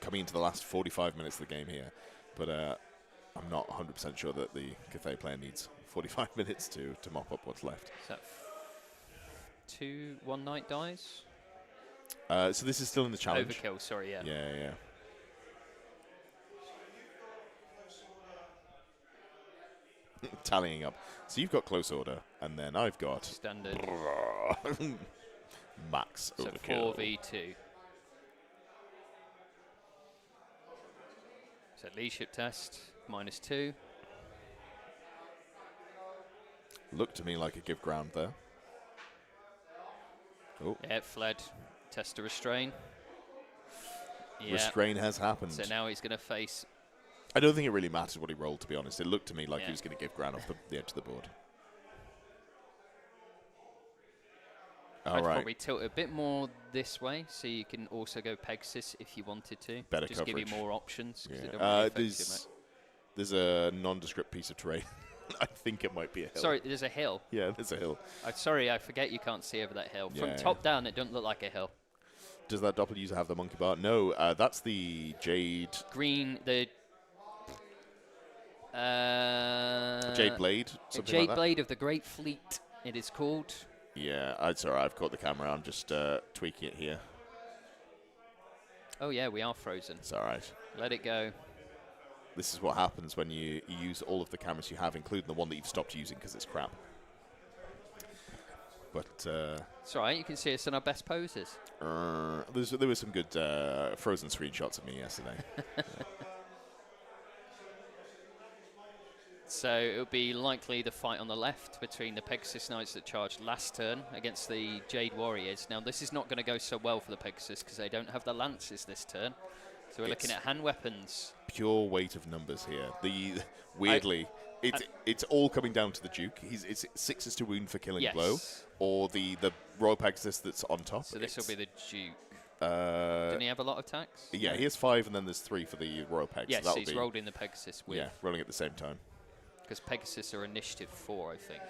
Coming into the last 45 minutes of the game here, but I'm not 100% sure that the Cathay player needs 45 minutes to mop up what's left. Is that 2 1 night dies? So this is still in the challenge. Overkill, sorry, yeah. Yeah. Tallying up. So you've got close order, and then I've got standard max so overkill. 4v2. So leadership test, -2. Looked to me like a give ground there. Oh. Yeah, it fled. Test to restrain. Yeah. Restrain has happened. So now he's going to face... I don't think it really mattered what he rolled, to be honest. It looked to me like Yeah. he was going to give ground off the edge of the board. I'd probably tilt it a bit more this way, so you can also go Pegasus if you wanted to. Better Just coverage. give you more options. 'Cause Yeah. it don't really affect you much. There's a nondescript piece of terrain. I think it might be a hill. Sorry, there's a hill. Yeah, there's a hill. Sorry, I forget you can't see over that hill. From Yeah. top down, it doesn't look like a hill. Does that doppel user have the monkey bar? No, that's the Jade... Green, the... Jade Blade, something Jade like that? Blade of the Great Fleet, it is called. Yeah, sorry, I've caught the camera. I'm just tweaking it here. Oh, yeah, we are frozen. It's all right. Let it go. This is what happens when you use all of the cameras you have, including the one that you've stopped using because it's crap. But It's all right, you can see us in our best poses. there were some good frozen screenshots of me yesterday. So it'll be likely the fight on the left between the Pegasus Knights that charged last turn against the Jade Warriors. Now, this is not going to go so well for the Pegasus because they don't have the lances this turn. So we're looking at hand weapons. Pure weight of numbers here. Weirdly, it's all coming down to the Duke. It's 6s to wound for killing blow, or the Royal Pegasus that's on top. So this will be the Duke. Didn't he have a lot of attacks? Yeah, he has 5, and then there's 3 for the Royal Pegasus. Yes, he's rolled in the Pegasus with. Yeah, rolling at the same time. Because Pegasus are initiative 4, I think.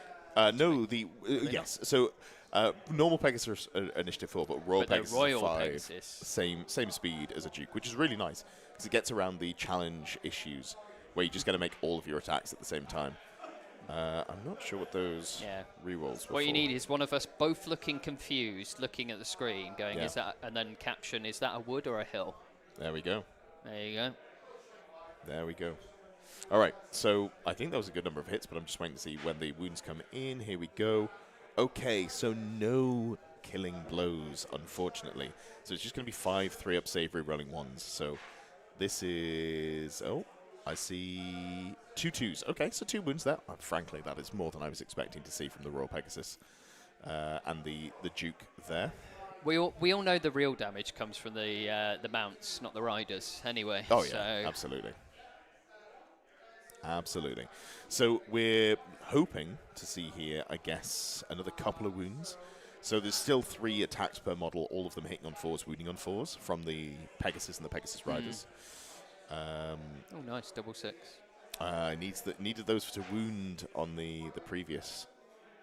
No, yes. So normal Pegasus are initiative 4, but Royal Pegasus Royal 5. Pegasus. Same speed as a Duke, which is really nice because it gets around the challenge issues where you just got to make all of your attacks at the same time. I'm not sure what those rerolls were. What you need is one of us both looking confused, looking at the screen, going, "Is that?" And then caption, "Is that a wood or a hill?" There we go. There you go. There we go. All right, so I think that was a good number of hits, but I'm just waiting to see when the wounds come in. Here we go. Okay, so no killing blows, unfortunately. So it's just going to be 5 3-up save re-rolling 1s. So this is... Oh, I see 2 2s. Okay, so 2 wounds there. Frankly, that is more than I was expecting to see from the Royal Pegasus and the Duke there. We all know the real damage comes from the mounts, not the riders, anyway. Oh, yeah, absolutely. Absolutely. So we're hoping to see here, I guess, another couple of wounds. So there's still 3 attacks per model, all of them hitting on 4s, wounding on 4s, from the Pegasus and the Pegasus Riders. Oh, nice, 6. Needed those to wound on the previous.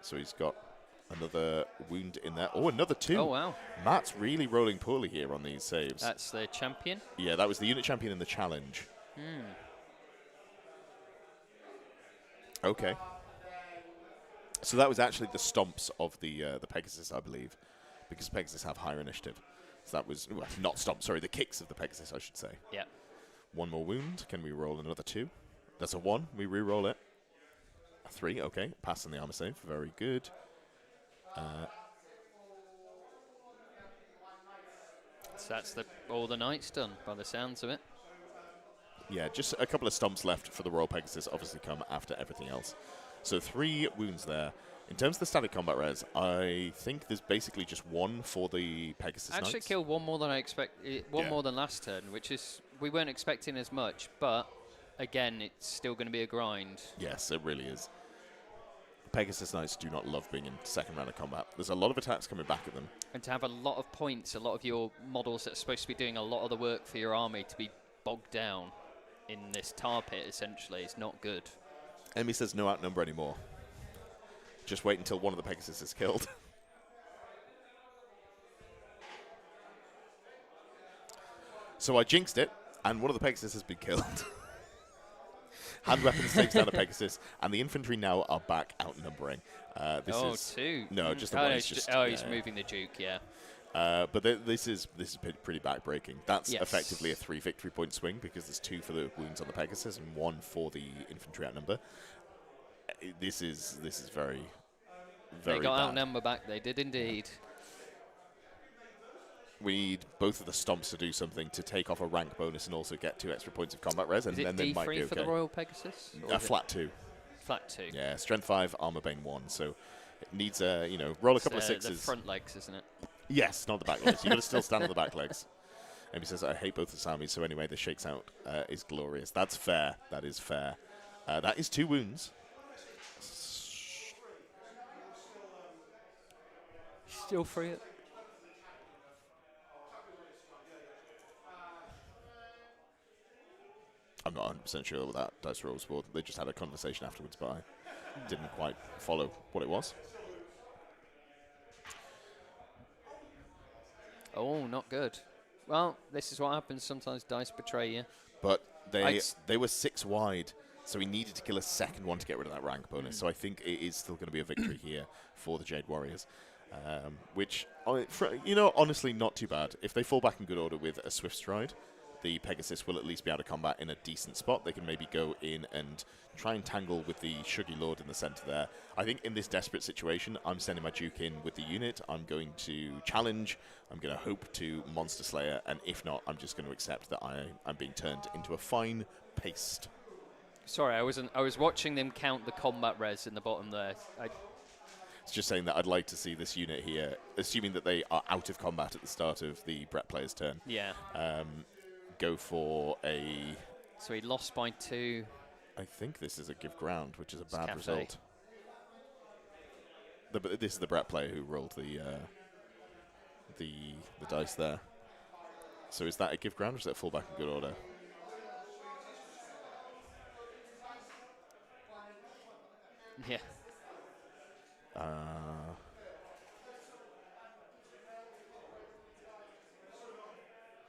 So he's got another wound in there. Oh, another 2. Oh, wow. Matt's really rolling poorly here on these saves. That's the champion? Yeah, that was the unit champion in the challenge. Okay. So that was actually the stomps of the Pegasus, I believe, because Pegasus have higher initiative. So that was not stomps, sorry, the kicks of the Pegasus, I should say. Yeah. 1 more wound. Can we roll another 2? That's a 1. We re-roll it. A 3. Okay. Passing the armor save. Very good. So that's all the knights done, by the sounds of it. Yeah, just a couple of stomps left for the Royal Pegasus, obviously come after everything else. So 3 wounds there. In terms of the static combat res, I think there's basically just 1 for the Pegasus Actually Knights. killed one more than I expected, more than last turn, which is, we weren't expecting as much, but again, it's still going to be a grind. Yes, it really is. Pegasus Knights do not love being in second round of combat. There's a lot of attacks coming back at them. And to have a lot of points, a lot of your models that are supposed to be doing a lot of the work for your army to be bogged down in this tar pit, essentially, is not good. Enemy says no outnumber anymore. Just wait until one of the Pegasus is killed. So I jinxed it, and one of the Pegasus has been killed. Hand weapons takes down a Pegasus, and the infantry now are back outnumbering. This is 2. No, just the oh, one. no, It's just, he's moving the Duke, yeah. But this is pretty backbreaking. That's effectively a 3 victory point swing because there's 2 for the wounds on the Pegasus and 1 for the infantry outnumber. This is very, very They got bad. outnumbered back, they did indeed. We need both of the stomps to do something to take off a rank bonus and also get 2 extra points of combat res, and Is then it they might be D3 okay. for the Royal Pegasus? A flat 2. Flat 2. Yeah, strength 5, armor bane 1. So it needs a roll a couple of The 6s. front legs, isn't it? Yes, not the back legs. You've got to still stand on the back legs. And he says, I hate both the armies, so anyway, the shakes out is glorious. That's fair. That is fair. That is 2 wounds. Still free it. I'm not 100% sure what that dice roll was for. They just had a conversation afterwards, but I didn't quite follow what it was. Oh, not good. Well, this is what happens. Sometimes dice betray you. But they were 6 wide, so he needed to kill a second one to get rid of that rank bonus. So I think it is still going to be a victory here for the Jade Warriors, which, honestly, not too bad. If they fall back in good order with a Swift Stride, the Pegasus will at least be able to combat in a decent spot. They can maybe go in and try and tangle with the Shuggy Lord in the center there. I think in this desperate situation, I'm sending my Duke in with the unit. I'm going to challenge. I'm going to hope to Monster Slayer, and if not, I'm just going to accept that I'm being turned into a fine paste. Sorry, I was watching them count the combat res in the bottom there. It's just saying that I'd like to see this unit here, assuming that they are out of combat at the start of the Brett player's turn. Yeah. Go for a... So he lost by 2. I think this is a give ground, which is a bad Cathay. result. This is the Brett player who rolled the dice there. So is that a give ground or is that a full back in good order? Yeah.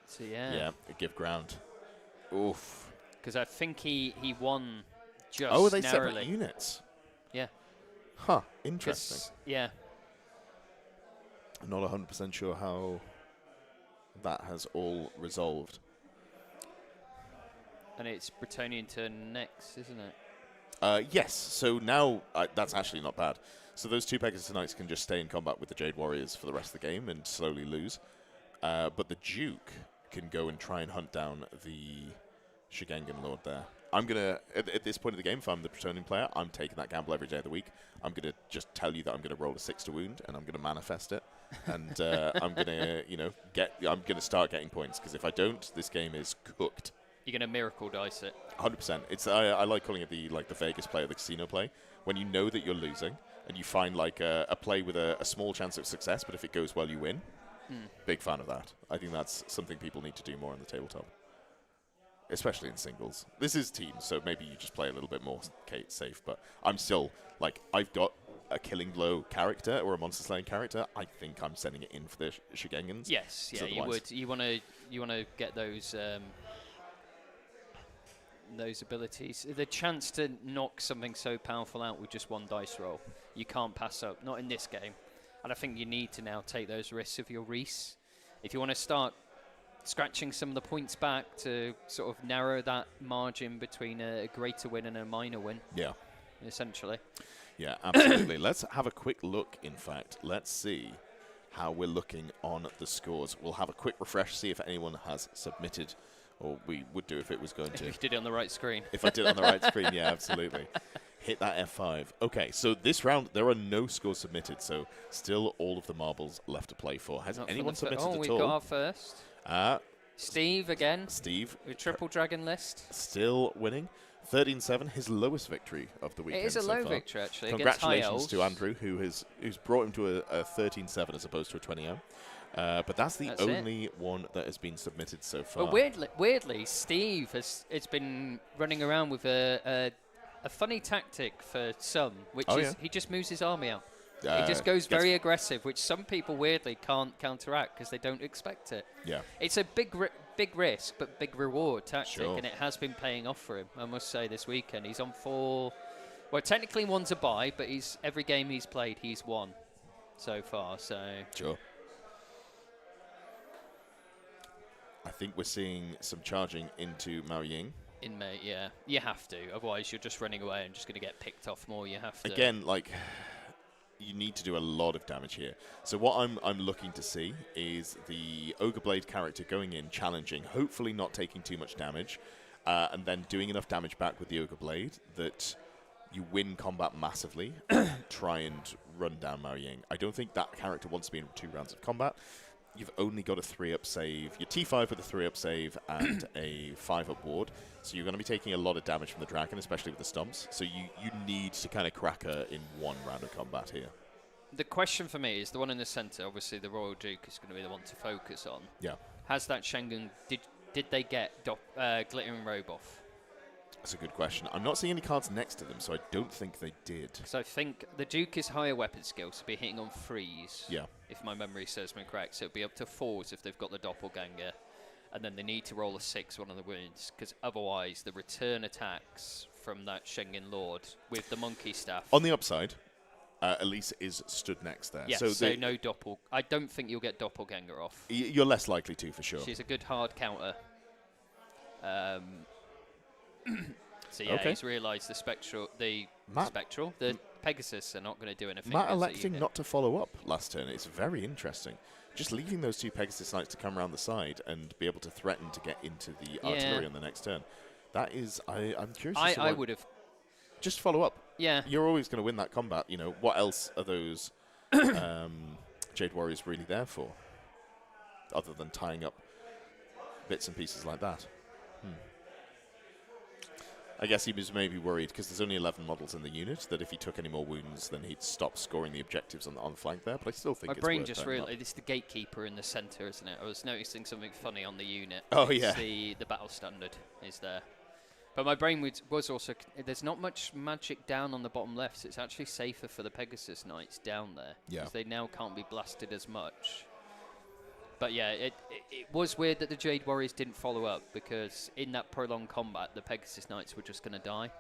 So Yeah, a give ground. Oof. Because I think he won just Oh, are they narrowly. separate units? Yeah. Huh, interesting. Yeah. I'm not 100% sure how that has all resolved. And it's Bretonian turn next, isn't it? Yes, so now that's actually not bad. So those 2 Pegasus Knights can just stay in combat with the Jade Warriors for the rest of the game and slowly lose. But the Duke can go and try and hunt down the Shigangan Lord there. I'm going to, at this point of the game, if I'm the Bretonian player, I'm taking that gamble every day of the week. I'm going to just tell you that I'm going to roll a 6 to wound, and I'm going to manifest it. And I'm going to, I'm going to start getting points, because if I don't, this game is cooked. You're going to miracle dice it. 100%. It's I like calling it the Vegas play or the casino play. When you know that you're losing and you find a play with a small chance of success, but if it goes well, you win. Big fan of that. I think that's something people need to do more on the tabletop, especially in singles. This is teams, so maybe you just play a little bit more safe. But I'm still I've got a Killing Blow character or a Monster Slaying character. I think I'm sending it in for the Shigengans. Yes, yeah, you would. You want to get those. Those abilities, the chance to knock something so powerful out with just 1 dice roll, you can't pass up. Not in this game, and I think you need to now take those risks of your Reese if you want to start scratching some of the points back to sort of narrow that margin between a greater win and a minor win. Yeah. Essentially. Yeah, absolutely. Let's have a quick look, in fact. Let's see how we're looking on the scores. We'll have a quick refresh, see if anyone has submitted, or we would do if it was going to. If you did it on the right screen. If I did it on the right screen, yeah, absolutely. Hit that F5. Okay, so this round, there are no scores submitted, so still all of the marbles left to play for. Has anyone submitted at all? We've got our first. Steve again. Steve. With triple dragon list. Still winning. 13-7, his lowest victory of the weekend. It is a so low far. victory, actually. Congratulations to Andrew, who's brought him to a 13-7 as opposed to a 20-0. But that's the only one that has been submitted so far. But weirdly, Steve has been running around with a funny tactic for some, which is he just moves his army out. He just goes very aggressive, which some people weirdly can't counteract because they don't expect it. Yeah, it's a big risk, but big reward tactic, sure. And it has been paying off for him. I must say, this weekend he's on 4. Well, technically one's a bye, but every game he's played, he's won so far. So sure. I think we're seeing some charging into Mao Ying. In May, yeah, you have to. Otherwise, you're just running away and just going to get picked off more. You have to. Again, like, you need to do a lot of damage here. So what I'm looking to see is the Ogre Blade character going in, challenging, hopefully not taking too much damage, and then doing enough damage back with the Ogre Blade that you win combat massively, try and run down Mao Ying. I don't think that character wants to be in 2 rounds of combat. You've only got a 3-up save. Your T5 with a 3-up save and a 5-up ward. So you're going to be taking a lot of damage from the dragon, especially with the stumps. So you need to kind of crack her in 1 round of combat here. The question for me is the one in the centre. Obviously, the Royal Duke is going to be the one to focus on. Yeah. Has that Schengen... Did they get Glittering Robe off? That's a good question. I'm not seeing any cards next to them, so I don't think they did. Because I think the Duke is higher weapon skill, so be hitting on 3s. Yeah. If my memory serves me correct. So it'll be up to 4s if they've got the Doppelganger. And then they need to roll a 6 one of the wounds, because otherwise the return attacks from that Schengen Lord with the monkey staff. On the upside, Elise is stood next there. Yes, so no Doppel. I don't think you'll get Doppelganger off. You're less likely to, for sure. She's a good hard counter. So yeah, he's realised the Pegasus are not going to do anything. Matt electing not to follow up last turn. It's very interesting. Just leaving those 2 Pegasus Knights to come around the side and be able to threaten to get into the artillery on the next turn. That is, I'm curious. I would have just follow up. Yeah, you're always going to win that combat. You know, what else are those Jade Warriors really there for, other than tying up bits and pieces like that? I guess he was maybe worried because there's only 11 models in the unit, that if he took any more wounds, then he'd stop scoring the objectives on the flank there. But I still think my brain just realised it's the gatekeeper in the centre, isn't it? I was noticing something funny on the unit. Oh, yeah. The battle standard is there. But my brain was also... There's not much magic down on the bottom left, so it's actually safer for the Pegasus Knights down there. Yeah. Because they now can't be blasted as much. But yeah, it was weird that the Jade Warriors didn't follow up, because in that prolonged combat, the Pegasus Knights were just going to die.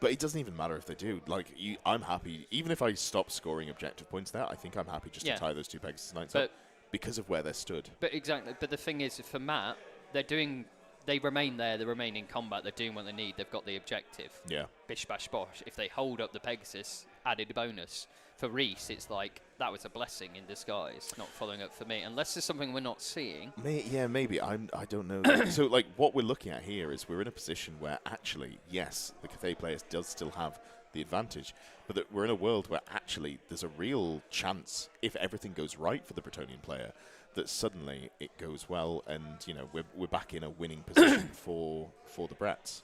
But it doesn't even matter if they do. Like, I'm happy. Even if I stop scoring objective points there, I think I'm happy just to tie those 2 Pegasus Knights up because of where they're stood. But exactly. But the thing is, for Matt, they remain there, they remain in combat, they're doing what they need, they've got the objective. Yeah. Bish, bash, bosh. If they hold up the Pegasus, added bonus. For Reese, it's like, that was a blessing in disguise, not following up for me. Unless there's something we're not seeing. Maybe. I don't know. So, like, what we're looking at here is we're in a position where actually, yes, the Cathay players does still have the advantage, but that we're in a world where actually there's a real chance, if everything goes right for the Bretonian player, that suddenly it goes well and, you know, we're back in a winning position for the Bretts.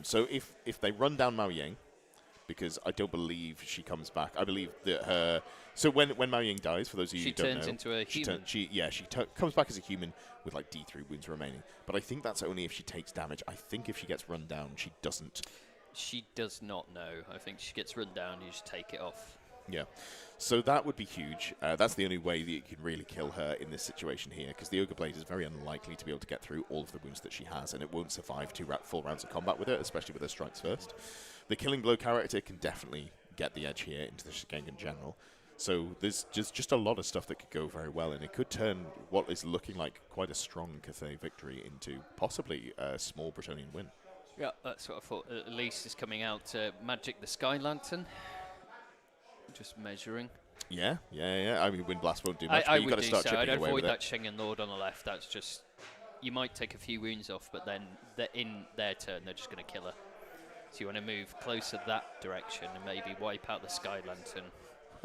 So if they run down Mao Ying, because I don't believe she comes back. I believe that her... So when Mao Ying dies, for those of you who don't know... She turns into a human. She comes back as a human with like D3 wounds remaining. But I think that's only if she takes damage. I think if she gets run down, she doesn't. She does not know. I think she gets run down, you just take it off. Yeah. So that would be huge. That's the only way that you can really kill her in this situation here, because the Ogre Blade is very unlikely to be able to get through all of the wounds that she has, and it won't survive 2 full rounds of combat with her, especially with her strikes first. The Killing Blow character can definitely get the edge here into the Schengen General. So there's just a lot of stuff that could go very well, and it could turn what is looking like quite a strong Cathay victory into possibly a small Bretonian win. Yeah, that's what I thought. Elise is coming out to Magic the Sky Lantern. Just measuring. Yeah. I mean, Wind Blast won't do much, I but you've got would to do start so. chipping I'd away avoid with that it. Schengen Lord on the left. That's just... You might take a few wounds off, but then in their turn, they're just going to kill her. So you want to move closer that direction and maybe wipe out the Sky Lantern.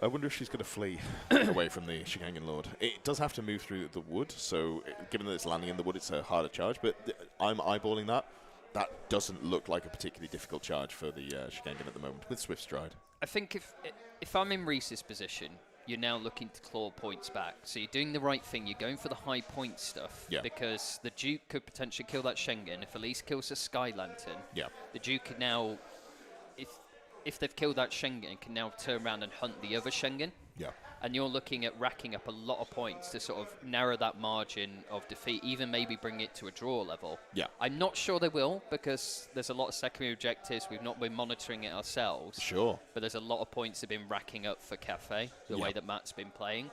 I wonder if she's going to flee away from the Shigangan Lord. It does have to move through the wood, so given that it's landing in the wood, it's a harder charge, but I'm eyeballing that. That doesn't look like a particularly difficult charge for the Shigangan at the moment with Swift Stride. I think if I'm in Reese's position, you're now looking to claw points back. So you're doing the right thing. You're going for the high point stuff. Yeah. Because the Duke could potentially kill that Schengen. If Elise kills a Sky Lantern, Yeah. the Duke could now, if they've killed that Schengen, can now turn around and hunt the other Schengen. Yeah. And you're looking at racking up a lot of points to sort of narrow that margin of defeat, even maybe bring it to a draw level. Yeah. I'm not sure they will, because there's a lot of secondary objectives. We've not been monitoring it ourselves. Sure. But there's a lot of points that have been racking up for Cathay, the Yeah. way that Matt's been playing.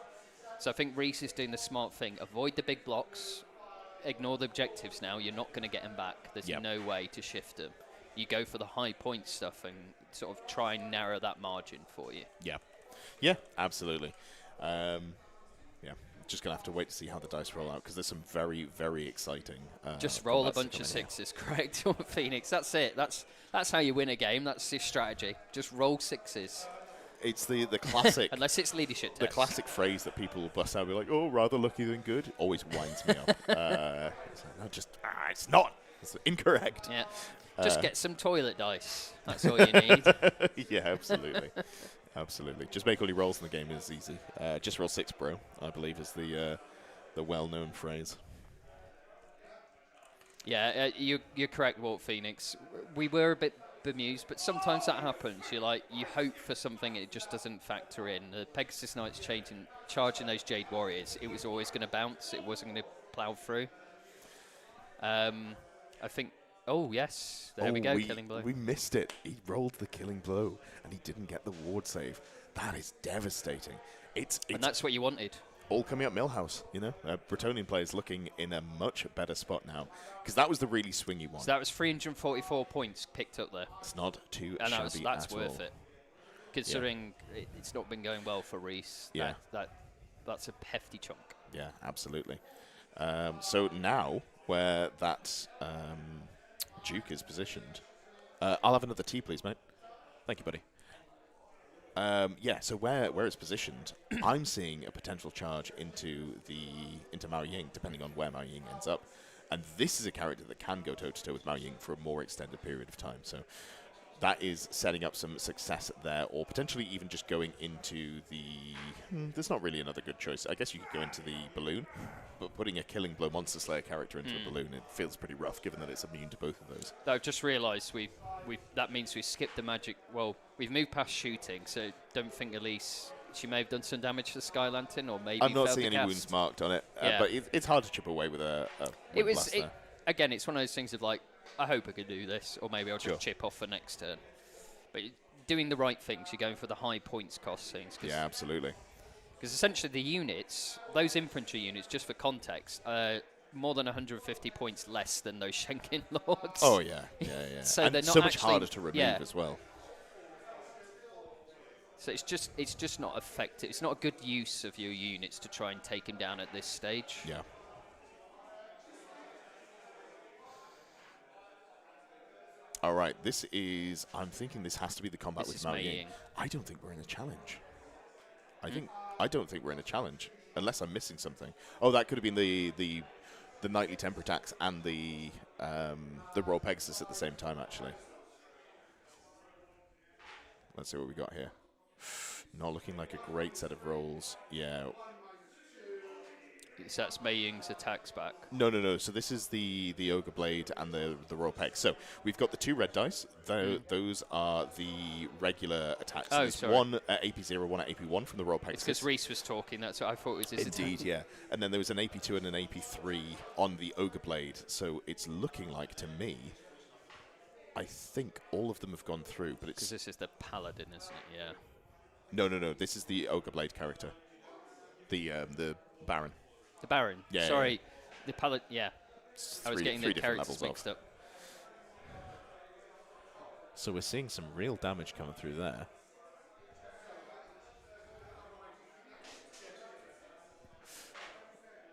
So I think Reese is doing the smart thing. Avoid the big blocks. Ignore the objectives now. You're not going to get them back. There's Yep. no way to shift them. You go for the high point stuff and sort of try and narrow that margin for you. Yeah. Yeah, absolutely. Yeah, just going to have to wait to see how the dice roll out, because there's some very, very exciting Just roll a combats bunch of coming here. sixes, correct, on Phoenix. That's it. That's how you win a game. That's your strategy. Just roll sixes. It's the classic... Unless it's leadership The tests. classic phrase that people will bust out, be like, "Oh, rather lucky than good," always winds me up. It's like, no, it's not. It's incorrect. Yeah. Just get some toilet dice. That's all you need. Yeah, absolutely, absolutely. Just make all your rolls in the game is easy. Just roll 6, bro. I believe is the well-known phrase. Yeah, you're correct, Walt Phoenix. We were a bit bemused, but sometimes that happens. You hope for something, it just doesn't factor in. The Pegasus Knights charging those Jade Warriors, it was always going to bounce. It wasn't going to plow through. I think. Oh yes, there we go. Killing blow. We missed it. He rolled the killing blow, and he didn't get the ward save. That is devastating. It's and that's what you wanted. all coming up Millhouse, you know. Bretonian players looking in a much better spot now, because that was the really swingy one. So that was 344 points picked up there. It's not too And shabby that's at worth all. it. Considering it's not been going well for Reese. Yeah. That's a hefty chunk. Yeah, absolutely. So now, where that Duke is positioned, I'll have another tea, please, mate. Thank you, buddy. Yeah, so where it's positioned, I'm seeing a potential charge into Mao Ying, depending on where Mao Ying ends up. And this is a character that can go toe-to-toe with Mao Ying for a more extended period of time. So that is setting up some success there, or potentially even just going into the... there's not really another good choice. I guess you could go into the balloon, but putting a Killing Blow Monster Slayer character into a balloon, it feels pretty rough, given that it's immune to both of those. I've just realised that means we skipped the magic. Well, we've moved past shooting, so don't think Elise... She may have done some damage to the Sky Lantern, or maybe I'm not failed seeing the any cast. wounds marked on it, Yeah. but it's hard to chip away with a It Wind was Blast there. again. It's one of those things of like, I hope I can do this, or maybe I'll just Sure. chip off for next turn. But doing the right things, you're going for the high points cost things. Yeah, absolutely. Because essentially the units, those infantry units, just for context, are more than 150 points less than those Schengen Lords. Oh yeah. So and they're not so much actually- harder to remove yeah. as well. So it's just not effective. It's not a good use of your units to try and take him down at this stage. Yeah. All right, I'm thinking this has to be the combat This with is Mao Mei Ying. Ying. I don't think we're in a challenge. I don't think we're in a challenge, unless I'm missing something. Oh, that could have been the Knightly Temper attacks and the Royal Pegasus at the same time, actually. Let's see what we got here. Not looking like a great set of rolls. Yeah. So that's Mei Ying's attacks back. No. So this is the Ogre Blade and the Royal Peg. So we've got the 2 red dice. Those are the regular attacks. Oh, There's sorry. one at AP0, one at AP1 from the Royal Peg. It's because Reese was talking. That's what I thought was his Indeed, attack. yeah. And then there was an AP2 and an AP3 on the Ogre Blade. So it's looking like, to me, I think all of them have gone through, but Because it's... this is the Paladin, isn't it? Yeah. No. This is the Ogre Blade character. The Baron. The Baron. Yeah. Sorry. The Paladin. Yeah. I was getting the different characters levels mixed up. So we're seeing some real damage coming through there.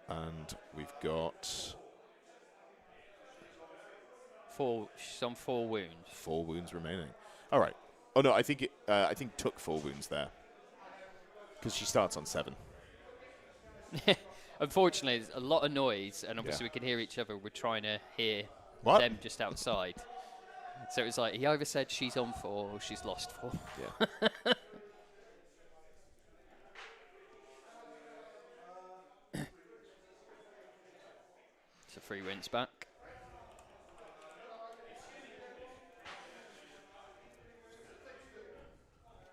And we've got Some 4 wounds. 4 wounds remaining. All right. Oh no, I think took 4 wounds there because she starts on 7. Unfortunately, there's a lot of noise, and obviously we can hear each other. We're trying to hear What? them just outside. So it's like he either said she's on 4 or she's lost 4. Yeah. So 3 wins back.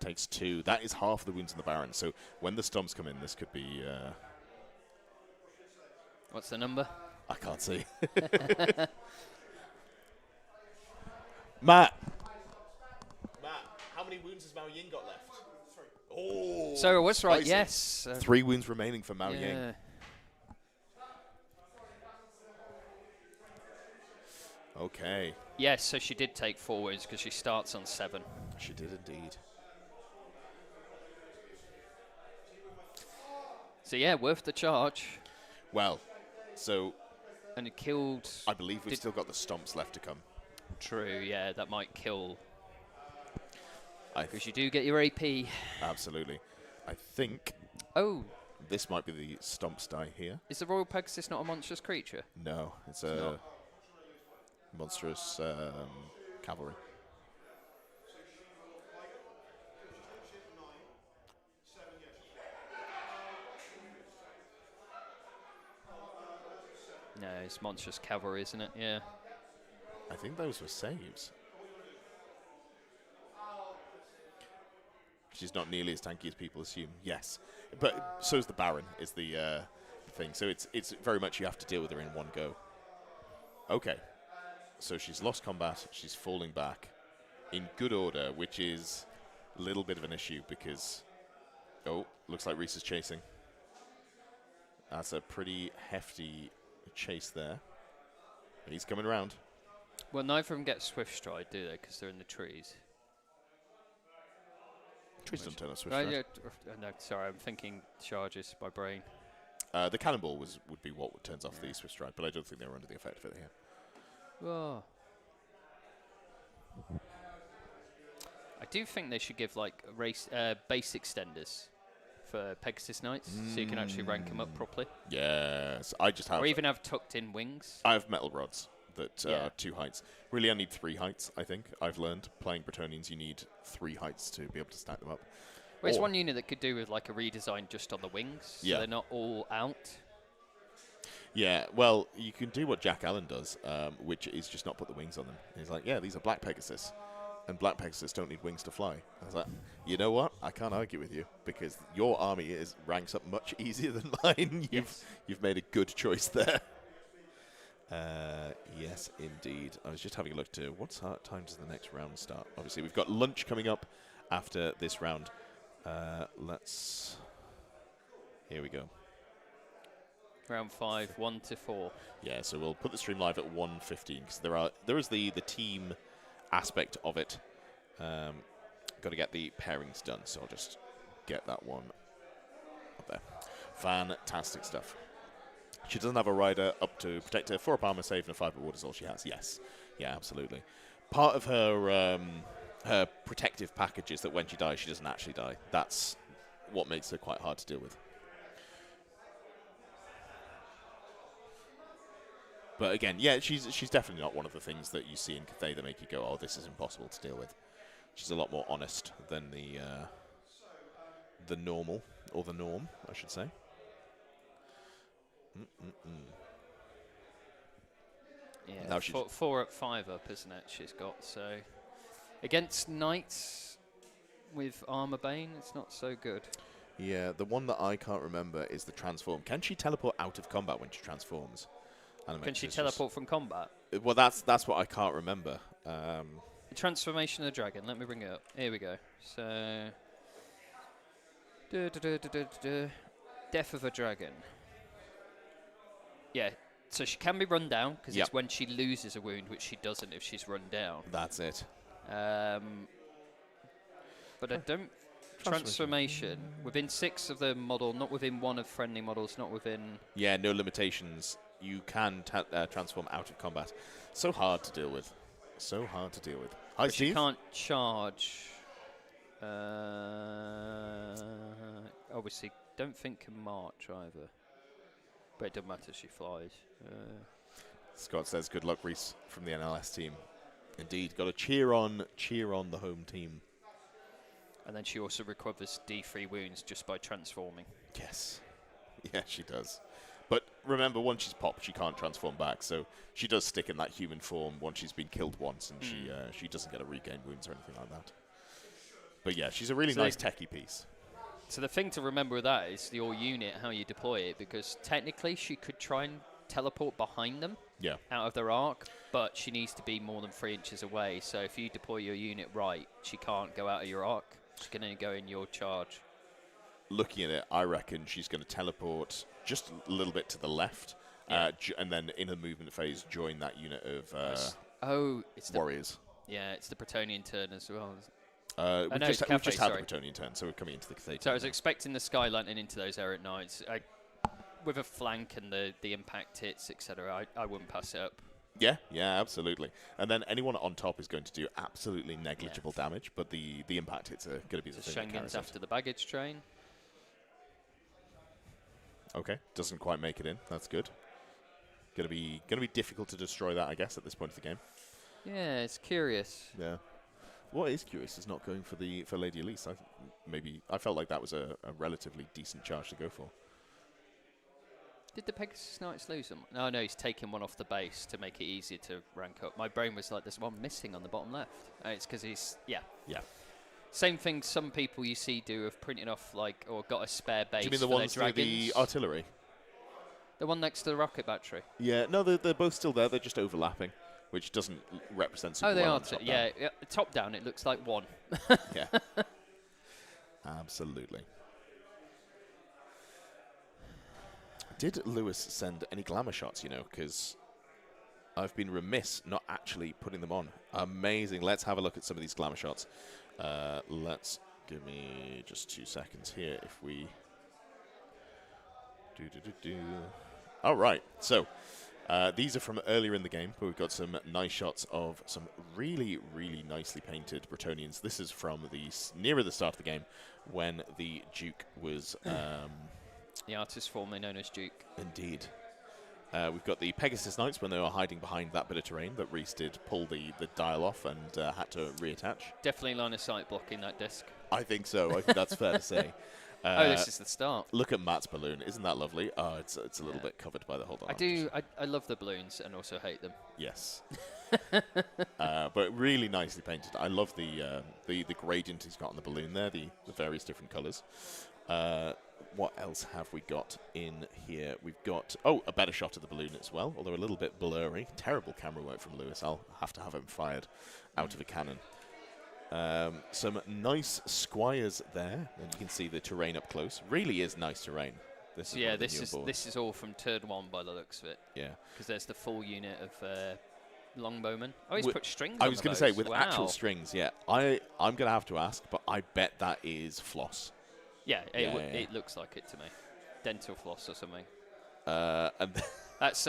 Takes 2. That is half the wounds in the Baron. So when the stomps come in, this could be. What's the number? I can't see. Matt, how many wounds has Mao Ying got left? 3. Oh, So I was right. spicy. Yes. 3 wounds remaining for Mao yeah. Ying. Okay. Yes. So she did take 4 wounds because she starts on 7. She did indeed. So yeah, worth the charge. Well, so And it killed. I believe we've still got the stomps left to come. True. Yeah, that might kill. I Because you do get your AP. absolutely. I think Oh, this might be the stomps die here. is the Royal Pegasus not a monstrous creature? No, it's It's a not. monstrous cavalry. No, it's monstrous cavalry, isn't it? Yeah. I think those were saves. She's not nearly as tanky as people assume. Yes, but so's the Baron. Is the thing. So it's very much you have to deal with her in one go. Okay, so she's lost combat. She's falling back in good order, which is a little bit of an issue because looks like Reese is chasing. That's a pretty hefty chase there. He's coming around. Well, neither of them get Swift Stride, do they? Because they're in the trees. Trees don't turn on Swift Right, Stride. yeah, no, sorry, I'm thinking charges. My brain. The cannonball would be what turns off the Swift Stride, but I don't think they were under the effect of it here. Oh. I do think they should give like base extenders for Pegasus Knights, so you can actually rank them up properly. Yes, I just have. Or even have tucked in wings. I have metal rods that Yeah. are 2 heights. Really, I need 3 heights. I think I've learned playing Bretonians, you need 3 heights to be able to stack them up. Well, it's Or- one unit that could do with like a redesign just on the wings, so Yeah. they're not all out. Yeah, well, you can do what Jack Allen does, which is just not put the wings on them. He's like, yeah, these are Black Pegasus, and Black Pegasus don't need wings to fly. I was like, you know what? I can't argue with you because your army ranks up much easier than mine. You've made a good choice there. Yes, indeed. I was just having a look to what time does the next round start? Obviously, we've got lunch coming up after this round. Here we go. Round 5, 1 to 4. Yeah, so we'll put the stream live at 1:15 because there is the team aspect of it. Got to get the pairings done, so I'll just get that one up there. Fantastic stuff. She doesn't have a rider up to protect her. 4 up armor save and a 5 reward is all she has. Yes, yeah, absolutely. Part of her her protective package is that when she dies, she doesn't actually die. That's what makes her quite hard to deal with. But again, yeah, she's definitely not one of the things that you see in Cathay that make you go, oh, this is impossible to deal with. She's a lot more honest than the normal, or the norm, I should say. Yeah, Now she's 4 up, 5 up, isn't it? She's got, so against knights with armor bane, it's not so good. Yeah, the one that I can't remember is the transform. Can she teleport out of combat when she transforms? Can she teleport from combat? Well, that's what I can't remember. The transformation of the dragon. Let me bring it up. Here we go. So Death of a dragon. Yeah, so she can be run down, because it's when she loses a wound, which she doesn't if she's run down. That's it. But I don't... Transformation. Within 6 of the model, not within 1 of friendly models, not within... Yeah, no limitations. You can transform out of combat. So hard to deal with. So hard to deal with. Hi, But Steve. she can't charge. Obviously, don't think can march either. But it doesn't matter, she flies. Scott says, good luck, Reese, from the NLS team. Indeed. Got to cheer on the home team. And then she also recovers D3 wounds just by transforming. Yes. Yeah, she does. But remember, once she's popped, she can't transform back. So she does stick in that human form once she's been killed once, and she doesn't get a regain wounds or anything like that. But yeah, she's a really nice techie piece. So the thing to remember with that is your unit, how you deploy it, because technically she could try and teleport behind them out of their arc, but she needs to be more than 3 inches away. So if you deploy your unit right, she can't go out of your arc. She can only go in your charge. Looking at it, I reckon she's going to teleport just a little bit to the left, and then in a movement phase join that unit of it's warriors. It's the Bretonian turn as well. We've just had the Bretonian turn, so we're coming into the Cathay. So I was expecting the Sky Lantern into those Errant Knights. With a flank and the impact hits, etc., I wouldn't pass it up. Yeah, absolutely. And then anyone on top is going to do absolutely negligible damage, but the impact hits are going to be the thing that carries after the baggage train. Okay, doesn't quite make it in. That's good. Going to be difficult to destroy that, I guess, at this point of the game. Yeah, it's curious. Yeah. What is curious is not going for Lady Elise. I felt like that was a relatively decent charge to go for. Did the Pegasus Knights lose them? No, he's taking one off the base to make it easier to rank up. My brain was like, there's one missing on the bottom left. It's because he's, Yeah. Same thing some people you see do of printing off, or got a spare base. Do you mean the for ones their with the artillery? The one next to the rocket battery. Yeah, no, they're both still there. They're just overlapping, which doesn't represent super they well are. on top Yeah, top down, it looks like one. Yeah. Absolutely. Did Lewis send any glamour shots, because I've been remiss not actually putting them on. Amazing. Let's have a look at some of these glamour shots. Give me just 2 seconds here if we... All right. So these are from earlier in the game, but we've got some nice shots of some really, really nicely painted Bretonians. This is from nearer the start of the game when the Duke was... the artist formerly known as Duke. Indeed. We've got the Pegasus Knights when they were hiding behind that bit of terrain that Reese did pull the dial off and had to reattach. Definitely line of sight blocking that disc. I think so. I think that's fair to say. This is the start. Look at Matt's balloon. Isn't that lovely? Oh, it's a little bit covered by the hold on. I love the balloons and also hate them. Yes. But really nicely painted. I love the gradient he's got on the balloon there, the various different colours. What else have we got in here? We've got, a better shot of the balloon as well, although a little bit blurry. Terrible camera work from Lewis. I'll have to have him fired out of a cannon. Some nice squires there, and you can see the terrain up close. Really is nice terrain. This is all from turn 1 by the looks of it. Yeah. Because there's the full unit of longbowmen. Oh, he's put strings I on was going to say, with actual strings, yeah. I'm going to have to ask, but I bet that is floss. Yeah, it looks like it to me. Dental floss or something. And that's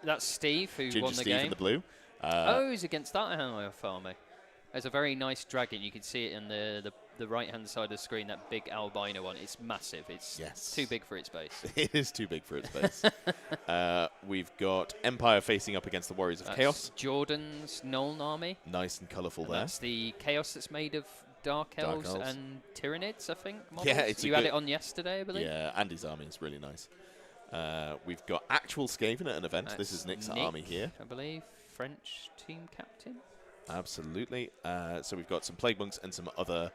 That's Steve who Ginger won the Steve game. in the blue. He's against that half army. There's a very nice dragon. You can see it in the right-hand side of the screen. That big albino one. It's massive. It's too big for its base. It is too big for its base. We've got Empire facing up against the Warriors of Chaos. Jordan's Nuln army. Nice and colourful there. That's the Chaos that's made of Dark Elves and Tyranids, I think. Models. Yeah, you had it on yesterday, I believe. Yeah, Andy's army is really nice. We've got actual Skaven at an event. This is Nick's army here. I believe. French team captain. Absolutely. So we've got some Plague Monks and some other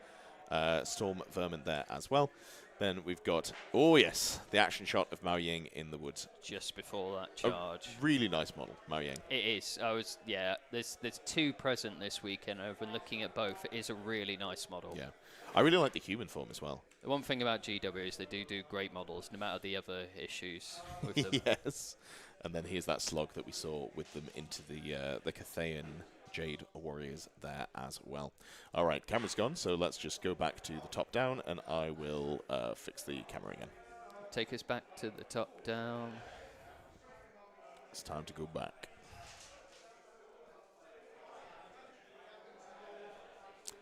Storm Vermin there as well. Then we've got, the action shot of Mao Ying in the woods. Just before that charge. A really nice model, Mao Ying. It is. There's two present this weekend. I've been looking at both. It is a really nice model. Yeah. I really like the human form as well. The one thing about GW is they do great models, no matter the other issues with them. Yes. And then here's that slog that we saw with them into the Cathayan Jade Warriors there as well. All right, camera's gone, so let's just go back to the top down, and I will fix the camera again. Take us back to the top down. It's time to go back.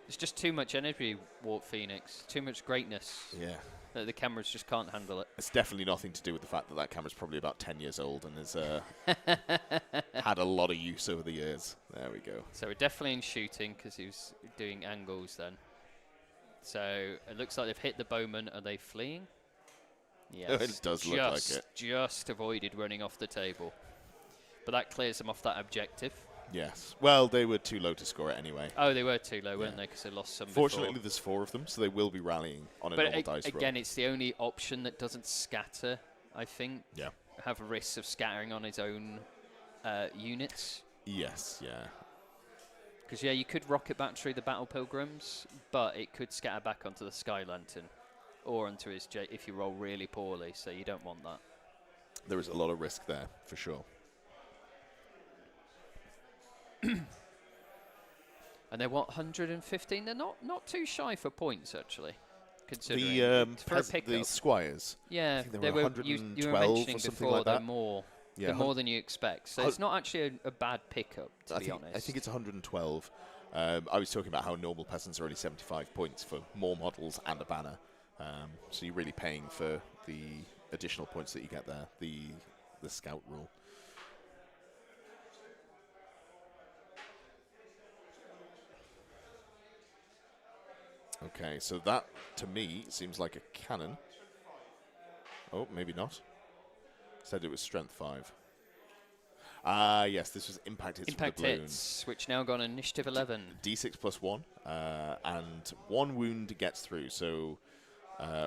There's just too much energy, Warp Phoenix. Too much greatness. Yeah. That the cameras just can't handle it. It's definitely nothing to do with the fact that that camera's probably about 10 years old and has had a lot of use over the years. There we go. So we're definitely in shooting because he was doing angles then. So it looks like they've hit the bowman. Are they fleeing? Yes. It does look like it. Just avoided running off the table. But that clears them off that objective. Yes. Well, they were too low to score it anyway. Oh, they were too low, weren't they? Because they lost some Fortunately, before. there's 4 of them, so they will be rallying on a But normal dice roll. again, it's the only option that doesn't scatter, I think. Yeah. Have a risk of scattering on his own units. Yes, yeah. Because, yeah, you could rocket back through the Battle Pilgrims, but it could scatter back onto the Sky Lantern or onto his J if you roll really poorly, so you don't want that. There is a lot of risk there, for sure. And they're, what, 115? They're not too shy for points, actually, considering for a pickup. The Squires. Yeah, I think they were. You were 112 mentioning or something before like they're that. more. Yeah, They're more than you expect. So it's not actually a bad pickup, to be honest. I think it's 112. I was talking about how normal peasants are only 75 points for more models and a banner. So you're really paying for the additional points that you get there, the scout rule. Okay, so that, to me, seems like a cannon. Oh, maybe not. Said it was strength 5. Ah, yes, this was impact hits Impact from the balloon. hits, which now got initiative 11. D6 plus 1, and 1 wound gets through. So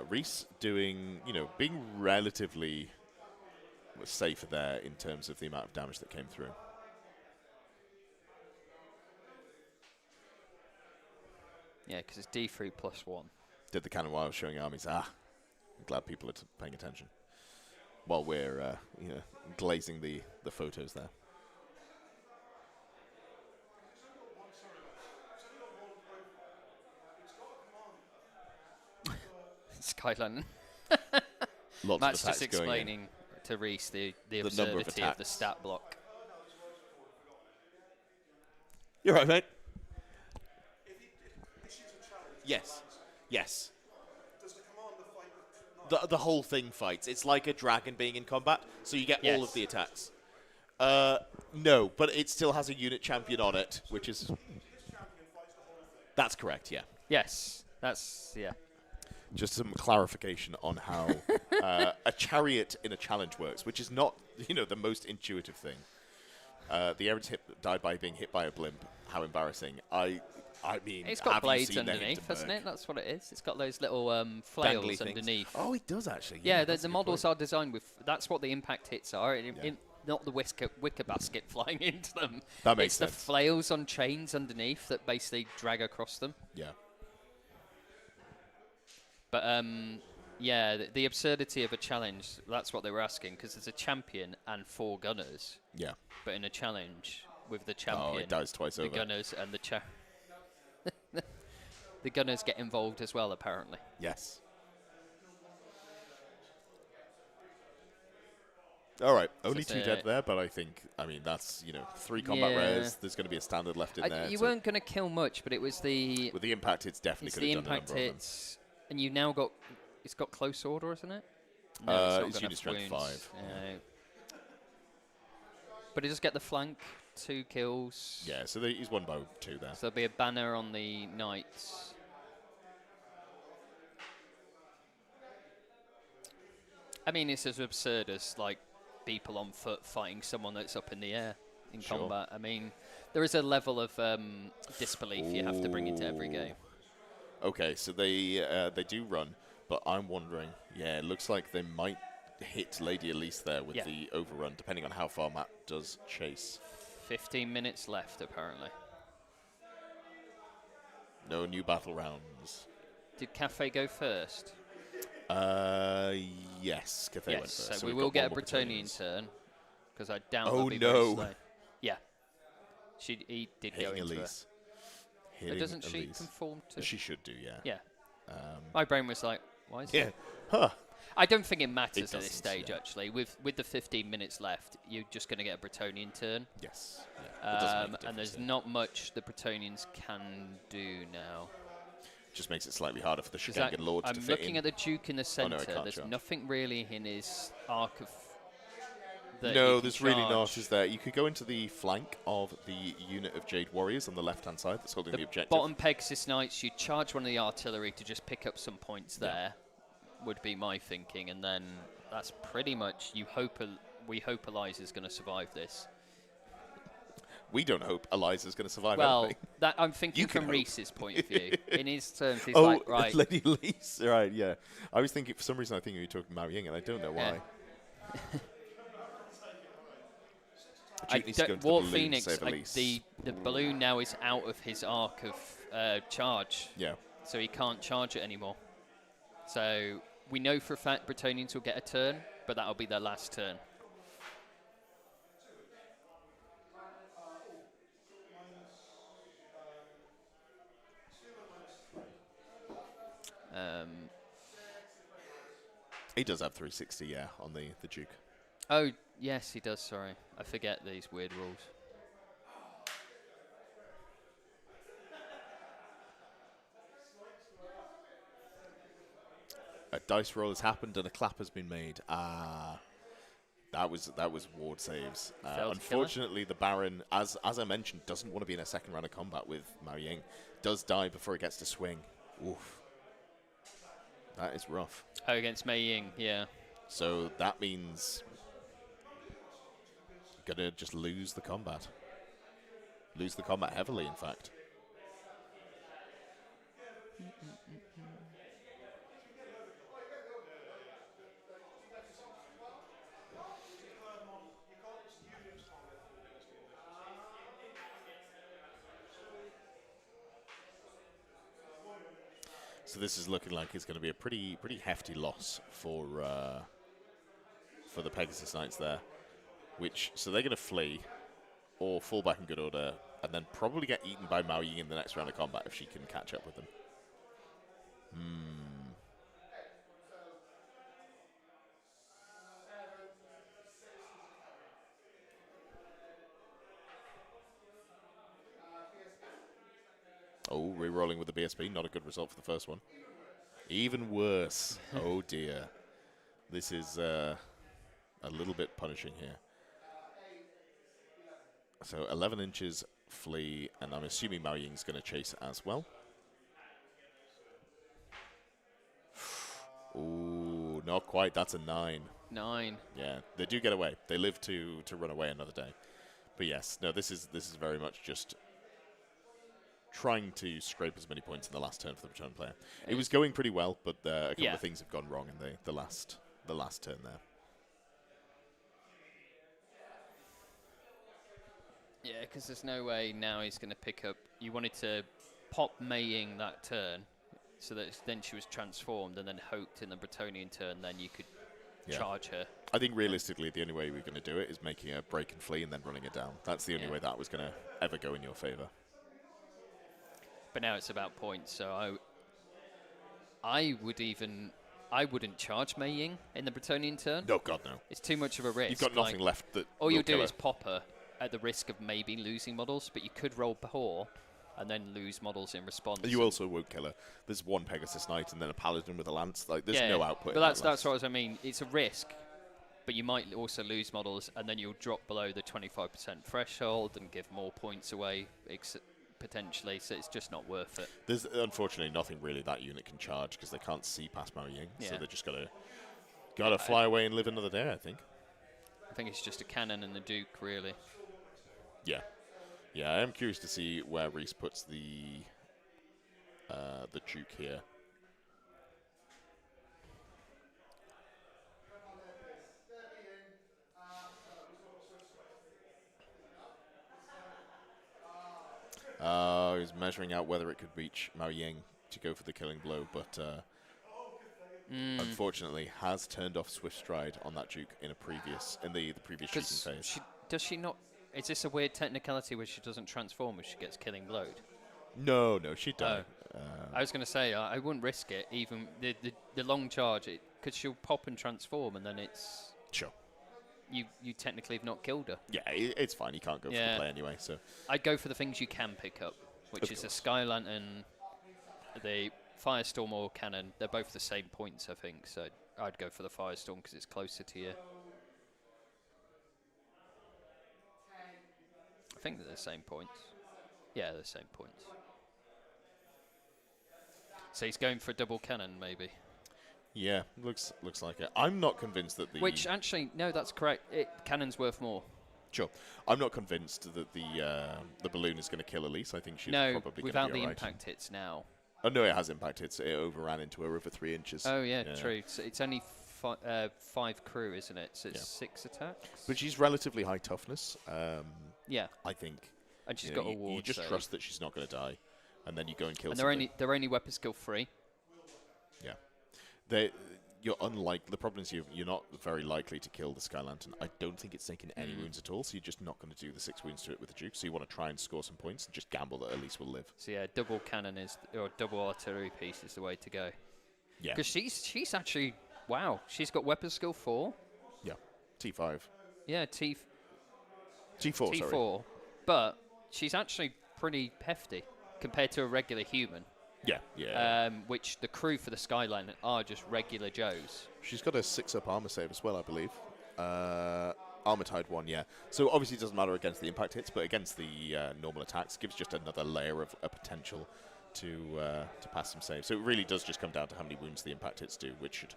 Reese doing, being relatively safer there in terms of the amount of damage that came through. Yeah, because it's D3 plus 1. Did the cannon while I was showing armies. I'm glad people are paying attention while we're glazing the photos there. Skyline. Lots Matt's of attacks just explaining to Reese the number of absurdity of the attacks. stat block. You're right, mate. Yes. Yes. The whole thing fights. It's like a dragon being in combat, so you get all of the attacks. No, but it still has a unit champion on it, which is... That's correct, yeah. Yes, yeah. Just some clarification on how a chariot in a challenge works, which is not, the most intuitive thing. The Errantry died by being hit by a blimp. How embarrassing. I mean, It's got have you blades seen the underneath, hasn't Hindenburg? it? That's what it is. It's got those little flails underneath. Oh, it does actually. Yeah, that's the a good models point. are designed with... That's what the impact hits are. Not the wicker basket flying into them. That makes it's sense. the flails on chains underneath that basically drag across them. Yeah. But, yeah, the absurdity of a challenge, that's what they were asking, because there's a champion and 4 gunners. Yeah. But in a challenge with the champion... Oh, it dies twice the over. gunners and the the gunners get involved as well, apparently. Yes. All right, only 2 dead there, but I think, that's, 3 combat rares. There's going to be a standard left in there. You weren't going to kill much, but it was the... With the impact hits, definitely could have done a number of them. And you've now got... It's got close order, isn't it? It's unit strength 5. But he does get the flank, 2 kills. Yeah, so he's won by 2 there. So there'll be a banner on the knights. I mean, it's as absurd as, people on foot fighting someone that's up in the air in combat. I mean, there is a level of disbelief you have to bring into every game. Okay, so they do run, but I'm wondering, it looks like they might hit Lady Elise there with the overrun, depending on how far Matt does chase. 15 minutes left, apparently. No new battle rounds. Did Cathay go first? Yes, Cathay went Yes, first. so we we've will got get a one more Bretonian turn, because I doubt Oh, they'll be no. very slow. Yeah. He did go Hitting into her. Elise. But Hitting doesn't she Elise. conform to... She should do, yeah. Yeah. My brain was like, why is Yeah. that? Huh. I don't think it matters It at this doesn't, stage, yeah. actually. With the 15 minutes left, you're just going to get a Bretonian turn. Yes. Yeah. It doesn't make a difference, And there's yeah. not much the Bretonians can do now. Just makes it slightly harder for the 'Cause Shigangan Lords to I'm fit looking in. at the Duke in the Oh, centre. no, it can't There's charge. nothing really in his arc of... that he No, can there's really not, charge. is there? You could go into the flank of the unit of Jade Warriors on the left-hand side that's holding the objective. Bottom Pegasus Knights, you charge one of the artillery to just pick up some points Yeah. there, would be my thinking, and then that's pretty much, we hope Eliza's going to survive this. We don't hope Eliza's going to survive Well, anything. that I'm thinking You can from hope. Reese's point of view. In his terms, he's Oh, like, right, Lady Elise. Right, yeah. I was thinking, for some reason, I think you were talking Mao Ying, and I don't know why. I Duke needs to go don't, into the War balloon Phoenix, to save Elise. the balloon now is out of his arc of charge, Yeah. so he can't charge it anymore. So we know for a fact Bretonians will get a turn, but that'll be their last turn. He does have 360, yeah, on the Duke. Oh, yes, he does, sorry. I forget these weird rules. A dice roll has happened and a clap has been made. Ah, that was ward saves. Failed to kill her. Unfortunately, the Baron, as I mentioned, doesn't want to be in a second round of combat with Mao Ying. Does die before he gets to swing. Oof. That is rough. Oh, against Mei Ying, yeah. So that means gonna just lose the combat. Lose the combat heavily, in fact. So this is looking like it's going to be a pretty hefty loss for the Pegasus Knights there. So they're going to flee or fall back in good order and then probably get eaten by Mao Ying in the next round of combat if she can catch up with them. Oh, re-rolling with the BSP, not a good result for the first one. Even worse. Oh dear. This is a little bit punishing here. So 11 inches flee, and I'm assuming Mao Ying's going to chase as well. Ooh, not quite. That's a 9. 9. Yeah, they do get away. They live to run away another day. But yes, no, this is very much just trying to scrape as many points in the last turn for the return player. It was going pretty well, but a couple of things have gone wrong in the last turn there. Yeah, because there's no way now he's going to pick up... You wanted to pop Mei Ying that turn, so that then she was transformed, and then hoped in the Bretonian turn, then you could charge her. I think realistically, the only way we're going to do it is making a break and flee and then running it down. That's the only way that was going to ever go in your favor. But now it's about points, so I wouldn't charge Mei Ying in the Bretonian turn. No, God, no. It's too much of a risk. You've got nothing left that all will you'll do kill is her. pop her at the risk of maybe losing models, but you could roll poor and then lose models in response. You also won't kill her. There's one Pegasus Knight and then a Paladin with a lance. Like, there's no output. But that's what I mean. It's a risk, but you might also lose models, and then you'll drop below the 25% threshold and give more points away, potentially. So it's just not worth it. There's unfortunately nothing really that unit can charge because they can't see past Mao Ying. Yeah. So they're just gotta fly away and live another day, I think. I think it's just a cannon and the Duke, really. Yeah. Yeah, I am curious to see where Reese puts the Duke here. He's measuring out whether it could reach Mao Ying. to go for the killing blow, but unfortunately has turned off Swift Stride on that Duke in the previous shooting phase. Does she not? Is this a weird technicality where she doesn't transform if she gets killing blowed? No, she'd die. I was going to say I wouldn't risk it, even the long charge, because she'll pop and transform, and then it's Sure. You technically have not killed her. Yeah, it's fine. You can't go for the play anyway. So I'd go for the things you can pick up, which is the Sky Lantern, the Firestorm or Cannon. They're both the same points, I think. So I'd go for the Firestorm because it's closer to you. I think they're the same points. Yeah, they're the same points. So he's going for a double cannon, maybe. yeah, looks like it. I'm not convinced that the Which actually, no, that's correct. Cannon's worth more. Sure. I'm not convinced that the balloon is going to kill Elise. I think she's probably going to be without the all right. impact hits now. Oh no, it has impact. It overran into her over 3 inches. Oh yeah, true. So it's only 5 crew, isn't it? So it's 6 attacks. But she's relatively high toughness. Yeah. I think. And she's got a ward. You just save. trust that she's not going to die, and then you go and kill. And something. they're only weapon skill free. Yeah. You're unlike. The problem is you're not very likely to kill the Sky Lantern. I don't think it's taking any wounds at all, so you're just not going to do the 6 wounds to it with the Duke. So you want to try and score some points and just gamble that Elise will live. So yeah, double cannon or double artillery piece is the way to go. Yeah. Because she's actually she's got weapon skill 4. Yeah. T5. Yeah, T4. T4, Sorry. but she's actually pretty hefty compared to a regular human. Yeah. Which the crew for the Skyline are just regular Joes. She's got a 6-up armor save as well, I believe. Armor-tied 1, yeah. So obviously it doesn't matter against the impact hits, but against the normal attacks, gives just another layer of a potential to pass some saves. So it really does just come down to how many wounds the impact hits do, which should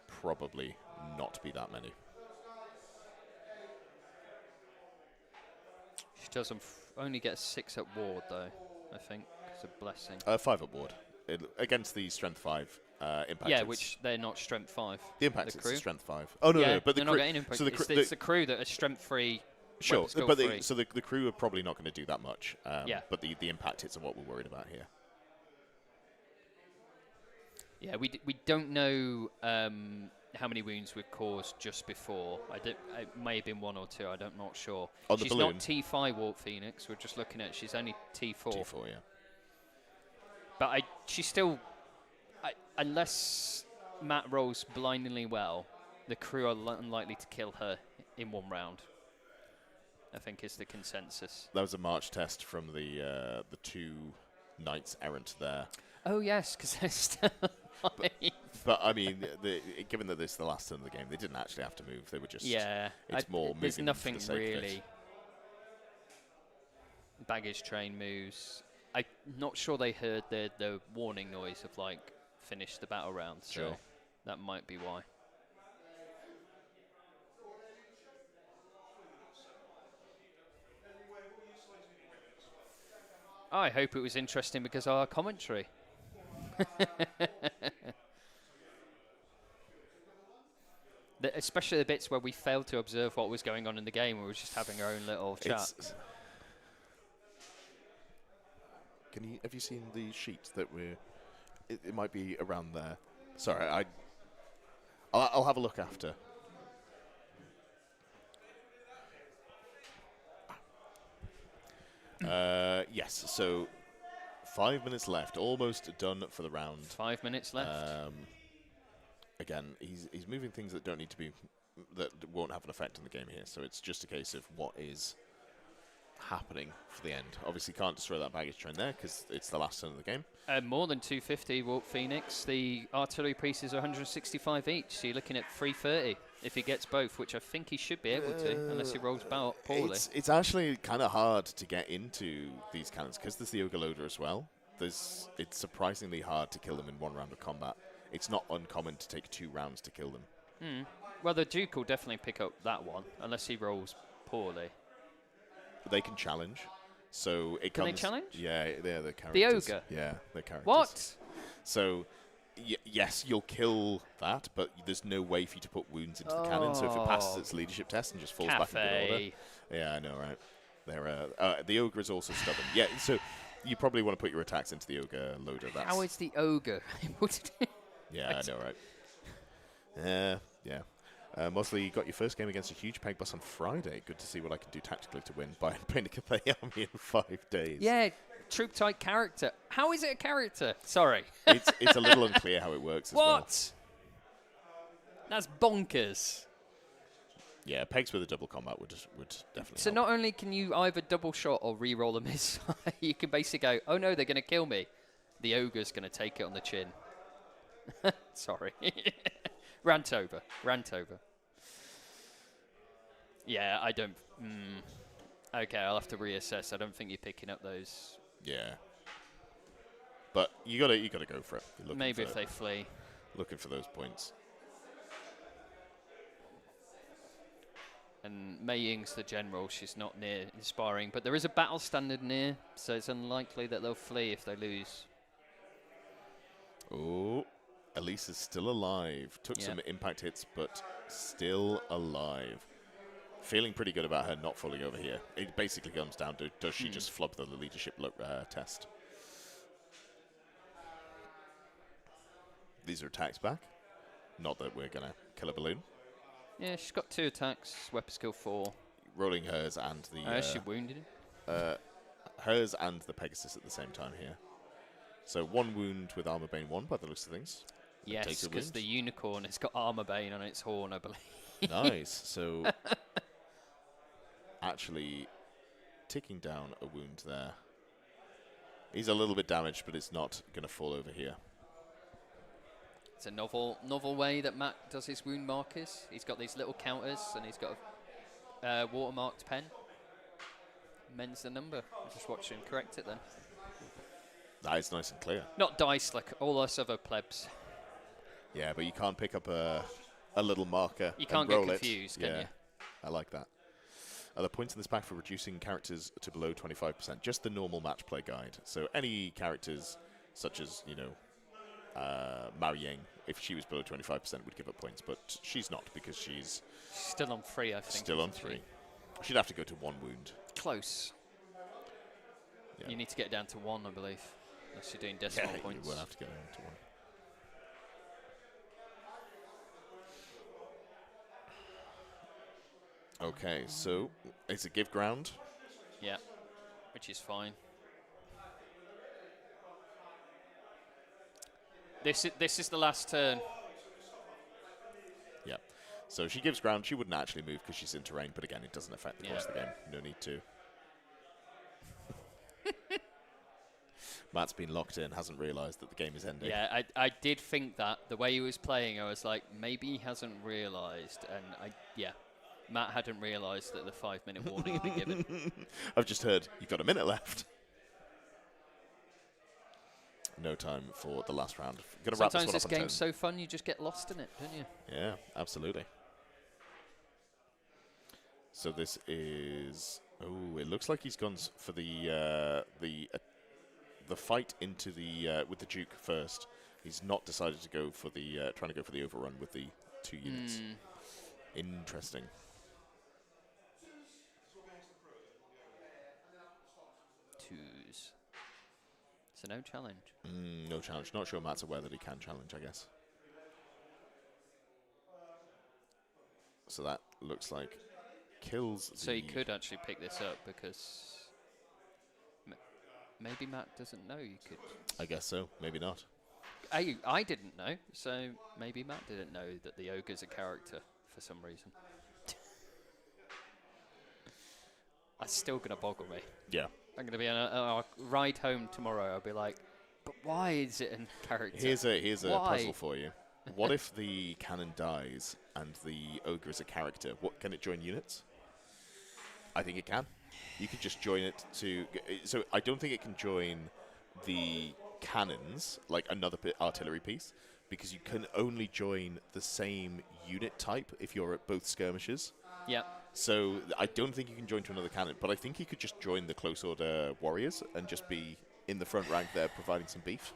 probably not be that many. She doesn't only get a 6-up ward, though, I think. It's a blessing. 5-up ward. Against the strength 5 impact Yeah, hits. which they're not strength 5. The impact the hits crew. strength 5. Oh, no, but they're not getting impact. So it's the crew that are strength 3. Sure, skill but free. so the crew are probably not going to do that much. Yeah. But the impact hits are what we're worried about here. Yeah, we don't know how many wounds we've caused just before. It may have been 1 or 2. I'm not sure. On the she's balloon. not T5 Warp Phoenix. We're just looking at she's only T4. T4, yeah. But she's still, unless Matt rolls blindingly well, the crew are unlikely to kill her in 1 round. I think is the consensus. That was a March test from the 2 Knights Errant there. Oh yes, because they're still alive. But I mean, given that this is the last turn of the game, they didn't actually have to move. They were just It's more moving. There's nothing for the sake of really. it. Baggage train moves. I'm not sure they heard the warning noise of like finish the battle round. So Sure. that might be why. I hope it was interesting because of our commentary. Especially the bits where we failed to observe what was going on in the game. We were just having our own little chat. Have you seen the sheet that we're? It might be around there. Sorry, I'll have a look after. Yes. So 5 minutes left. Almost done for the round. 5 minutes left. Again, he's moving things that don't need to be, that won't have an effect on the game here. So it's just a case of what is happening for the end. Obviously, can't destroy that baggage train there because it's the last turn of the game. More than 250 Warp Phoenix. The artillery pieces are 165 each. So you're looking at 330 if he gets both, which I think he should be able to, unless he rolls poorly. It's actually kind of hard to get into these cannons because there's the Ogre Loader as well. It's surprisingly hard to kill them in 1 round of combat. It's not uncommon to take 2 rounds to kill them. Well, the Duke will definitely pick up that one, unless he rolls poorly. But they can challenge. So it Can comes. they challenge? Yeah, they're the characters. The Ogre? Yeah, they're characters. What? So, yes, you'll kill that, but there's no way for you to put wounds into the cannon. So if it passes its leadership test and just falls back in good order. Cathay. Yeah, I know, right? The Ogre is also stubborn. Yeah, so You probably want to put your attacks into the ogre loader. That's How is the ogre able to do? yeah, I know, right? Yeah. Mosley, you got your first game against a huge peg bus on Friday. Good to see what I can do tactically to win by playing the Cathay army in 5 days. Yeah, troop type character. How is it a character? Sorry. It's a little unclear how it works as well. What? That's bonkers. Yeah, pegs with a double combat would definitely So help. not only can you either double shot or re-roll a missile, you can basically go, oh no, they're going to kill me. The ogre's going to take it on the chin. Sorry. Rant over. Yeah, I don't... Okay, I'll have to reassess. I don't think you're picking up those. Yeah. But you gotta go for it. You're looking Maybe for if they flee. looking for those points. And Mei Ying's the general. She's not near inspiring. But there is a battle standard near, so it's unlikely that they'll flee if they lose. Oh, Elise is still alive. Took some impact hits, but still alive. Feeling pretty good about her not falling over here. It basically comes down to, does she just flub the leadership test? These are attacks back. Not that we're going to kill a balloon. Yeah, she's got 2 attacks, weapon skill 4. Rolling hers and the... She wounded him. hers and the Pegasus at the same time here. So 1 wound with Armor Bane 1 by the looks of things. Yes, because the unicorn has got Armor Bane on its horn, I believe. Nice. So actually ticking down a wound there. He's a little bit damaged, but it's not going to fall over here. It's a novel way that Matt does his wound markers. He's got these little counters, and he's got a watermarked pen. Mends the number. I'll just watch him correct it then. That is nice and clear. Not dice like all us other plebs. Yeah, but you can't pick up a little marker. You can't and get roll confused, it. can Yeah, you? I like that. Are there points in this pack for reducing characters to below 25%? Just the normal match play guide. So any characters, such as, Mao Yang, if she was below 25%, would give up points, but she's not because she's still on 3, I think. still on 3. She'd have to go to 1 wound. Close. Yeah. You need to get down to 1, I believe. Unless you're doing decimal points. You will have to get down to 1. Okay, so it's a give ground. Yeah, which is fine. This is the last turn. Yeah. So she gives ground. She wouldn't actually move because she's in terrain, but again, it doesn't affect the course of the game. No need to. Matt's been locked in, hasn't realised that the game is ending. Yeah, I did think that. The way he was playing, I was like, maybe he hasn't realised. And Matt hadn't realised that the 5-minute warning had been given. I've just heard, you've got a minute left. No time for the last round. Gonna wrap Sometimes this this one up on game's so fun, you just get lost in it, don't you? Yeah, absolutely. So this is... Oh, it looks like he's gone for the fight into the with the Duke first. He's not decided to go for the trying to go for the overrun with the 2 units. Interesting. Twos. So no challenge. No challenge. Not sure Matt's aware that he can challenge, I guess. So that looks like kills. So he could actually pick this up because maybe Matt doesn't know you could. I guess so. Maybe not. I didn't know, so maybe Matt didn't know that the ogre's a character for some reason. That's still going to boggle me. Yeah. I'm going to be on a ride home tomorrow. I'll be like, but why is it a character? Here's a Why? puzzle for you. What if the cannon dies and the ogre is a character? What can it join units? I think it can. You could just join it to... So I don't think it can join the cannons, like another artillery piece, because you can only join the same unit type if you're at both skirmishes. Yeah. So I don't think you can join to another cannon, but I think you could just join the close order warriors and just be in the front rank there providing some beef.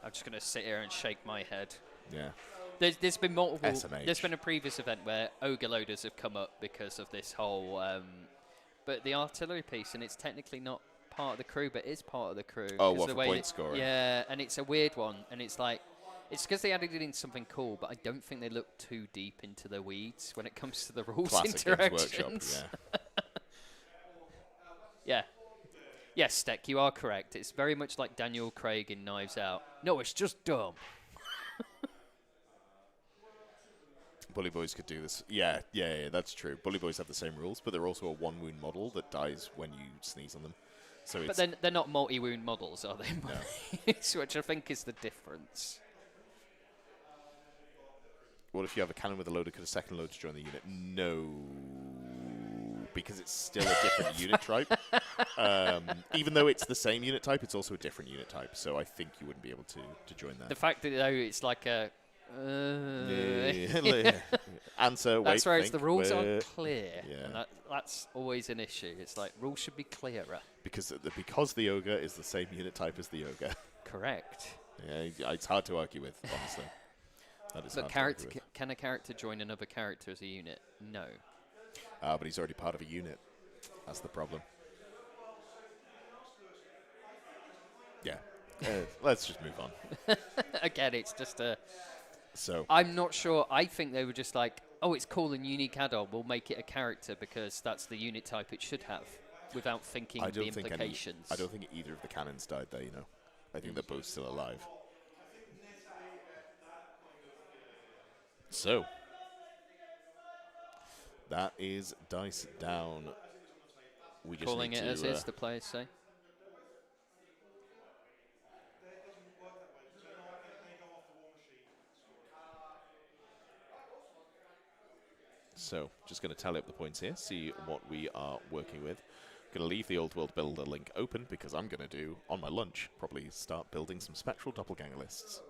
I'm just going to sit here and shake my head. Yeah. There's been multiple... SMH. There's been a previous event where ogre loaders have come up because of this whole... but the artillery piece, and it's technically not part of the crew, but is part of the crew. Oh, 'cause what, the for way point scoring? Yeah, and it's a weird one, and it's like, it's because they added it in something cool, but I don't think they look too deep into the weeds when it comes to the rules Classic Games interactions. Workshop, Yeah. Yes, Steck, you are correct. It's very much like Daniel Craig in Knives Out. No, it's just dumb. Bully Boys could do this. Yeah, that's true. Bully Boys have the same rules, but they're also a one-wound model that dies when you sneeze on them. So But then they're not multi-wound models, are they? No. Which I think is the difference. What if you have a cannon with a loader? Could a second loader join the unit? No, because it's still a different unit type. Even though it's the same unit type, it's also a different unit type. So I think you wouldn't be able to join that. The fact that, though, it's like a... Answer, That's where think, the rules aren't clear. Yeah. And that's always an issue. It's like, rules should be clearer. Because the ogre is the same unit type as the ogre. Correct. Yeah, it's hard to argue with, honestly. That is But hard to argue with. can a character join another character as a unit? No. But he's already part of a unit. That's the problem. Yeah. Let's just move on. Again, it's just a... So I'm not sure. I think they were just like, oh, it's cool and unique add-on. We'll make it a character because that's the unit type it should have, without thinking the implications. I don't think either of the cannons died there, you know. I think they're both still alive. So, that is dice down. We just Calling need it to, as is, the players say. So, just going to tally up the points here, see what we are working with. Going to leave the Old World Builder link open because I'm going to do, on my lunch, probably start building some Spectral Doppelganger lists.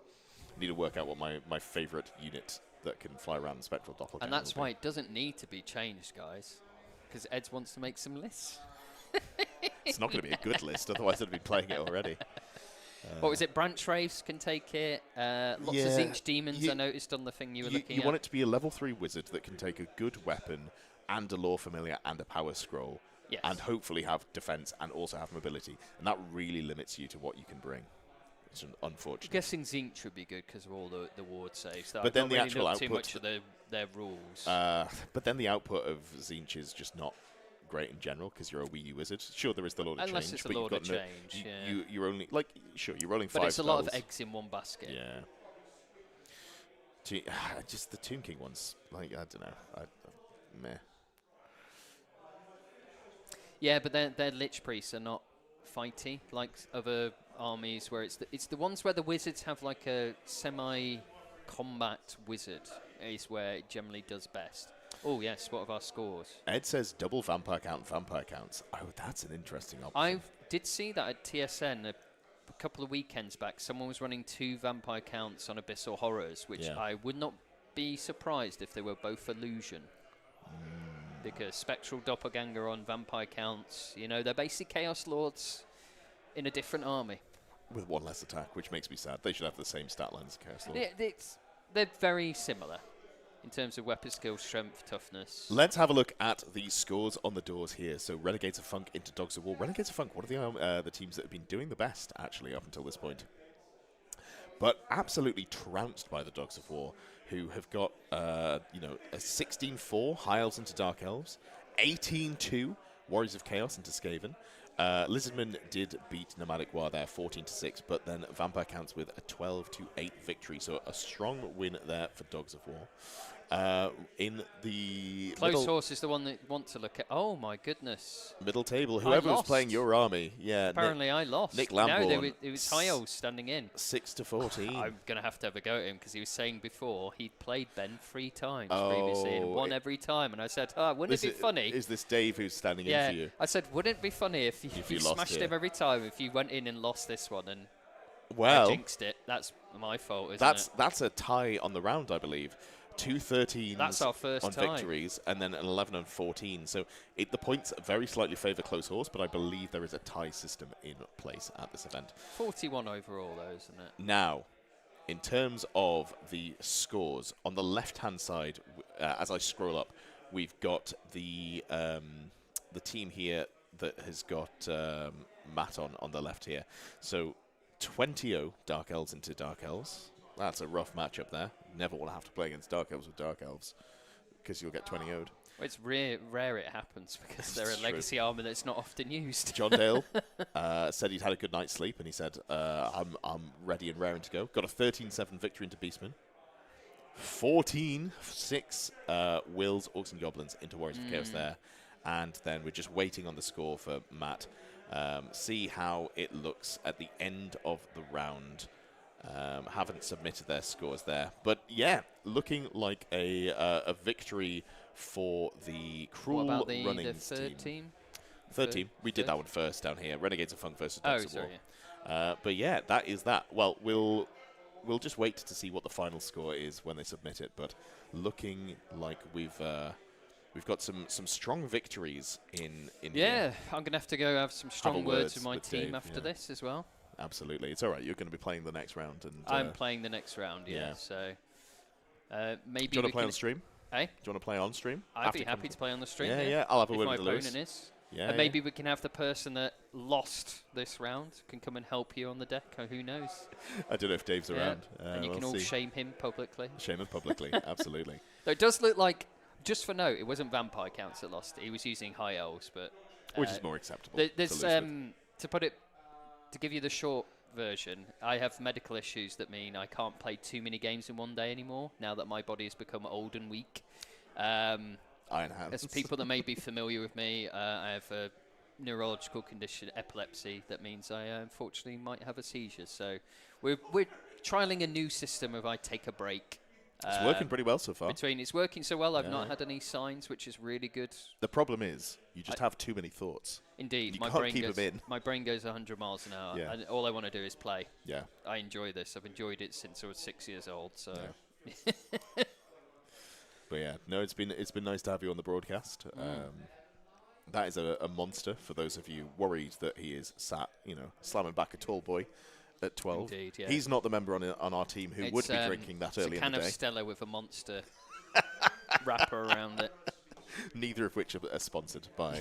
Need to work out what my favorite unit that can fly around the Spectral Doppelganger And that's will why be. it doesn't need to be changed, guys. Because Eds wants to make some lists. It's not going to be a good list, otherwise I'd be playing it already. What was it? Branch Wraiths can take it. Lots of Yeah, Zinch Demons I noticed on the thing you were looking You at. want it to be a level 3 wizard that can take a good weapon and a lore familiar and a power scroll. Yes. And hopefully have defense and also have mobility. And that really limits you to what you can bring. It's unfortunate. I'm guessing Zinch would be good because of all the ward saves. So But I've then not the really actual looked too output- much at their rules. But then the output of Zinch is just not great in general because you're a Wii U wizard. Sure, there is the Lord of Unless Change, it's the but Lord you've of got Change, yeah. you're only sure you're rolling but 5 it's a lot of spells. eggs in one basket. Yeah. Just the Tomb King ones, like I don't know, meh. Yeah, but their Lich Priests are not fighty like other armies where it's the ones where the wizards have like a semi-combat wizard is where it generally does best. Oh yes, what are our scores? Ed says double vampire count, vampire counts. Oh, that's an interesting option. I did see that at TSN a couple of weekends back. Someone was running 2 vampire counts on Abyssal Horrors, which Yeah. I would not be surprised if they were both illusion. Because Spectral Doppelganger on vampire counts, you know, they're basic Chaos Lords in a different army. With one less attack, which makes me sad. They should have the same stat lines as Chaos Lord. They're very similar in terms of weapon skill, strength, toughness. Let's have a look at the scores on the doors here. So Renegades of Funk into Dogs of War. Renegades of Funk, one of the teams that have been doing the best, actually, up until this point. But absolutely trounced by the Dogs of War, who have got, a 16-4 High Elves into Dark Elves, 18-2 Warriors of Chaos into Skaven. Lizardmen did beat Nomadic War there, 14-6, but then Vampire counts with a 12-8 victory. So a strong win there for Dogs of War. In the Close Horse is the one that want to look at. Oh my goodness! middle table, whoever was lost. playing your army, yeah. Apparently, I lost. Nick No, Lamborn, it was High Elves standing in. 6-14. I'm gonna have to have a go at him because he was saying before he'd played Ben 3 times previously and won every time. And I said, wouldn't it be funny? Is this Dave who's standing in Yeah, for you? I said, wouldn't it be funny if you lost smashed here? him every time if you went in and lost this one and I Well, jinxed it? That's my fault, isn't it? that's a tie on the round, I believe. 2 13s That's our first on tie. victories, and then an 11 and 14. So the points very slightly favour Close Horse, but I believe there is a tie system in place at this event. 41 overall, though, isn't it? Now, in terms of the scores, on the left-hand side, as I scroll up, we've got the team here that has got Matt on the left here. So 20-0 Dark Elves into Dark Elves. That's a rough matchup there. Never want to have to play against Dark Elves with Dark Elves because you'll get 20-0'd. Well, it's rare it happens because they're a legacy armor that's not often used. John Dale said he'd had a good night's sleep, and he said, I'm ready and raring to go. Got a 13-7 victory into Beastmen. 14-6 Wills, Orcs and Goblins into Warriors of Chaos there. And then we're just waiting on the score for Matt. See how it looks at the end of the round. Haven't submitted their scores there. But yeah, looking like a victory for the Cruel What about the Runnings third team? Third team. We did that one first down here. Renegades of Funk versus Oh, Dogs of War. sorry. Yeah. But yeah, that is that. Well, we'll just wait to see what the final score is when they submit it. But looking like we've got some strong victories in Yeah, here. I'm going to have to go have some strong words with my team Dave, after this as well. Absolutely. It's all right. You're going to be playing the next round. And I'm playing the next round, yeah. yeah. So maybe do you want to play on stream? Hey? Do you want to play on stream? I'd be happy to play on the stream. Yeah. I'll have a if word my with Lewis. opponent is. Yeah. And maybe we can have the person that lost this round can come and help you on the deck. Or who knows? I don't know if Dave's around. And you we'll can all see. shame him publicly. Shame him publicly. Absolutely. Though it does look like, just for note, it wasn't Vampire Counts that lost. He was using High Elves, but Which is more acceptable. there's to lose with. to put it, to give you the short version, I have medical issues that mean I can't play too many games in one day anymore. Now that my body has become old and weak. Iron hands. As people that may be familiar with me, I have a neurological condition, epilepsy, that means I unfortunately might have a seizure. So we're trialing a new system of I take a break. It's working pretty well so far. It's working so well. I've Yeah. not had any signs, which is really good. The problem is you just have too many thoughts. Indeed, You can't keep 'em in. My brain goes 100 miles an hour, Yeah. and all I want to do is play. Yeah. I enjoy this. I've enjoyed it since I was 6 years old. So. Yeah. But yeah, no, it's been nice to have you on the broadcast. That is a monster for those of you worried that he is sat, slamming back a tall boy at 12. Indeed, yeah. He's not the member on our team who would be drinking that early It's a in can the of day. Stella with a monster wrapper around it. Neither of which are sponsored by.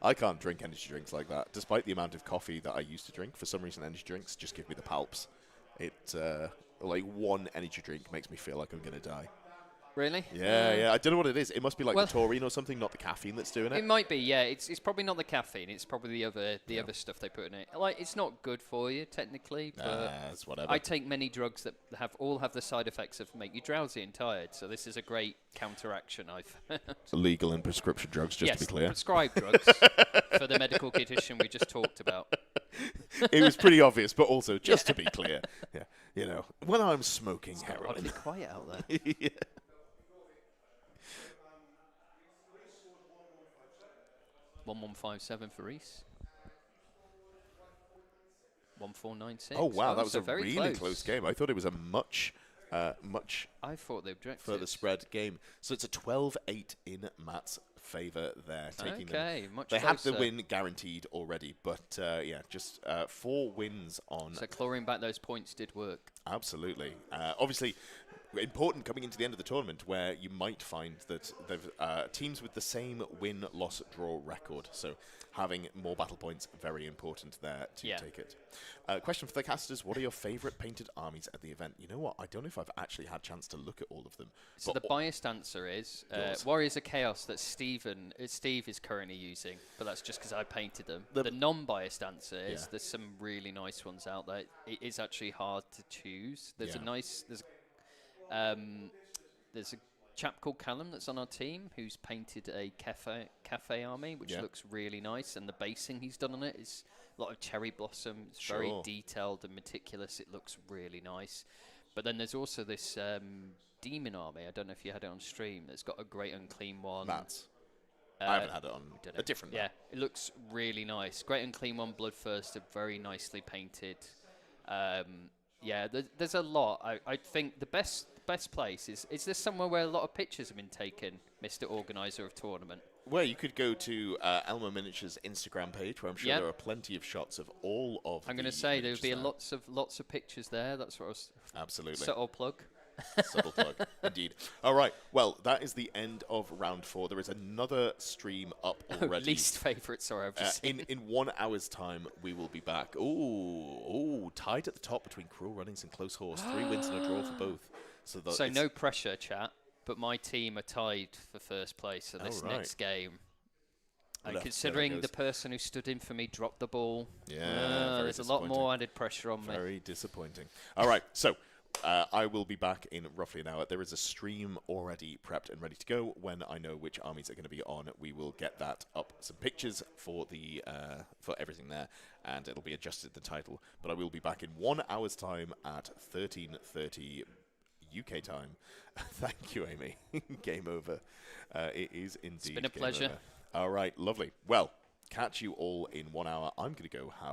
I can't drink energy drinks like that, despite the amount of coffee that I used to drink. For some reason, energy drinks just give me the palps. Like one energy drink makes me feel like I'm going to die. Really? Yeah. I don't know what it is. It must be like Well, the taurine or something, not the caffeine that's doing it. It might be, yeah. It's probably not the caffeine. It's probably the other stuff they put in it. Like, it's not good for you technically, but it's whatever. I take many drugs that all have the side effects of make you drowsy and tired. So this is a great counteraction. I've Legal and prescription drugs, just yes, to be clear. prescribed drugs for the medical condition we just talked about. It was pretty obvious, but also just to be clear, when I'm smoking Oddly heroin. quiet out there. Yeah. 1157 for Reese. 1496. Oh wow, that was so a very really close game. I thought it was a much I thought they objected. further spread game. So it's a 12-8 in Matt's favour there, taking them. Okay, much They closer. had the win guaranteed already, but just 4 wins on. So clawing back those points did work. Absolutely. Obviously, important coming into the end of the tournament where you might find that teams with the same win-loss-draw record. So having more battle points, very important there to take it. Question for the casters, what are your favourite painted armies at the event? You know what? I don't know if I've actually had a chance to look at all of them. So the biased answer is Warriors of Chaos that Steve is currently using, but that's just because I painted them. The non-biased answer is there's some really nice ones out there. It is actually hard to choose. There's a chap called Callum that's on our team who's painted a Cathay army, which looks really nice, and the basing he's done on it is a lot of cherry blossom. It's very detailed and meticulous. It looks really nice. But then there's also this demon army. I don't know if you had it on stream. That's got a great unclean one. Mats. I haven't had it on a different Yeah, it looks really nice. Great unclean one, Bloodthirster, very nicely painted. There's a lot. I think the best place is there somewhere where a lot of pictures have been taken, Mr. Organizer of Tournament? Well, you could go to Elmo Miniatures' Instagram page, where I'm sure there are plenty of shots of all of. I'm going to say there would be lots of pictures there. That's what I was. Absolutely. Subtle plug. Subtle plug, indeed. All right. Well, that is the end of round 4. There is another stream up already. Least favourite, sorry, I've just seen. In 1 hour's time, we will be back. Ooh, tied at the top between Cruel Runnings and Close Horse. 3 wins and a draw for both. So no pressure, chat, but my team are tied for first place for this next game. And considering the person who stood in for me dropped the ball, there's a lot more added pressure on me. Very disappointing. All right, so I will be back in roughly an hour. There is a stream already prepped and ready to go. When I know which armies are going to be on, we will get that up. Some pictures for the for everything there, and it'll be adjusted the title. But I will be back in 1 hour's time at 13:30 UK time. Thank you, Amy. Game over. It is indeed. It's been a pleasure. Over. All right, lovely. Well, catch you all in 1 hour. I'm going to go have